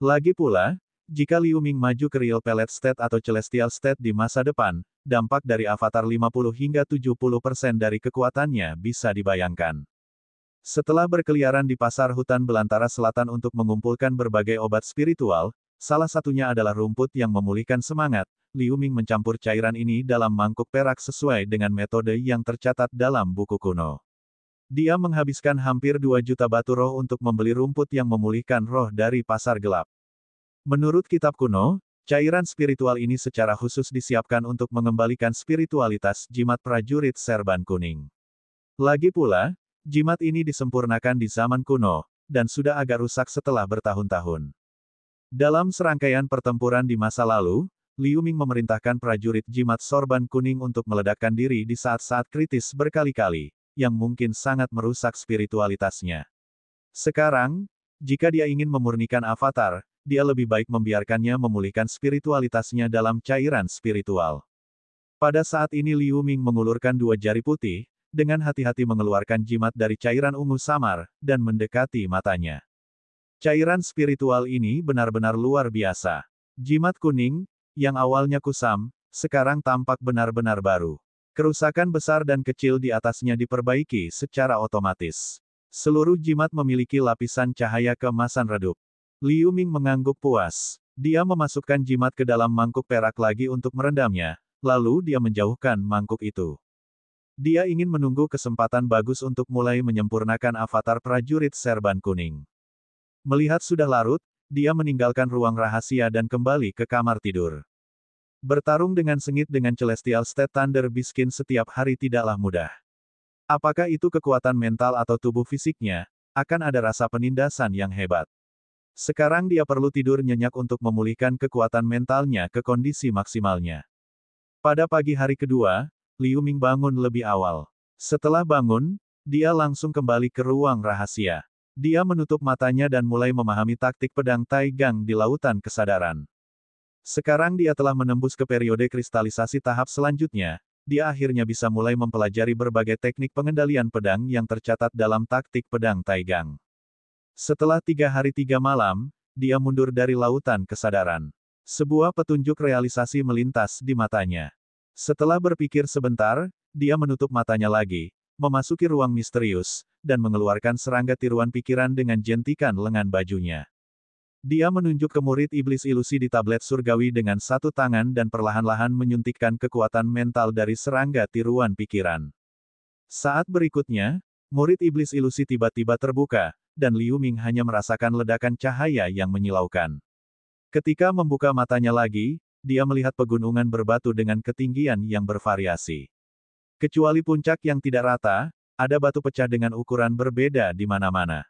Lagi pula, jika Liu Ming maju ke Real Pellet State atau Celestial State di masa depan, dampak dari avatar 50 hingga 70% dari kekuatannya bisa dibayangkan. Setelah berkeliaran di pasar hutan belantara selatan untuk mengumpulkan berbagai obat spiritual, salah satunya adalah rumput yang memulihkan semangat, Liu Ming mencampur cairan ini dalam mangkuk perak sesuai dengan metode yang tercatat dalam buku kuno. Dia menghabiskan hampir 2 juta batu roh untuk membeli rumput yang memulihkan roh dari pasar gelap. Menurut kitab kuno, cairan spiritual ini secara khusus disiapkan untuk mengembalikan spiritualitas jimat prajurit serban kuning. Lagi pula, jimat ini disempurnakan di zaman kuno, dan sudah agak rusak setelah bertahun-tahun. Dalam serangkaian pertempuran di masa lalu, Liu Ming memerintahkan prajurit jimat sorban kuning untuk meledakkan diri di saat-saat kritis berkali-kali, yang mungkin sangat merusak spiritualitasnya. Sekarang, jika dia ingin memurnikan avatar, dia lebih baik membiarkannya memulihkan spiritualitasnya dalam cairan spiritual. Pada saat ini Liu Ming mengulurkan 2 jari putih, dengan hati-hati mengeluarkan jimat dari cairan ungu samar, dan mendekati matanya. Cairan spiritual ini benar-benar luar biasa. Jimat kuning, yang awalnya kusam, sekarang tampak benar-benar baru. Kerusakan besar dan kecil di atasnya diperbaiki secara otomatis. Seluruh jimat memiliki lapisan cahaya keemasan redup. Liu Ming mengangguk puas. Dia memasukkan jimat ke dalam mangkuk perak lagi untuk merendamnya, lalu dia menjauhkan mangkuk itu. Dia ingin menunggu kesempatan bagus untuk mulai menyempurnakan avatar prajurit serban kuning. Melihat sudah larut, dia meninggalkan ruang rahasia dan kembali ke kamar tidur. Bertarung dengan sengit dengan Celestial State Thunder Biskin setiap hari tidaklah mudah. Apakah itu kekuatan mental atau tubuh fisiknya, akan ada rasa penindasan yang hebat. Sekarang dia perlu tidur nyenyak untuk memulihkan kekuatan mentalnya ke kondisi maksimalnya. Pada pagi hari kedua, Liu Ming bangun lebih awal. Setelah bangun, dia langsung kembali ke ruang rahasia. Dia menutup matanya dan mulai memahami taktik pedang Taigang di lautan kesadaran. Sekarang dia telah menembus ke periode kristalisasi tahap selanjutnya, dia akhirnya bisa mulai mempelajari berbagai teknik pengendalian pedang yang tercatat dalam taktik pedang Taigang. Setelah 3 hari 3 malam, dia mundur dari lautan kesadaran. Sebuah petunjuk realisasi melintas di matanya. Setelah berpikir sebentar, dia menutup matanya lagi, memasuki ruang misterius, dan mengeluarkan serangga tiruan pikiran dengan jentikan lengan bajunya. Dia menunjuk ke murid iblis ilusi di tablet surgawi dengan satu tangan dan perlahan-lahan menyuntikkan kekuatan mental dari serangga tiruan pikiran. Saat berikutnya, murid iblis ilusi tiba-tiba terbuka, dan Liu Ming hanya merasakan ledakan cahaya yang menyilaukan. Ketika membuka matanya lagi, dia melihat pegunungan berbatu dengan ketinggian yang bervariasi. Kecuali puncak yang tidak rata, ada batu pecah dengan ukuran berbeda di mana-mana.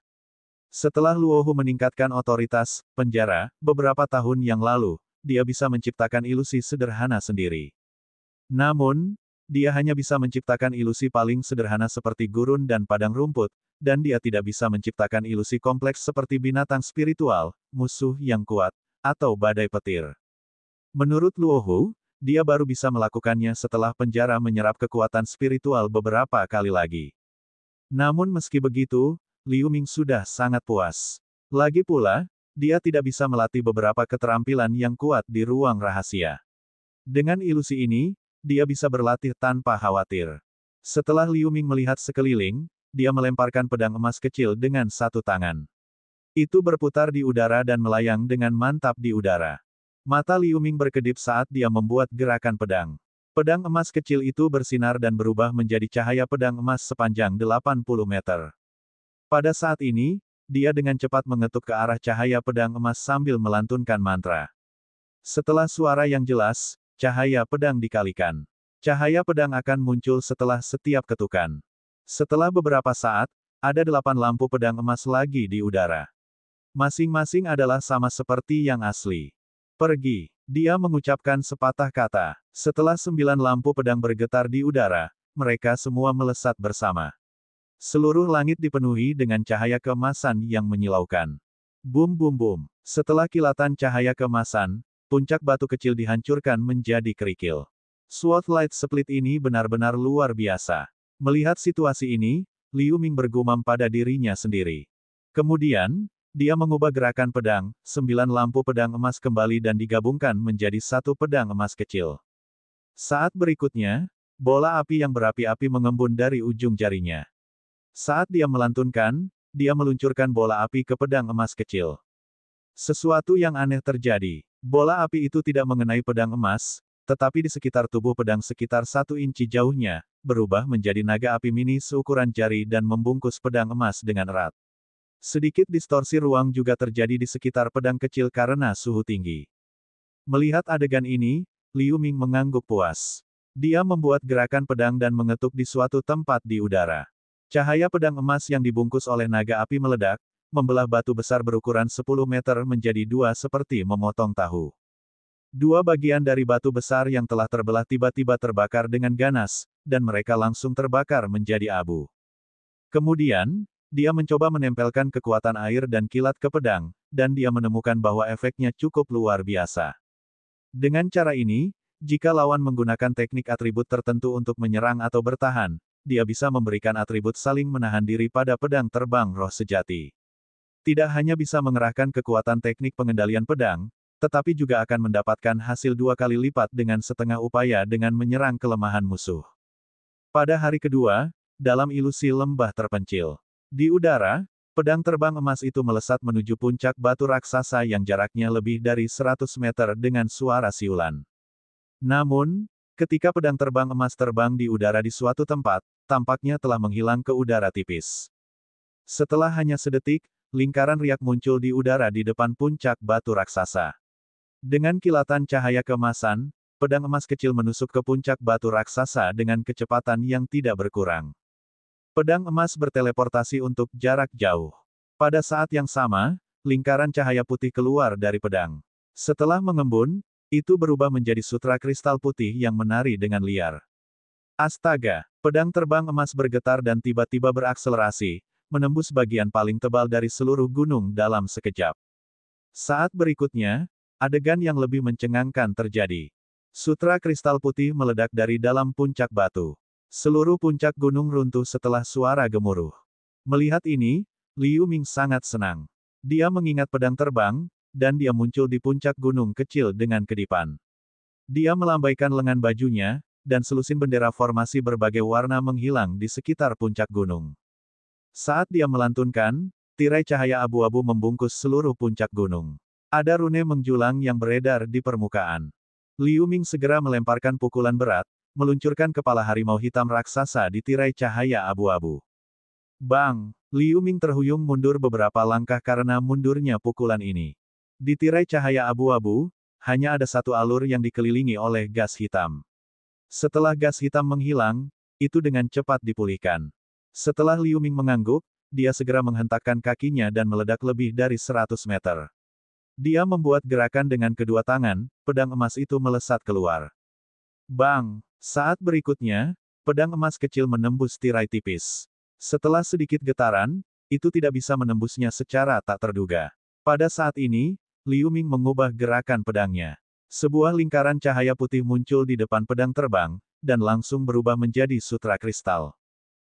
Setelah Luohu meningkatkan otoritas penjara beberapa tahun yang lalu, dia bisa menciptakan ilusi sederhana sendiri. Namun, dia hanya bisa menciptakan ilusi paling sederhana seperti gurun dan padang rumput, dan dia tidak bisa menciptakan ilusi kompleks seperti binatang spiritual, musuh yang kuat, atau badai petir. Menurut Luohu, dia baru bisa melakukannya setelah penjara menyerap kekuatan spiritual beberapa kali lagi. Namun meski begitu, Liu Ming sudah sangat puas. Lagi pula, dia tidak bisa melatih beberapa keterampilan yang kuat di ruang rahasia. Dengan ilusi ini, dia bisa berlatih tanpa khawatir. Setelah Liu Ming melihat sekeliling, dia melemparkan pedang emas kecil dengan satu tangan. Itu berputar di udara dan melayang dengan mantap di udara. Mata Liu Ming berkedip saat dia membuat gerakan pedang. Pedang emas kecil itu bersinar dan berubah menjadi cahaya pedang emas sepanjang 80 meter. Pada saat ini, dia dengan cepat mengetuk ke arah cahaya pedang emas sambil melantunkan mantra. Setelah suara yang jelas, cahaya pedang dikalikan. Cahaya pedang akan muncul setelah setiap ketukan. Setelah beberapa saat, ada 8 lampu pedang emas lagi di udara. Masing-masing adalah sama seperti yang asli. Pergi. Dia mengucapkan sepatah kata. Setelah 9 lampu pedang bergetar di udara, mereka semua melesat bersama. Seluruh langit dipenuhi dengan cahaya keemasan yang menyilaukan. Bum bum bum. Setelah kilatan cahaya keemasan, puncak batu kecil dihancurkan menjadi kerikil. Sword Light Split ini benar-benar luar biasa. Melihat situasi ini, Liu Ming bergumam pada dirinya sendiri. Kemudian, dia mengubah gerakan pedang, 9 lampu pedang emas kembali dan digabungkan menjadi satu pedang emas kecil. Saat berikutnya, bola api yang berapi-api mengembun dari ujung jarinya. Saat dia melantunkan, dia meluncurkan bola api ke pedang emas kecil. Sesuatu yang aneh terjadi. Bola api itu tidak mengenai pedang emas, tetapi di sekitar tubuh pedang sekitar 1 inci jauhnya, berubah menjadi naga api mini seukuran jari dan membungkus pedang emas dengan erat. Sedikit distorsi ruang juga terjadi di sekitar pedang kecil karena suhu tinggi. Melihat adegan ini, Liu Ming mengangguk puas. Dia membuat gerakan pedang dan mengetuk di suatu tempat di udara. Cahaya pedang emas yang dibungkus oleh naga api meledak, membelah batu besar berukuran 10 meter menjadi 2 seperti memotong tahu. 2 bagian dari batu besar yang telah terbelah tiba-tiba terbakar dengan ganas, dan mereka langsung terbakar menjadi abu. Kemudian, dia mencoba menempelkan kekuatan air dan kilat ke pedang, dan dia menemukan bahwa efeknya cukup luar biasa. Dengan cara ini, jika lawan menggunakan teknik atribut tertentu untuk menyerang atau bertahan, dia bisa memberikan atribut saling menahan diri pada pedang terbang roh sejati. Tidak hanya bisa mengerahkan kekuatan teknik pengendalian pedang, tetapi juga akan mendapatkan hasil 2 kali lipat dengan setengah upaya dengan menyerang kelemahan musuh. Pada hari kedua, dalam ilusi lembah terpencil. Di udara, pedang terbang emas itu melesat menuju puncak batu raksasa yang jaraknya lebih dari 100 meter dengan suara siulan. Namun, ketika pedang terbang emas terbang di udara di suatu tempat, tampaknya telah menghilang ke udara tipis. Setelah hanya sedetik, lingkaran riak muncul di udara di depan puncak batu raksasa. Dengan kilatan cahaya keemasan, pedang emas kecil menusuk ke puncak batu raksasa dengan kecepatan yang tidak berkurang. Pedang emas berteleportasi untuk jarak jauh. Pada saat yang sama, lingkaran cahaya putih keluar dari pedang. Setelah mengembun, itu berubah menjadi sutra kristal putih yang menari dengan liar. Astaga! Pedang terbang emas bergetar dan tiba-tiba berakselerasi, menembus bagian paling tebal dari seluruh gunung dalam sekejap. Saat berikutnya, adegan yang lebih mencengangkan terjadi. Sutra kristal putih meledak dari dalam puncak batu. Seluruh puncak gunung runtuh setelah suara gemuruh. Melihat ini, Liu Ming sangat senang. Dia mengingat pedang terbang, dan dia muncul di puncak gunung kecil dengan kedipan. Dia melambaikan lengan bajunya, dan selusin bendera formasi berbagai warna menghilang di sekitar puncak gunung. Saat dia melantunkan, tirai cahaya abu-abu membungkus seluruh puncak gunung. Ada rune menjulang yang beredar di permukaan. Liu Ming segera melemparkan pukulan berat, meluncurkan kepala harimau hitam raksasa di tirai cahaya abu-abu. Bang! Liu Ming terhuyung mundur beberapa langkah karena mundurnya pukulan ini. Di tirai cahaya abu-abu, hanya ada satu alur yang dikelilingi oleh gas hitam. Setelah gas hitam menghilang, itu dengan cepat dipulihkan. Setelah Liu Ming mengangguk, dia segera menghentakkan kakinya dan meledak lebih dari 100 meter. Dia membuat gerakan dengan kedua tangan, pedang emas itu melesat keluar. Bang! Saat berikutnya, pedang emas kecil menembus tirai tipis. Setelah sedikit getaran, itu tidak bisa menembusnya secara tak terduga. Pada saat ini, Liu Ming mengubah gerakan pedangnya. Sebuah lingkaran cahaya putih muncul di depan pedang terbang, dan langsung berubah menjadi sutra kristal.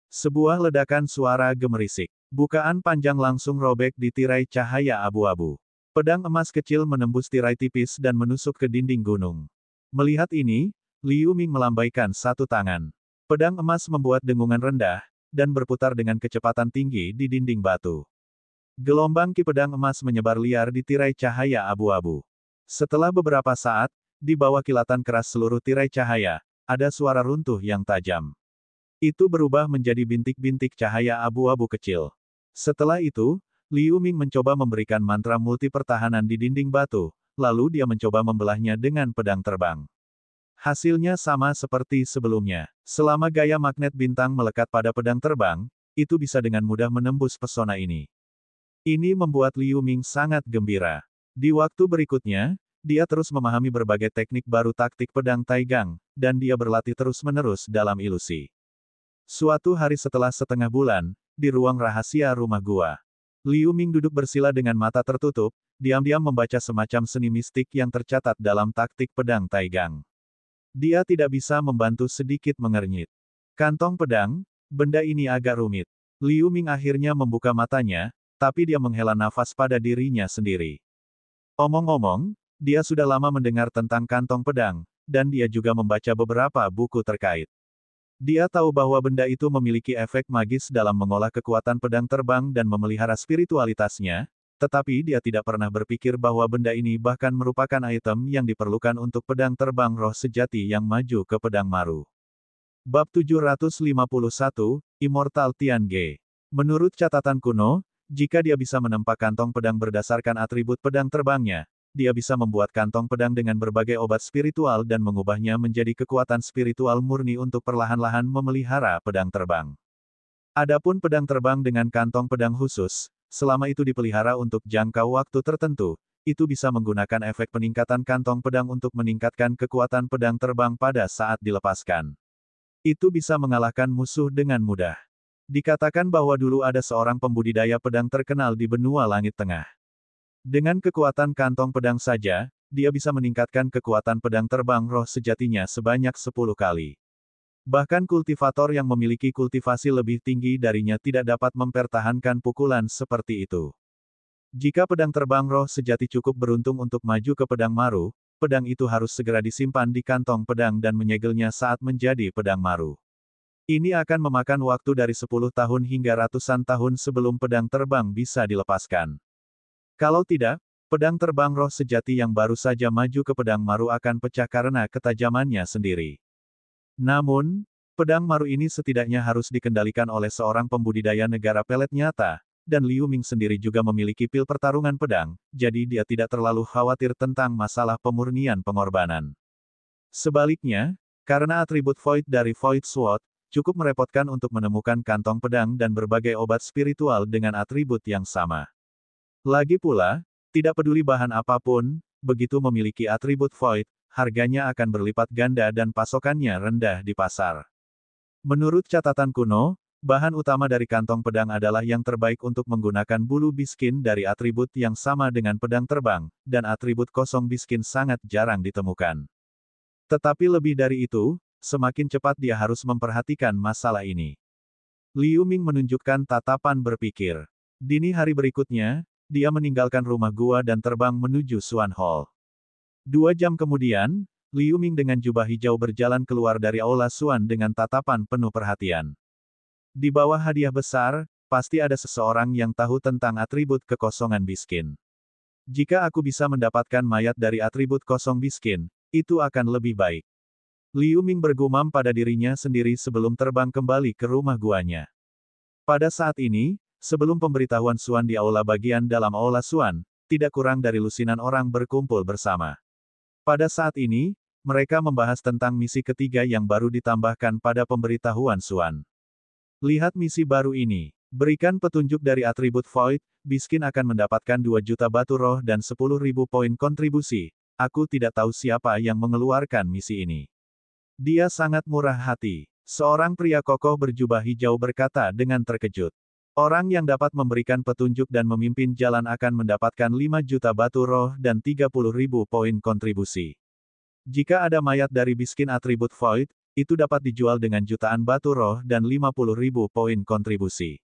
Sebuah ledakan suara gemerisik. Bukaan panjang langsung robek di tirai cahaya abu-abu. Pedang emas kecil menembus tirai tipis dan menusuk ke dinding gunung. Melihat ini, Liu Ming melambaikan satu tangan. Pedang emas membuat dengungan rendah, dan berputar dengan kecepatan tinggi di dinding batu. Gelombang ki pedang emas menyebar liar di tirai cahaya abu-abu. Setelah beberapa saat, di bawah kilatan keras seluruh tirai cahaya, ada suara runtuh yang tajam. Itu berubah menjadi bintik-bintik cahaya abu-abu kecil. Setelah itu, Liu Ming mencoba memberikan mantra multi pertahanan di dinding batu, lalu dia mencoba membelahnya dengan pedang terbang. Hasilnya sama seperti sebelumnya. Selama gaya magnet bintang melekat pada pedang terbang, itu bisa dengan mudah menembus pesona ini. Ini membuat Liu Ming sangat gembira. Di waktu berikutnya, dia terus memahami berbagai teknik baru taktik pedang Taigang, dan dia berlatih terus-menerus dalam ilusi. Suatu hari setelah setengah bulan, di ruang rahasia rumah gua, Liu Ming duduk bersila dengan mata tertutup, diam-diam membaca semacam seni mistik yang tercatat dalam taktik pedang Taigang. Dia tidak bisa membantu sedikit mengernyit. Kantong pedang, benda ini agak rumit. Liu Ming akhirnya membuka matanya, tapi dia menghela nafas pada dirinya sendiri. Omong-omong, dia sudah lama mendengar tentang kantong pedang, dan dia juga membaca beberapa buku terkait. Dia tahu bahwa benda itu memiliki efek magis dalam mengolah kekuatan pedang terbang dan memelihara spiritualitasnya, tetapi dia tidak pernah berpikir bahwa benda ini bahkan merupakan item yang diperlukan untuk pedang terbang roh sejati yang maju ke pedang maru. Bab 751, Immortal Tiange. Menurut catatan kuno, jika dia bisa menempa kantong pedang berdasarkan atribut pedang terbangnya, dia bisa membuat kantong pedang dengan berbagai obat spiritual dan mengubahnya menjadi kekuatan spiritual murni untuk perlahan-lahan memelihara pedang terbang. Adapun pedang terbang dengan kantong pedang khusus, selama itu dipelihara untuk jangka waktu tertentu, itu bisa menggunakan efek peningkatan kantong pedang untuk meningkatkan kekuatan pedang terbang pada saat dilepaskan. Itu bisa mengalahkan musuh dengan mudah. Dikatakan bahwa dulu ada seorang pembudidaya pedang terkenal di benua Langit Tengah. Dengan kekuatan kantong pedang saja, dia bisa meningkatkan kekuatan pedang terbang roh sejatinya sebanyak 10 kali. Bahkan kultivator yang memiliki kultivasi lebih tinggi darinya tidak dapat mempertahankan pukulan seperti itu. Jika pedang terbang roh sejati cukup beruntung untuk maju ke pedang maru, pedang itu harus segera disimpan di kantong pedang dan menyegelnya saat menjadi pedang maru. Ini akan memakan waktu dari 10 tahun hingga ratusan tahun sebelum pedang terbang bisa dilepaskan. Kalau tidak, pedang terbang roh sejati yang baru saja maju ke pedang maru akan pecah karena ketajamannya sendiri. Namun, pedang maru ini setidaknya harus dikendalikan oleh seorang pembudidaya negara pelet nyata, dan Liu Ming sendiri juga memiliki pil pertarungan pedang, jadi dia tidak terlalu khawatir tentang masalah pemurnian pengorbanan. Sebaliknya, karena atribut Void dari Void Sword, cukup merepotkan untuk menemukan kantong pedang dan berbagai obat spiritual dengan atribut yang sama. Lagi pula, tidak peduli bahan apapun, begitu memiliki atribut Void, harganya akan berlipat ganda dan pasokannya rendah di pasar. Menurut catatan kuno, bahan utama dari kantong pedang adalah yang terbaik untuk menggunakan bulu biskin dari atribut yang sama dengan pedang terbang, dan atribut kosong biskin sangat jarang ditemukan. Tetapi lebih dari itu, semakin cepat dia harus memperhatikan masalah ini. Liu Ming menunjukkan tatapan berpikir. Dini hari berikutnya, dia meninggalkan rumah gua dan terbang menuju Xuan Hall. 2 jam kemudian, Liu Ming dengan jubah hijau berjalan keluar dari aula Xuan dengan tatapan penuh perhatian. Di bawah hadiah besar, pasti ada seseorang yang tahu tentang atribut kekosongan biskin. Jika aku bisa mendapatkan mayat dari atribut kosong biskin, itu akan lebih baik. Liu Ming bergumam pada dirinya sendiri sebelum terbang kembali ke rumah guanya. Pada saat ini, Sebelum pemberitahuan Xuan di aula bagian dalam aula Xuan, tidak kurang dari lusinan orang berkumpul bersama. Pada saat ini, mereka membahas tentang misi ketiga yang baru ditambahkan pada pemberitahuan Xuan. Lihat misi baru ini. Berikan petunjuk dari atribut Void, Biskin akan mendapatkan 2 juta batu roh dan 10.000 poin kontribusi. Aku tidak tahu siapa yang mengeluarkan misi ini. Dia sangat murah hati. Seorang pria kokoh berjubah hijau berkata dengan terkejut. Orang yang dapat memberikan petunjuk dan memimpin jalan akan mendapatkan 5 juta batu roh dan 30.000 poin kontribusi. Jika ada mayat dari Biskin atribut Void, itu dapat dijual dengan jutaan batu roh dan 50.000 poin kontribusi.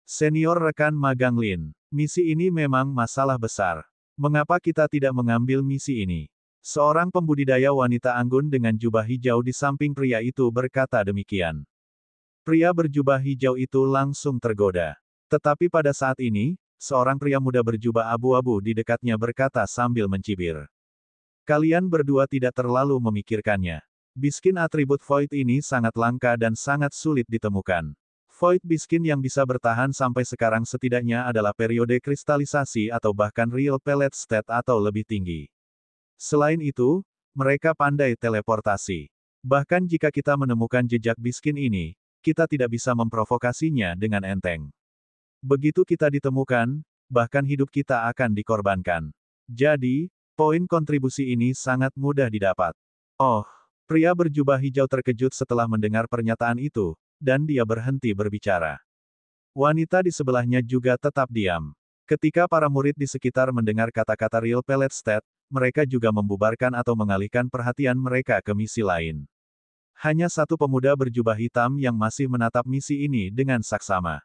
Senior rekan magang Lin, misi ini memang masalah besar. Mengapa kita tidak mengambil misi ini? Seorang pembudidaya wanita anggun dengan jubah hijau di samping pria itu berkata demikian. Pria berjubah hijau itu langsung tergoda. Tetapi pada saat ini, seorang pria muda berjubah abu-abu di dekatnya berkata sambil mencibir. Kalian berdua tidak terlalu memikirkannya. Biskin atribut Void ini sangat langka dan sangat sulit ditemukan. Void Biskin yang bisa bertahan sampai sekarang setidaknya adalah periode kristalisasi atau bahkan real pellet state atau lebih tinggi. Selain itu, mereka pandai teleportasi. Bahkan jika kita menemukan jejak Biskin ini, kita tidak bisa memprovokasinya dengan enteng. Begitu kita ditemukan, bahkan hidup kita akan dikorbankan. Jadi, poin kontribusi ini sangat mudah didapat. Oh, pria berjubah hijau terkejut setelah mendengar pernyataan itu, dan dia berhenti berbicara. Wanita di sebelahnya juga tetap diam. Ketika para murid di sekitar mendengar kata-kata real pellet state, mereka juga membubarkan atau mengalihkan perhatian mereka ke misi lain. Hanya satu pemuda berjubah hitam yang masih menatap misi ini dengan saksama.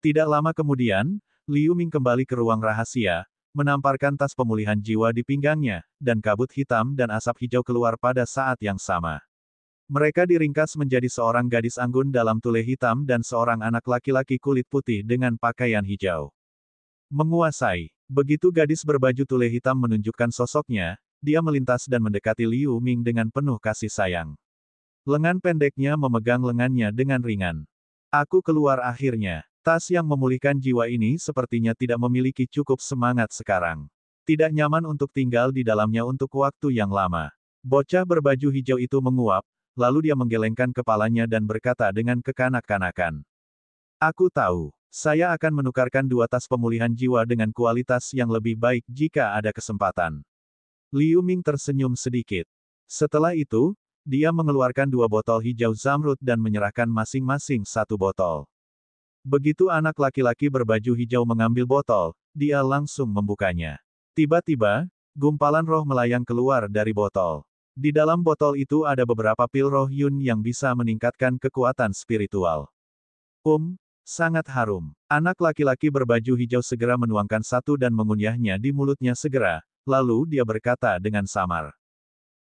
Tidak lama kemudian, Liu Ming kembali ke ruang rahasia, menamparkan tas pemulihan jiwa di pinggangnya, dan kabut hitam dan asap hijau keluar pada saat yang sama. Mereka diringkas menjadi seorang gadis anggun dalam tule hitam dan seorang anak laki-laki kulit putih dengan pakaian hijau. Menguasai. Begitu gadis berbaju tule hitam menunjukkan sosoknya, dia melintas dan mendekati Liu Ming dengan penuh kasih sayang. Lengan pendeknya memegang lengannya dengan ringan. Aku keluar akhirnya. Tas yang memulihkan jiwa ini sepertinya tidak memiliki cukup semangat sekarang. Tidak nyaman untuk tinggal di dalamnya untuk waktu yang lama. Bocah berbaju hijau itu menguap, lalu dia menggelengkan kepalanya dan berkata dengan kekanak-kanakan. Aku tahu. Saya akan menukarkan 2 tas pemulihan jiwa dengan kualitas yang lebih baik jika ada kesempatan. Liu Ming tersenyum sedikit. Setelah itu, dia mengeluarkan 2 botol hijau zamrud dan menyerahkan masing-masing 1 botol. Begitu anak laki-laki berbaju hijau mengambil botol, dia langsung membukanya. Tiba-tiba, gumpalan roh melayang keluar dari botol. Di dalam botol itu ada beberapa pil roh Yun yang bisa meningkatkan kekuatan spiritual. Sangat harum. Anak laki-laki berbaju hijau segera menuangkan satu dan mengunyahnya di mulutnya segera, lalu dia berkata dengan samar.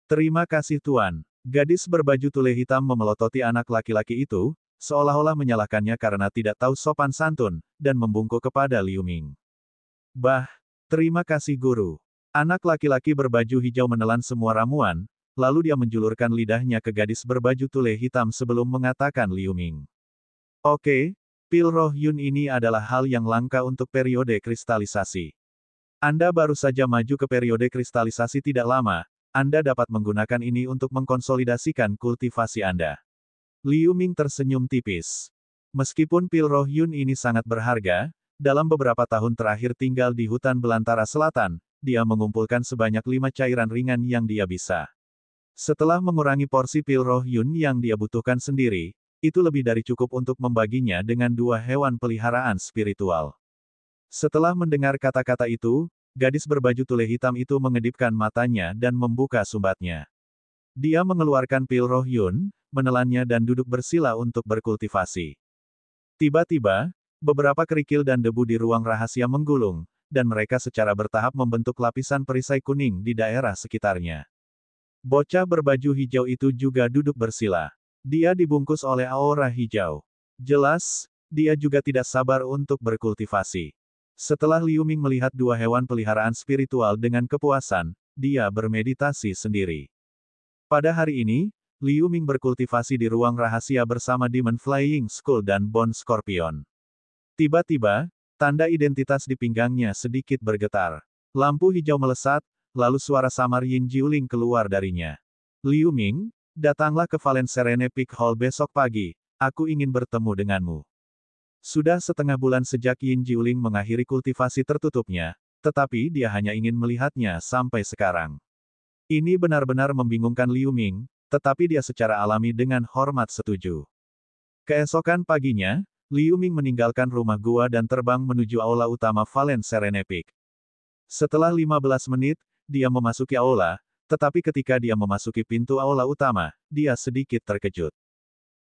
Terima kasih Tuan. Gadis berbaju tule hitam memelototi anak laki-laki itu, seolah-olah menyalahkannya karena tidak tahu sopan santun, dan membungkuk kepada Liu Ming. Terima kasih guru. Anak laki-laki berbaju hijau menelan semua ramuan, lalu dia menjulurkan lidahnya ke gadis berbaju tule hitam sebelum mengatakan Liu Ming. Oke, pil roh Yun ini adalah hal yang langka untuk periode kristalisasi. Anda baru saja maju ke periode kristalisasi tidak lama, Anda dapat menggunakan ini untuk mengkonsolidasikan kultivasi Anda. Liu Ming tersenyum tipis. Meskipun pil roh Yun ini sangat berharga, dalam beberapa tahun terakhir tinggal di hutan belantara selatan, dia mengumpulkan sebanyak 5 cairan ringan yang dia bisa. Setelah mengurangi porsi pil roh Yun yang dia butuhkan sendiri, itu lebih dari cukup untuk membaginya dengan 2 hewan peliharaan spiritual. Setelah mendengar kata-kata itu, gadis berbaju tule hitam itu mengedipkan matanya dan membuka sumbatnya. Dia mengeluarkan pil roh Yun, menelannya dan duduk bersila untuk berkultivasi. Tiba-tiba, beberapa kerikil dan debu di ruang rahasia menggulung, dan mereka secara bertahap membentuk lapisan perisai kuning di daerah sekitarnya. Bocah berbaju hijau itu juga duduk bersila. Dia dibungkus oleh aura hijau. Jelas, dia juga tidak sabar untuk berkultivasi. Setelah Liu Ming melihat 2 hewan peliharaan spiritual dengan kepuasan, dia bermeditasi sendiri. Pada hari ini, Liu Ming berkultivasi di ruang rahasia bersama Demon Flying Skull dan Bone Scorpion. Tiba-tiba, tanda identitas di pinggangnya sedikit bergetar. Lampu hijau melesat, lalu suara samar Yin Jiuling keluar darinya. Liu Ming, datanglah ke Valen Serene Peak Hall besok pagi, aku ingin bertemu denganmu. Sudah setengah bulan sejak Yin Jiuling mengakhiri kultivasi tertutupnya, tetapi dia hanya ingin melihatnya sampai sekarang. Ini benar-benar membingungkan Liu Ming, tetapi dia secara alami dengan hormat setuju. Keesokan paginya, Liu Ming meninggalkan rumah gua dan terbang menuju aula utama Valen Serene Peak. Setelah 15 menit, dia memasuki aula, tetapi ketika dia memasuki pintu aula utama, dia sedikit terkejut.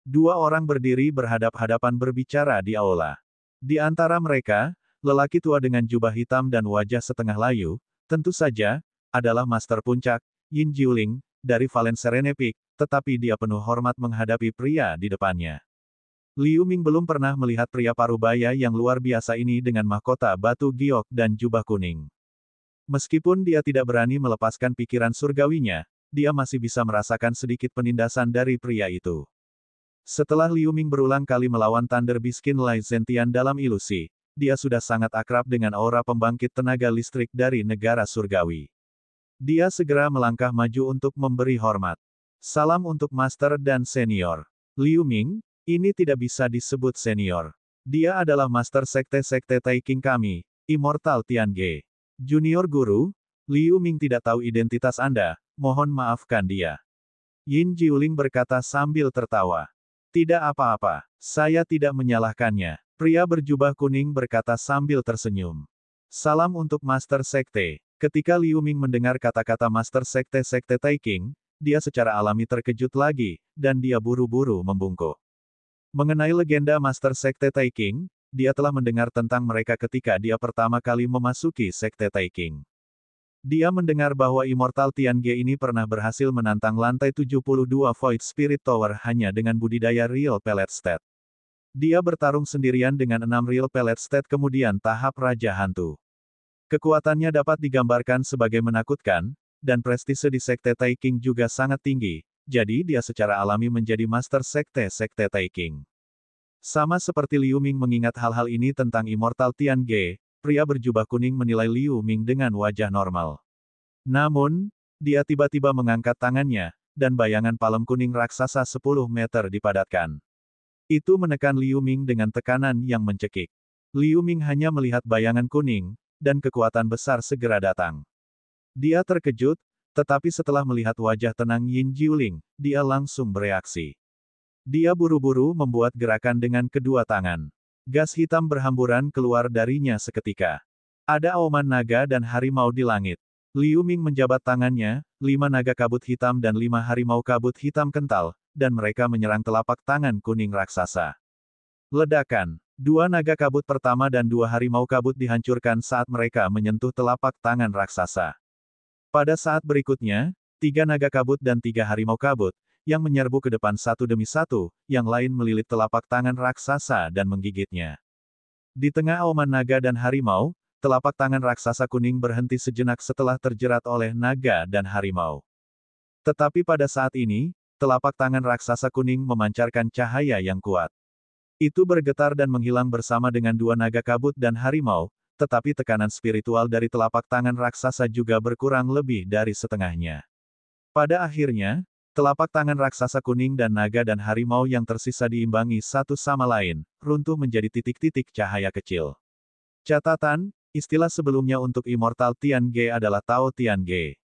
Dua orang berdiri berhadap-hadapan berbicara di aula. Di antara mereka, lelaki tua dengan jubah hitam dan wajah setengah layu, tentu saja, adalah Master Puncak, Yin Jiuling, dari Valen Serene Peak, tetapi dia penuh hormat menghadapi pria di depannya. Liu Ming belum pernah melihat pria parubaya yang luar biasa ini dengan mahkota batu giok dan jubah kuning. Meskipun dia tidak berani melepaskan pikiran surgawinya, dia masih bisa merasakan sedikit penindasan dari pria itu. Setelah Liu Ming berulang kali melawan Thunder Biskin Lai Zentian dalam ilusi, dia sudah sangat akrab dengan aura pembangkit tenaga listrik dari negara surgawi. Dia segera melangkah maju untuk memberi hormat. Salam untuk Master dan Senior. Liu Ming, ini tidak bisa disebut senior. Dia adalah Master Sekte-Sekte Taiking kami, Immortal Tiange. Junior Guru, Liu Ming tidak tahu identitas Anda, mohon maafkan dia. Yin Jiuling berkata sambil tertawa. Tidak apa-apa, saya tidak menyalahkannya. Pria berjubah kuning berkata sambil tersenyum. Salam untuk Master Sekte. Ketika Liu Ming mendengar kata-kata Master Sekte-Sekte Taiking, dia secara alami terkejut lagi, dan dia buru-buru membungkuk. Mengenai legenda Master Sekte Taiking, dia telah mendengar tentang mereka ketika dia pertama kali memasuki Sekte Taiking. Dia mendengar bahwa Immortal Tiange ini pernah berhasil menantang lantai 72 Void Spirit Tower hanya dengan budidaya Real Pellet State. Dia bertarung sendirian dengan 6 Real Pellet State kemudian tahap Raja Hantu. Kekuatannya dapat digambarkan sebagai menakutkan, dan prestise di Sekte Taiking juga sangat tinggi, jadi dia secara alami menjadi Master Sekte-Sekte Taiking. Sama seperti Liu Ming mengingat hal-hal ini tentang Immortal Tiange, pria berjubah kuning menilai Liu Ming dengan wajah normal. Namun, dia tiba-tiba mengangkat tangannya, dan bayangan palem kuning raksasa 10 meter dipadatkan. Itu menekan Liu Ming dengan tekanan yang mencekik. Liu Ming hanya melihat bayangan kuning, dan kekuatan besar segera datang. Dia terkejut, tetapi setelah melihat wajah tenang Yin Jiuling, dia langsung bereaksi. Dia buru-buru membuat gerakan dengan kedua tangan. Gas hitam berhamburan keluar darinya seketika. Ada auman naga dan harimau di langit. Liu Ming menjabat tangannya, 5 naga kabut hitam dan 5 harimau kabut hitam kental, dan mereka menyerang telapak tangan kuning raksasa. Ledakan. 2 naga kabut pertama dan 2 harimau kabut dihancurkan saat mereka menyentuh telapak tangan raksasa. Pada saat berikutnya, 3 naga kabut dan 3 harimau kabut, yang menyerbu ke depan satu demi satu, yang lain melilit telapak tangan raksasa dan menggigitnya. Di tengah auman naga dan harimau, telapak tangan raksasa kuning berhenti sejenak setelah terjerat oleh naga dan harimau. Tetapi pada saat ini, telapak tangan raksasa kuning memancarkan cahaya yang kuat. Itu bergetar dan menghilang bersama dengan 2 naga kabut dan harimau, tetapi tekanan spiritual dari telapak tangan raksasa juga berkurang lebih dari setengahnya. Pada akhirnya, telapak tangan raksasa kuning dan naga dan harimau yang tersisa diimbangi satu sama lain, runtuh menjadi titik-titik cahaya kecil. Catatan, istilah sebelumnya untuk Immortal Tiange adalah Tao Tiange.